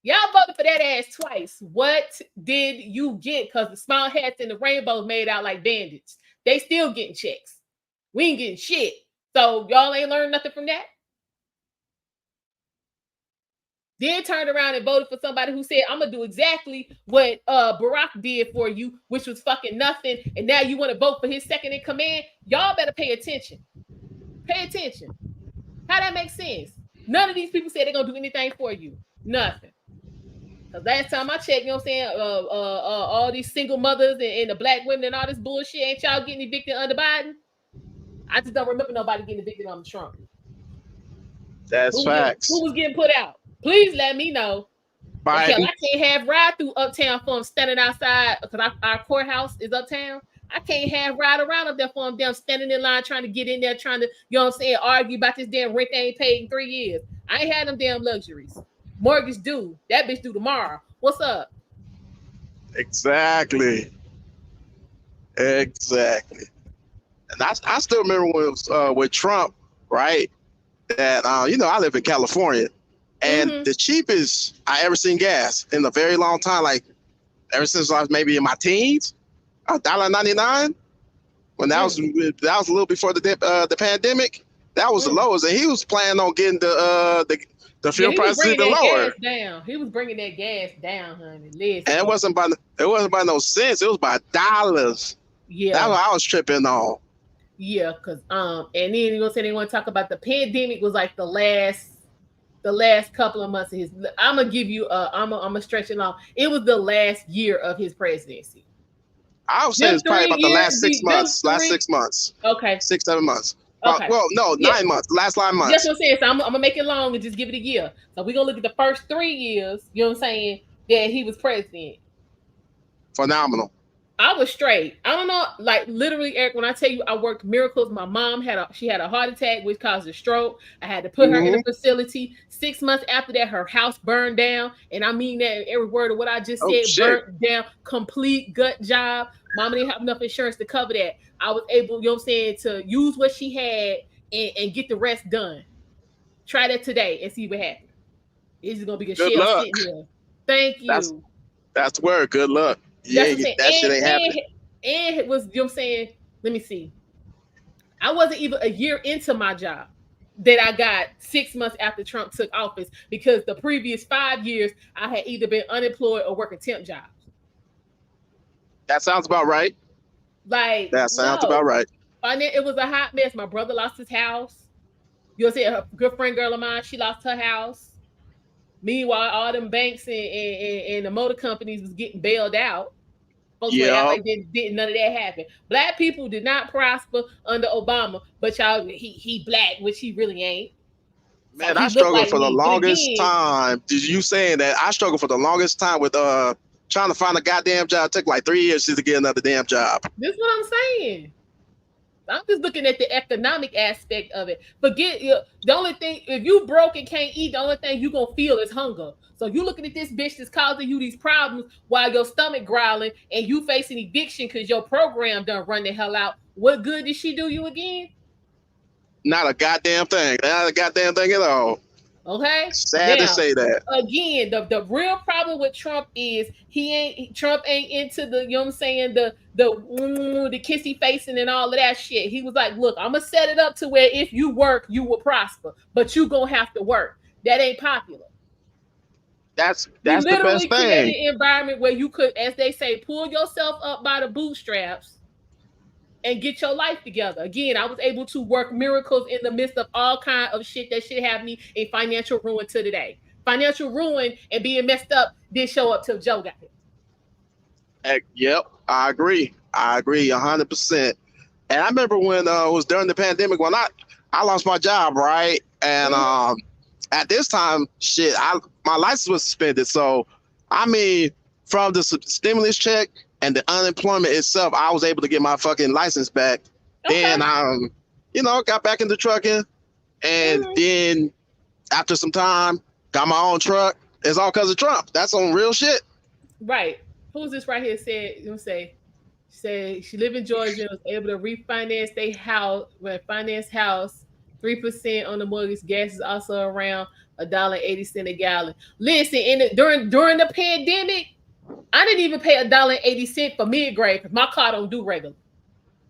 Y'all voted for that ass twice. What did you get? Because the small hats and the rainbows made out like bandits. They still getting checks. We ain't getting shit. So y'all ain't learned nothing from that. Then turned around and voted for somebody who said, I'm gonna do exactly what Barack did for you, which was fucking nothing. And now you want to vote for his second in command. Y'all better pay attention. Pay attention. How that makes sense? None of these people said they're gonna do anything for you. Nothing. Because last time I checked, you know what I'm saying? All these single mothers and the Black women and all this bullshit, ain't y'all getting evicted under Biden? I just don't remember nobody getting evicted under Trump. That's facts. Who was getting put out? Please let me know. Okay, I can't have ride through Uptown for them standing outside because our courthouse is uptown. I can't have ride around up there for them standing in line trying to get in there, trying to, you know what I'm saying, argue about this damn rent they ain't paid in 3 years. I ain't had them damn luxuries. Mortgage due. That bitch due tomorrow. What's up? Exactly. And I still remember when it was with Trump, right? That I live in California. And the cheapest I ever seen gas in a very long time, like ever since I was maybe in my teens, $1.99. When that was a little before the pandemic, that was the lowest, and he was planning on getting the fuel prices even lower. He was bringing that gas down, honey. Listen. And it wasn't by no cents; it was by dollars. Yeah, that's what I was tripping on. Yeah, because and then you gonna say they want to talk about the pandemic was like the last couple of months of his. I'm gonna give you I'm gonna stretch it long. It was the last year of his presidency. I would say it's probably about the last 6 months. Last 6 months. Okay. 6-7 months. Okay. Well, no, 9 months. Last 9 months. That's what I'm saying. So I'm gonna make it long and just give it a year. So we're gonna look at the first 3 years, you know what I'm saying, that he was president. Phenomenal. I was straight. I don't know, like literally, Eric, when I tell you I worked miracles, my mom had a heart attack, which caused a stroke. I had to put her in a facility. 6 months after that, her house burned down. And I mean that every word of what I just said, burnt down, complete gut job. Mama didn't have enough insurance to cover that. I was able, you know what I'm saying, to use what she had and get the rest done. Try that today and see what happens. It's gonna be a shit sitting here. Thank you. That's the word. Good luck. Yeah, that shit ain't happening. And it was, you know what I'm saying, let me see. I wasn't even a year into my job that I got 6 months after Trump took office, because the previous 5 years I had either been unemployed or working temp jobs. That sounds about right. Like, that sounds about right. And it was a hot mess. My brother lost his house. You know what I'm saying? A good friend girl of mine, she lost her house. Meanwhile, all them banks and the motor companies was getting bailed out. Folks like didn't none of that happen. Black people did not prosper under Obama, but y'all, he black, which he really ain't. Man, I struggled for the longest time. You saying that I struggled for the longest time with trying to find a goddamn job. It took like 3 years just to get another damn job. This is what I'm saying. I'm just looking at the economic aspect of it. Forget the only thing, if you broke and can't eat, the only thing you gonna feel is hunger. So you looking at this bitch that's causing you these problems while your stomach growling and you facing eviction because your program done run the hell out. What good did she do you again? Not a goddamn thing. Not a goddamn thing at all. Okay. Sad to say that. Again, the real problem with Trump is Trump ain't into the, you know what I'm saying, the kissy facing and all of that shit. He was like, look, I'm gonna set it up to where if you work, you will prosper, but you gonna have to work. That ain't popular. That's the best thing. Literally created an environment where you could, as they say, pull yourself up by the bootstraps and get your life together. Again, I was able to work miracles in the midst of all kind of shit that shit had me in financial ruin to today. Financial ruin and being messed up didn't show up till Joe got here. Yep, I agree 100%. And I remember when it was during the pandemic when I lost my job, right? And at this time, shit, my license was suspended. So, I mean, from the stimulus check and the unemployment itself, I was able to get my fucking license back. Okay. Then, got back into trucking. And then after some time, got my own truck. It's all because of Trump. That's on real shit. Right. Who's this right here said she lived in Georgia and was able to refinance their house, 3% on the mortgage. Gas is also around $1.80 a gallon. Listen, during the pandemic, I didn't even pay $1.80 for mid-grade because my car don't do regular.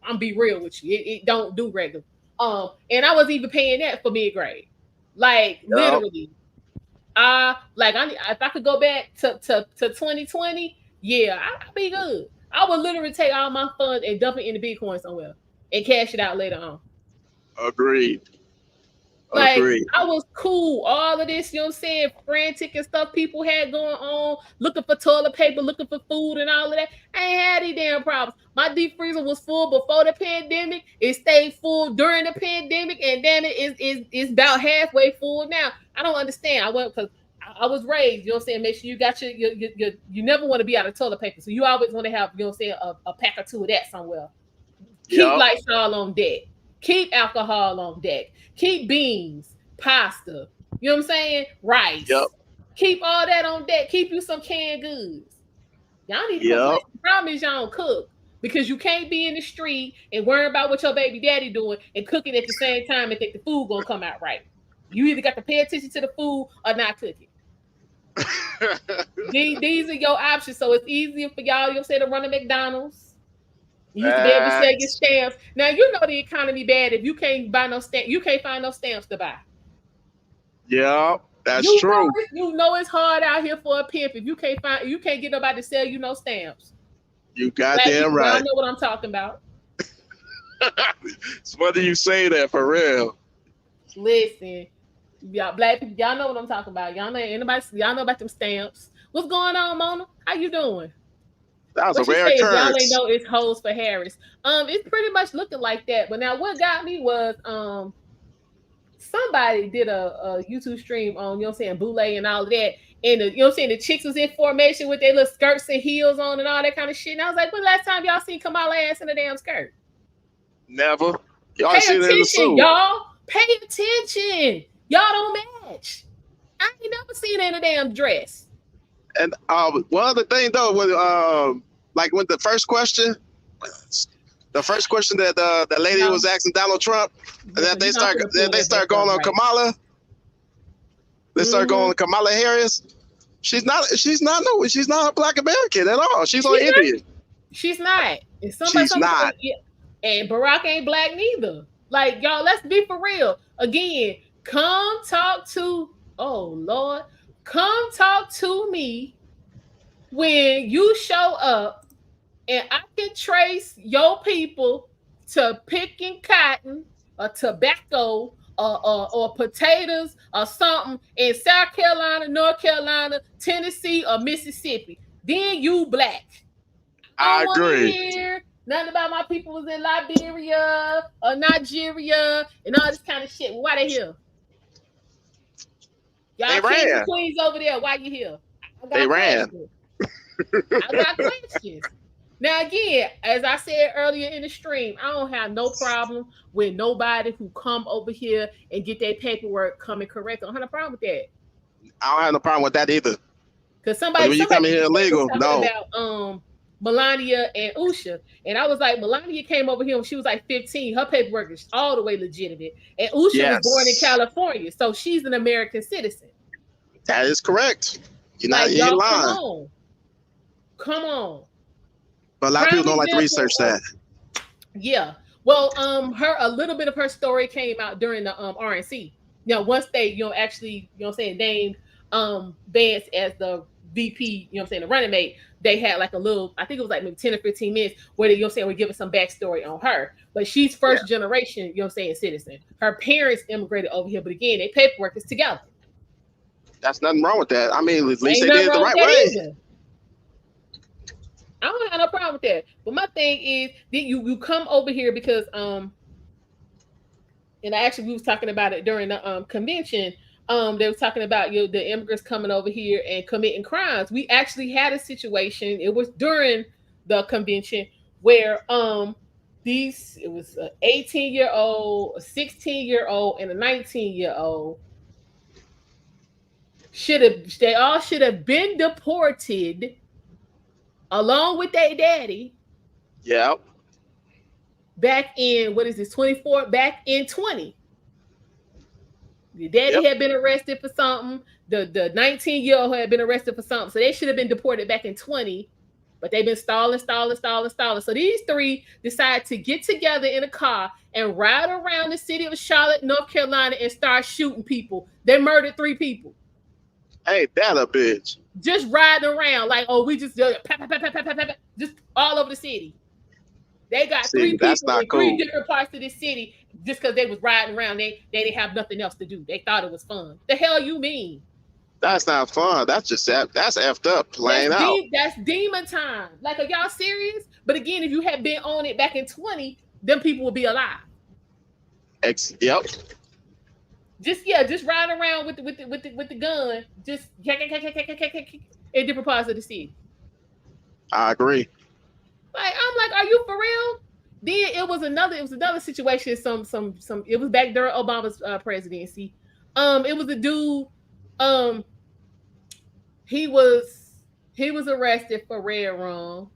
I'm be real with you. It don't do regular. And I wasn't even paying that for mid-grade. Like literally. If I could go back to 2020, yeah, I'd be good. I would literally take all my funds and dump it into Bitcoin somewhere and cash it out later on. Agreed. Like, I was cool. All of this, you know what I'm saying, frantic and stuff people had going on, looking for toilet paper, looking for food and all of that. I ain't had any damn problems. My deep freezer was full before the pandemic. It stayed full during the pandemic, and damn it, it's about halfway full now. I don't understand. I was raised, you know what I'm saying, make sure you got you never want to be out of toilet paper. So you always want to have, you know what I'm saying, a pack or two of that somewhere. Keep Lysol on deck. Keep alcohol on deck. Keep beans, pasta, you know what I'm saying? Rice. Yep. Keep all that on deck. Keep you some canned goods. Y'all need to cook. The problem is y'all don't cook because you can't be in the street and worry about what your baby daddy doing and cooking at the same time and think the food gonna come out right. You either got to pay attention to the food or not cook it. These are your options. So it's easier for y'all, you know what I'm saying, to run a McDonald's. You used to be able to sell your stamps. Now you know the economy bad if you can't buy no stamp. You can't find no stamps to buy. Yeah, that's true. You know it's hard out here for a pimp if you can't get nobody to sell you no stamps. You goddamn right. I know what I'm talking about. So whether you say that for real. Listen, y'all black people, y'all know what I'm talking about. Y'all know about them stamps. What's going on, Mona? How you doing? That was a rare occurrence. Y'all ain't know it's hoes for Harris. It's pretty much looking like that. But now what got me was somebody did a YouTube stream on, you know what I'm saying, Boule and all of that. And you know what I'm saying, the chicks was in formation with their little skirts and heels on and all that kind of shit. And I was like, when last time y'all seen Kamala ass in a damn skirt? Never. Y'all Pay seen it in the suit. Y'all. Pay attention. Y'all don't match. I ain't never seen her in a damn dress. And one other thing though, with like with the first question that the lady was asking Donald Trump, that they start going on Kamala. They start going on Kamala Harris. She's not a Black American at all. She's only Indian. She's not. She's not. And Barack ain't black neither. Like, y'all, let's be for real. Again, come talk to me when you show up and I can trace your people to picking cotton or tobacco or potatoes or something in South Carolina, North Carolina, Tennessee, or Mississippi. Then you black. I agree. Nothing about my people was in Liberia or Nigeria and all this kind of shit. Why they here? Y'all kings and queens over there. Why you here? They ran. I got questions. Now, again, as I said earlier in the stream, I don't have no problem with nobody who come over here and get their paperwork coming correct. I don't have no problem with that. I don't have no problem with that either. Because somebody you come here illegal, no. About Melania and Usha, and I was like, Melania came over here when she was like 15. Her paperwork is all the way legitimate, and Usha was born in California, so she's an American citizen. That is correct. You're like, not lying. Come on. But a lot of people don't like to research that. Yeah. Well, a little bit of her story came out during the RNC. Once they, actually, named Vance as the VP, the running mate, they had like a little, I think it was like maybe 10 or 15 minutes where they, would give us some backstory on her. But she's first generation, citizen. Her parents immigrated over here, but again, their paperwork is together. That's nothing wrong with that. I mean, at least they did it the right way. Either. I don't have no problem with that. But my thing is that you come over here because and actually we was talking about it during the convention. they were talking about the immigrants coming over here and committing crimes. We actually had a situation. It was during the convention where it was an 18-year-old, a 16-year-old, and a 19-year-old. They all should have been deported along with their daddy. Yep. Back in 24? Back in 20. The daddy had been arrested for something. The 19-year-old had been arrested for something. So they should have been deported back in 20. But they've been stalling. So these three decide to get together in a car and ride around the city of Charlotte, North Carolina, and start shooting people. They murdered 3 people. Ain't that a bitch? Just riding around like, we just just all over the city. They got 3 people in 3 different parts of the city just because they was riding around. They didn't have nothing else to do. They thought it was fun. The hell you mean? That's not fun. That's effed up, plain out. That's demon time. Like, are y'all serious? But again, if you had been on it back in 20, them people would be alive. Yep. Just riding around with the gun, just in different parts of the city. I agree. Like, I'm like, are you for real? Then it was another situation. It was back during Obama's presidency. It was a dude. He was arrested for red rum.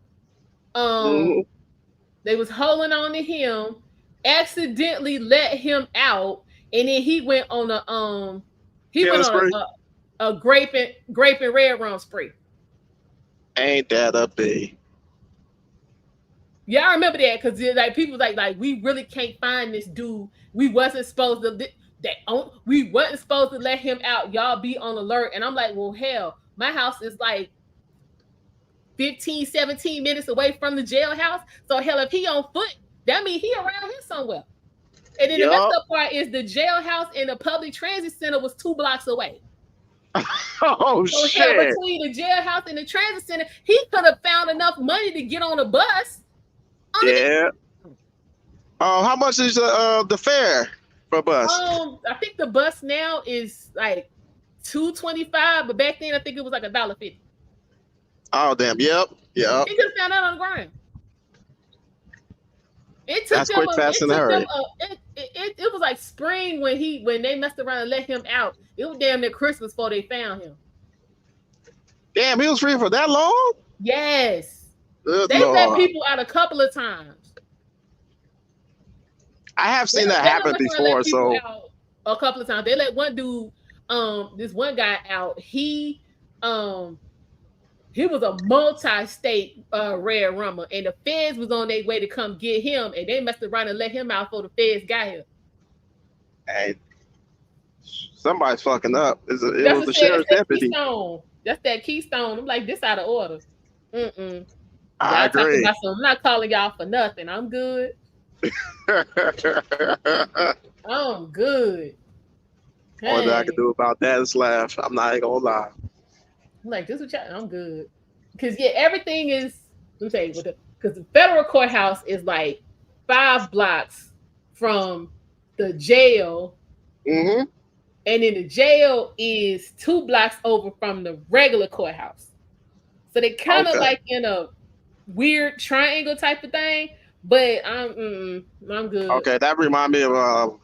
They was holding on to him, accidentally let him out, and then he went on a grape and red rum spree. Ain't that a big? Yeah, I remember that because like people was like we really can't find this dude. We wasn't supposed to let him out. Y'all be on alert. And I'm like, well, hell, my house is like 15, 17 minutes away from the jailhouse. So hell, if he on foot, that means he around here somewhere. And then the messed up part is the jailhouse and the public transit center was 2 blocks away. Oh, so shit. Hell, between the jailhouse and the transit center, he could have found enough money to get on a bus. Yeah. How much is the fare for a bus? I think the bus now is like $2.25, but back then I think it was like $1.50. Oh damn! Yep. He could have found out on the ground. It took That's quick, fast, and hurry. It was like spring when they messed around and let him out. It was damn near Christmas before they found him. Damn, he was free for that long? Yes. Good they Lord. let people out a couple of times. I have seen that happen before. So a couple of times they let one dude, this one guy out. He was a multi-state red rummer, and the feds was on their way to come get him, and they messed around and let him out before the feds got him. Hey, somebody's fucking up. It was the sheriff's deputy. Keystone. That's that Keystone. I'm like, this out of order. I agree. I'm not calling y'all for nothing. I'm good. I'm good. All that I can do about that is laugh. I'm not even gonna lie. I'm like, this is I'm good. Because everything is, let me tell you, because the federal courthouse is like 5 blocks from the jail. Mm-hmm. And then the jail is 2 blocks over from the regular courthouse. So they kind of like in a weird triangle type of thing, but I'm good. Okay, that remind me of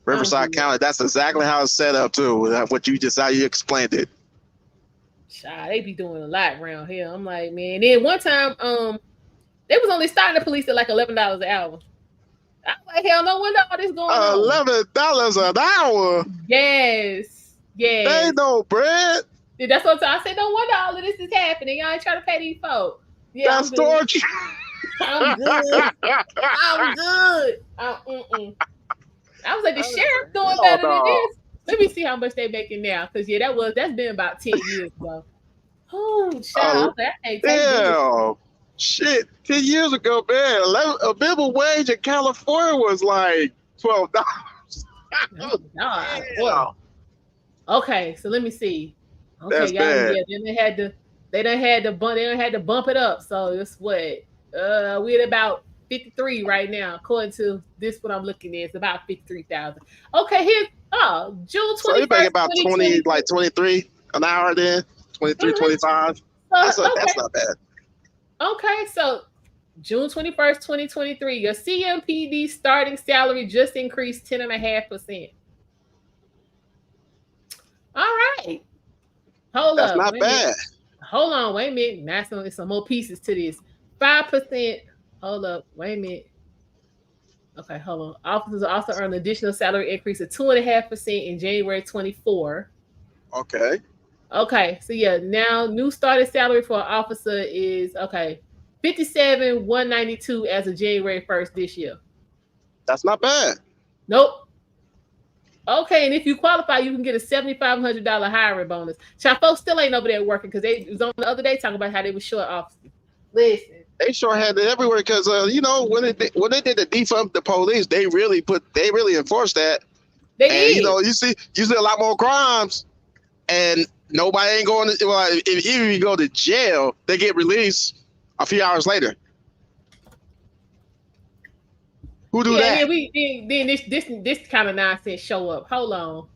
Riverside County. That's exactly how it's set up too. How you explained it. Child, they be doing a lot around here. I'm like, man. Then one time, they was only starting the police at like $11 an hour. I'm like, hell, no wonder all this going on. $11 an hour. Yes. They ain't no bread. That's what I said. No wonder all of this is happening. Y'all ain't trying to pay these folks. Yeah, that's torture. I'm good. I'm good. I was like, the sheriff doing better than this. Let me see how much they making now. Because that's been about 10 years ago. Oh, child. Damn. Shit. 10 years ago, man. A minimum wage in California was like $12. Oh, God. Okay, so let me see. Okay, that's bad. Yeah, then they done had to bump it up. So it's what? We're at about 53 right now, according to this. What I'm looking at, it's about 53,000. Okay, here's Oh, June 21st. So you make about 20, 2023. like 23 an hour then, 23, 25. That's not bad. Okay, so June 21st, 2023, your CMPD starting salary just increased 10.5%. All right. That's not bad. Hold on, wait a minute. Now there's some more pieces to this. 5%. Hold up, wait a minute. Okay, hold on. Officers also earn an additional salary increase of 2.5% in January 24. Okay. Okay, so yeah, now new starting salary for an officer is $57,192 as of January 1st this year. That's not bad. Nope. Okay, and if you qualify, you can get a $7,500 hiring bonus. Child, folks still ain't over there working because they was on the other day talking about how they were short officers. Listen. They sure had it everywhere because when they did the defund the police, they really enforced that. They did. You see a lot more crimes, and nobody ain't going to. Well, if you go to jail, they get released a few hours later. Who do that? Then this kind of nonsense show up. Hold on.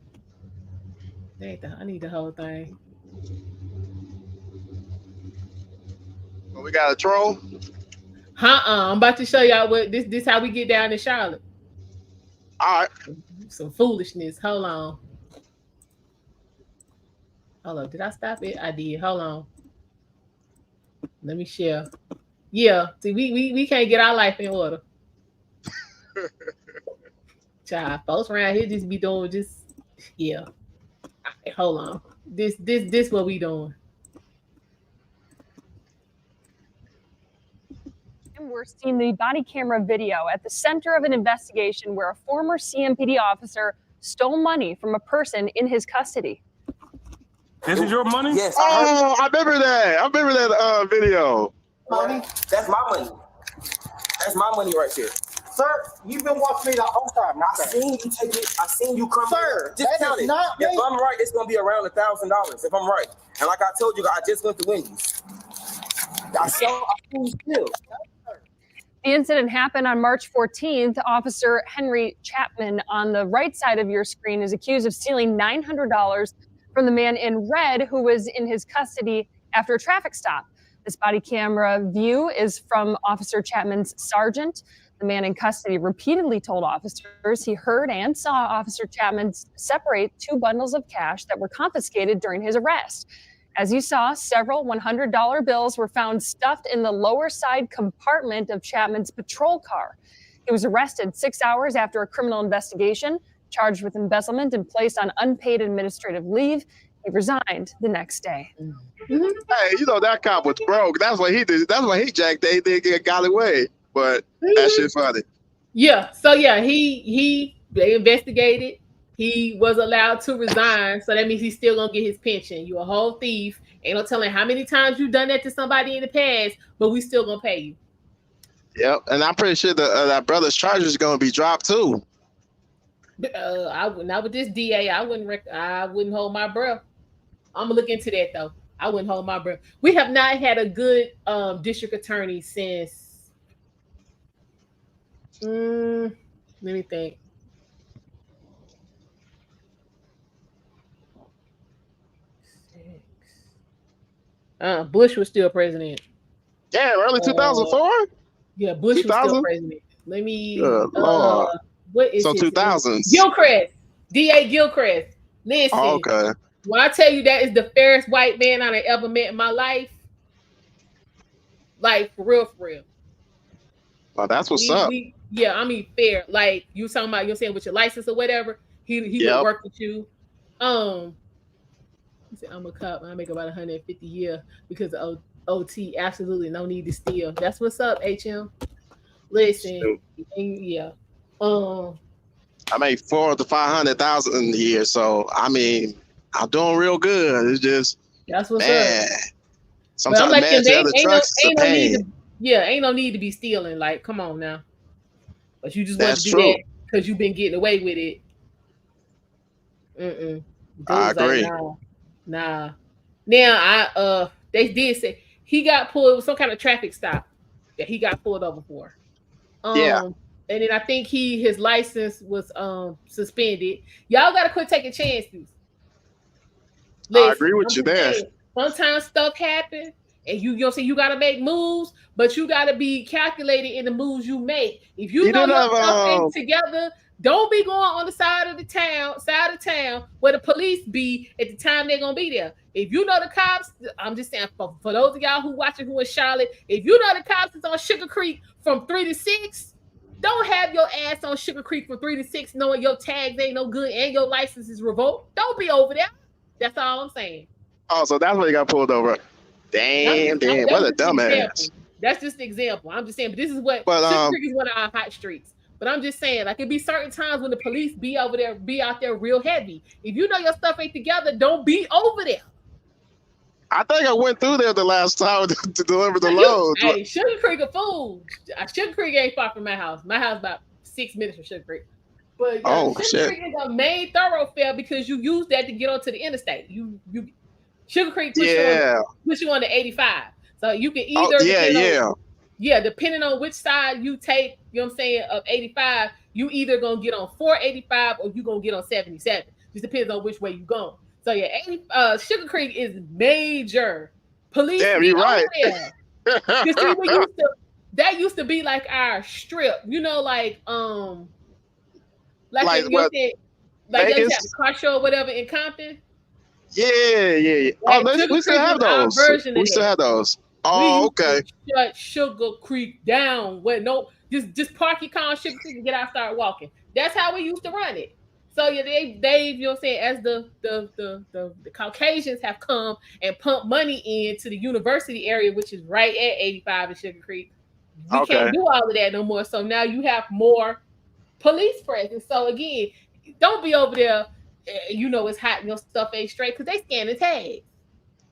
I need the whole thing. Well, we got a troll. I'm about to show y'all what this how we get down in Charlotte. All right. Some foolishness. Hold on. Did I stop it? I did. Hold on. Let me share. Yeah. See, we can't get our life in order. Child, folks around here just be doing yeah. Right, hold on. This what we doing. And we're seeing the body camera video at the center of an investigation where a former CMPD officer stole money from a person in his custody. This is your money? Yes. Oh, I remember that video. Money? That's my money. That's my money right there. Sir, you've been watching me the whole time. I seen you take it. I seen you come. Sir, just count it. If I'm right, it's gonna be around $1,000. If I'm right, and like I told you, I just went to Wendy's. I seen you still. The incident happened on March 14th. Officer Henry Chapman on the right side of your screen is accused of stealing $900 from the man in red who was in his custody after a traffic stop. This body camera view is from Officer Chapman's sergeant. The man in custody repeatedly told officers he heard and saw Officer Chapman separate two bundles of cash that were confiscated during his arrest. As you saw, several $100 bills were found stuffed in the lower side compartment of Chapman's patrol car. He was arrested 6 hours after a criminal investigation, charged with embezzlement and placed on unpaid administrative leave. He resigned the next day. Hey, that cop was broke. That's what he did. That's why he jacked. They got away. But that shit funny. Yeah. So yeah, they investigated. He was allowed to resign. So that means he's still gonna get his pension. You a whole thief. Ain't no telling how many times you've done that to somebody in the past, but we still gonna pay you. Yep. And I'm pretty sure that brother's charges is gonna be dropped too. I would not with this DA. I wouldn't hold my breath. I'm gonna look into that though. I wouldn't hold my breath. We have not had a good district attorney since. Let me think. Bush was still president. Yeah, early 2004. Yeah, Bush 2000? Was still president. Let me. What is 2000s? Gilchrist, DA Gilchrist. Listen. Oh, okay. When I tell you that is the fairest white man I ever met in my life, like for real. Oh, that's what's up. Yeah, I mean fair. Like you talking about, you're saying with your license or whatever. He would work with you. He said, I'm a cop. I make about 150 a year because of OT. Absolutely no need to steal. That's what's up, HM. Listen, yeah. I make 400,000 to 500,000 a year, so I mean, I'm doing real good. It's just that's what's up. Sometimes like man, the other trucks is a pain. Ain't no need to be stealing. Like, come on now. But you just want to do that because you've been getting away with it. I agree. Like, nah. Now they did say he got pulled with some kind of traffic stop that he got pulled over for. And then I think his license was suspended. Y'all gotta quit taking chances. I agree with you there. Sometimes stuff happens, and you know, you gotta make moves, but you gotta be calculated in the moves you make. If you know your stuff ain't together, don't be going on the side of town where the police be at the time they're gonna be there. If you know the cops, I'm just saying for those of y'all who watching who in Charlotte, if you know the cops is on Sugar Creek from 3 to 6, don't have your ass on Sugar Creek from 3 to 6 knowing your tags ain't no good and your license is revoked. Don't be over there. That's all I'm saying. Oh, so that's why you got pulled over. Damn, what a dumbass. That's just an example. I'm just saying, but this is what Sugar Creek is one of our hot streets. But I'm just saying, like, it be certain times when the police be out there real heavy. If you know your stuff ain't together, don't be over there. I think I went through there the last time to deliver the load. Hey, Sugar Creek a fool. Sugar Creek ain't far from my house. My house about 6 minutes from Sugar Creek. But Sugar Creek is a main thoroughfare because you use that to get onto the interstate. Sugar Creek push you on the 85. So you can either depending on which side you take, you know what I'm saying, of 85, you either gonna get on 485 or you gonna get on 77. Just depends on which way you going. So Sugar Creek is major. Police. Damn, you're right. You see, that used to be like our strip, you know, like you said, like they have a car show or whatever in Compton. Yeah. Oh, we still have those. We still have those. Oh, okay. Shut Sugar Creek down. Just park your car on Sugar Creek and get out, start walking. That's how we used to run it. So they you know what I'm saying, as the Caucasians have come and pumped money into the university area, which is right at 85 in Sugar Creek. You can't do all of that no more. So now you have more police presence. So again, don't be over there. You know it's hot and your stuff ain't straight because they scan the tags.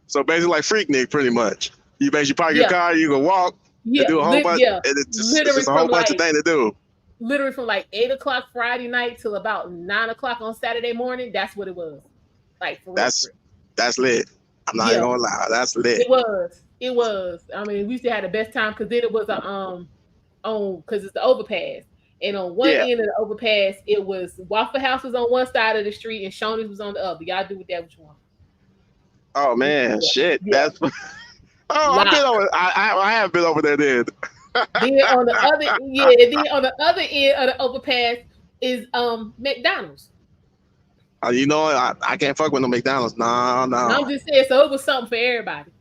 So basically like Freaknik, pretty much. You basically park your car, you can walk, and do a whole bunch. It's just a whole bunch of things to do. Literally from like 8 o'clock Friday night till about 9 o'clock on Saturday morning. That's what it was. Like that's lit. I'm not even gonna lie. That's lit. It was. I mean, we used to have the best time because then it was because it's the overpass. And on one end of the overpass, it was Waffle House was on one side of the street and Shoney's was on the other. Y'all do with that what you want. Oh man, shit. Yeah. That's I've been over. I have been over there then. Then on the other end of the overpass is McDonald's. You know, I can't fuck with no McDonald's. No. I'm just saying, so it was something for everybody.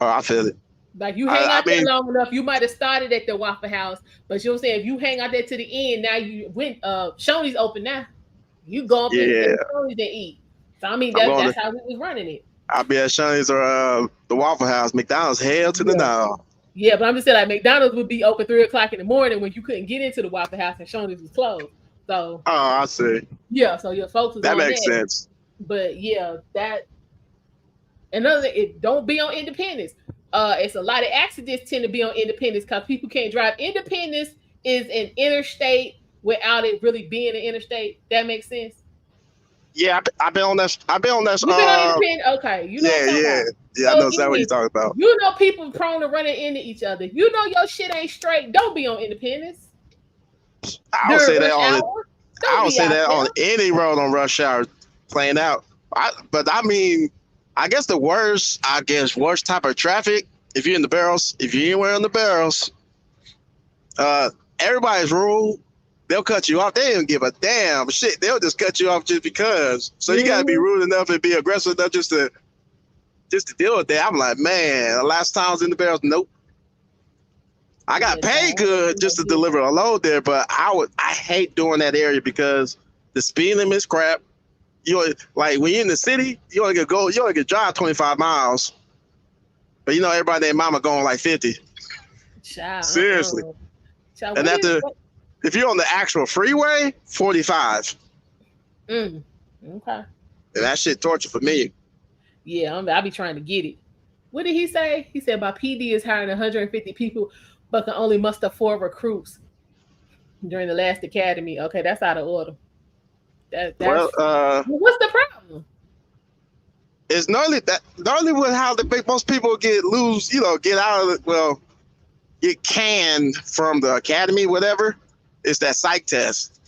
Oh, I feel it. Like you hang out there long enough, you might have started at the Waffle House, but you know what I'm saying, if you hang out there to the end, now you went Shoney's open now. You go up to Shoney's and eat. So I mean that's how we was running it. I'll be at Shoney's or the Waffle House. McDonald's hell to the no. Yeah, but I'm just saying like McDonald's would be open 3 o'clock in the morning when you couldn't get into the Waffle House and Shoney's was closed. So I see. Yeah, so your folks was that on makes sense. But yeah, that another it don't be on Independence. It's a lot of accidents tend to be on Independence because people can't drive. Independence is an interstate without it really being an interstate. That makes sense. Yeah, I've been on that. You've been on Independence? Okay, you know. Yeah. So I know exactly what you're talking about. You know, people prone to running into each other. If you know your shit ain't straight, don't be on Independence. I don't say that on any road on rush hour playing out. But I mean, I guess the worst type of traffic, if you're in the barrels, if you're anywhere in the barrels, everybody's rude. They'll cut you off. They don't give a damn shit. They'll just cut you off just because. So you gotta be rude enough and be aggressive enough just to deal with that. I'm like, man, the last time I was in the barrels, nope. I got paid good just to deliver a load there, but I hate doing that area because the speed limit is crap. Like when you're in the city, you only can drive 25 miles. But you know everybody and mama going like 50. Child, seriously. Child, and if you're on the actual freeway, 45. Okay. And that shit torture for me. Yeah, I'll be trying to get it. What did he say? He said my PD is hiring 150 people, but can only muster 4 recruits during the last academy. Okay, that's out of order. What's the problem? It's not only with how most people get canned from the academy, whatever. It's that psych test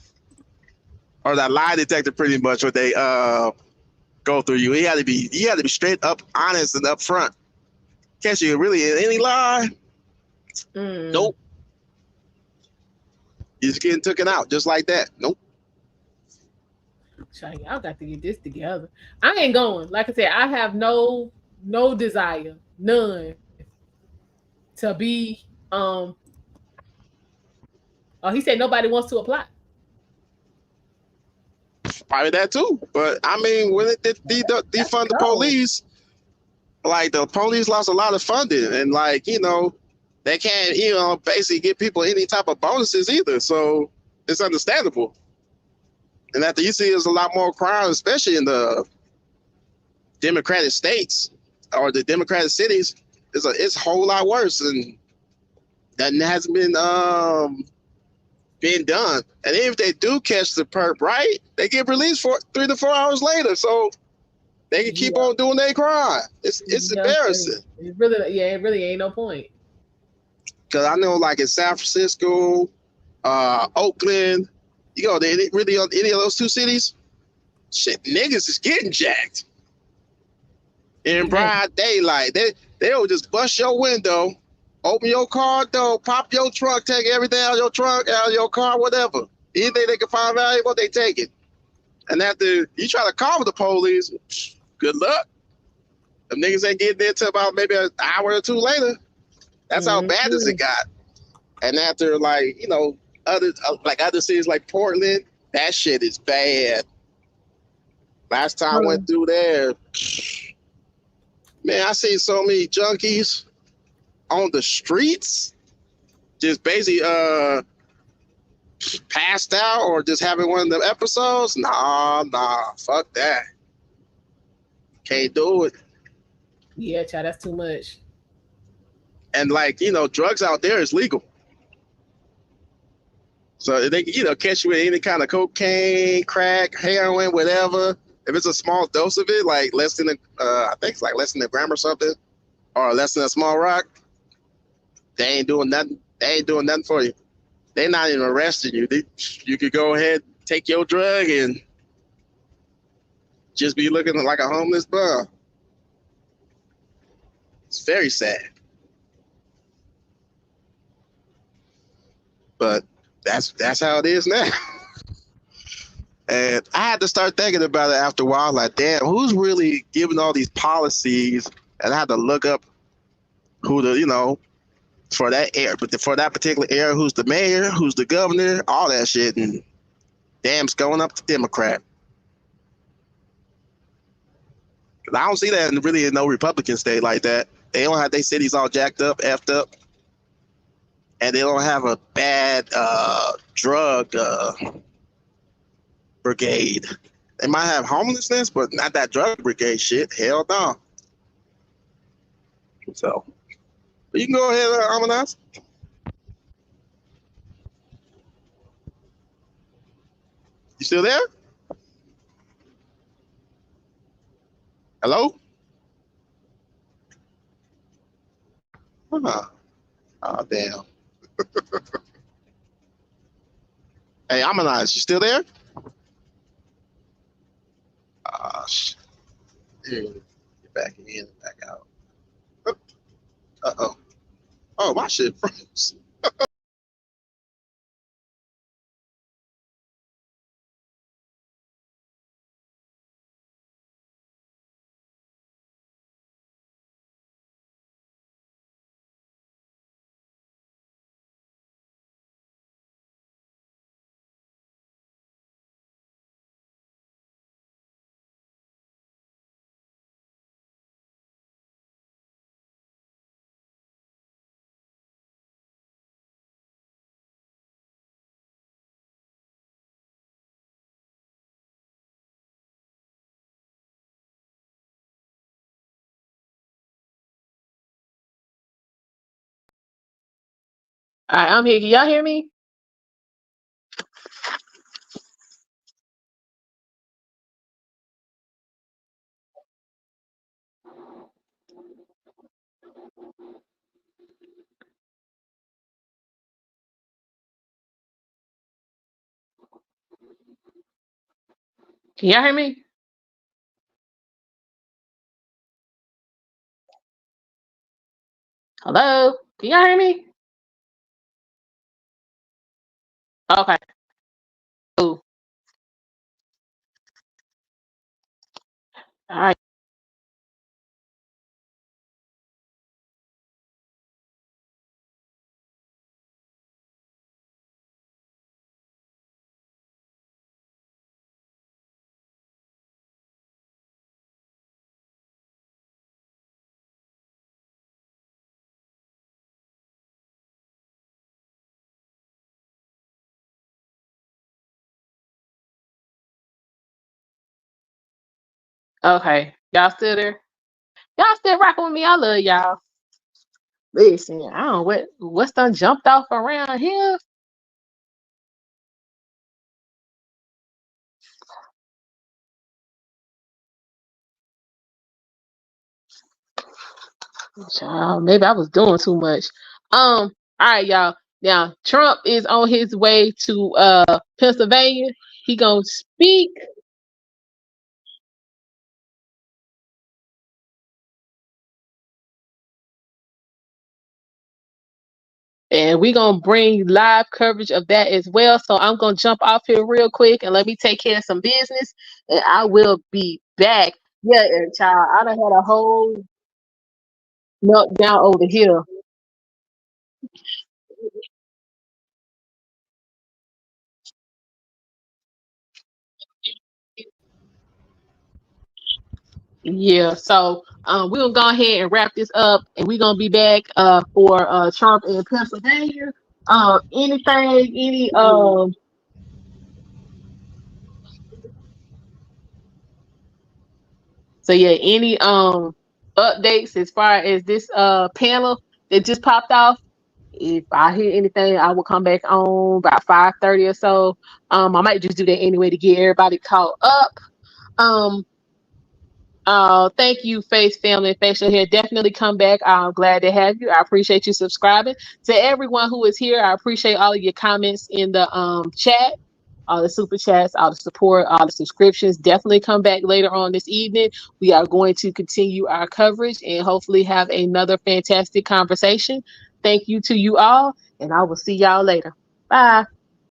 or that lie detector, pretty much what they go through you. You had to be straight up, honest, and upfront. Catch you really in any lie. Nope. You're just getting taken out just like that. Nope. Y'all got to get this together. I ain't going. Like I said, I have no desire, none, to be oh, he said nobody wants to apply. Probably that too. But I mean, when it defund the police, like the police lost a lot of funding, and like, you know, they can't, you know, basically give people any type of bonuses either. So it's understandable. And after you see there's a lot more crime, especially in the Democratic states or the Democratic cities, it's a whole lot worse, and that hasn't been done. And if they do catch the perp, right, they get released for 3 to 4 hours later, so they can keep on doing their crime. It's embarrassing. It really ain't no point. Because I know, like in San Francisco, Oakland, you know, they really on any of those 2 cities, shit, niggas is getting jacked in broad daylight. They'll just bust your window, open your car door, pop your trunk, take everything out of your trunk, out of your car, whatever. Anything they can find valuable, they take it. And after you try to call the police, good luck. The niggas ain't getting there till about maybe an hour or 2 later. That's how bad as it got. And after, like, you know, other cities like Portland, that shit is bad. Last time I went through there, man, I seen so many junkies on the streets, just basically passed out or just having one of them episodes. Nah, fuck that. Can't do it. Yeah, child, that's too much. And like, you know, drugs out there is legal. So they, you know, catch you with any kind of cocaine, crack, heroin, whatever. If it's a small dose of it, like less than I think it's like less than a gram or something, or less than a small rock, they ain't doing nothing. They ain't doing nothing for you. They're not even arresting you. You could go ahead, take your drug, and just be looking like a homeless bum. It's very sad. But that's how it is now. And I had to start thinking about it after a while, like, damn, who's really giving all these policies? And I had to look up who the, you know, for that area, but for that particular area, who's the mayor, who's the governor, all that shit. And damn, it's going up to Democrat. I don't see that really in no Republican state like that. They don't have their cities all jacked up, effed up. And they don't have a bad drug brigade. They might have homelessness, but not that drug brigade shit. Hell no. So, you can go ahead, Almondeyez. You still there? Hello? Oh, damn. Hey, Almondeyez, you still there? Shit. Get back in and back out. Uh-oh. Oh, my shit froze. All right, I'm here. Can y'all hear me? Can y'all hear me? Hello? Can y'all hear me? Okay. Cool. All right. Okay. Y'all still there? Y'all still rocking with me? I love y'all. Listen, I don't know what's done jumped off around here. Child, maybe I was doing too much. All right, y'all. Now Trump is on his way to Pennsylvania. He gonna speak. And we're gonna bring live coverage of that as well. So I'm gonna jump off here real quick and let me take care of some business. And I will be back. Yeah, and child, I done had a whole meltdown over here. Yeah, so we're gonna go ahead and wrap this up, and we're gonna be back for Trump in Pennsylvania. Any so yeah, any updates as far as this panel that just popped off? If I hear anything, I will come back on about 5:30 or so. I might just do that anyway to get everybody caught up. Um, thank you, Face Family, Facial Hair. Definitely come back. I'm glad to have you. I appreciate you subscribing. To everyone who is here, I appreciate all of your comments in the chat, all the super chats, all the support, all the subscriptions. Definitely come back later on this evening. We are going to continue our coverage and hopefully have another fantastic conversation. Thank you to you all, and I will see y'all later. Bye.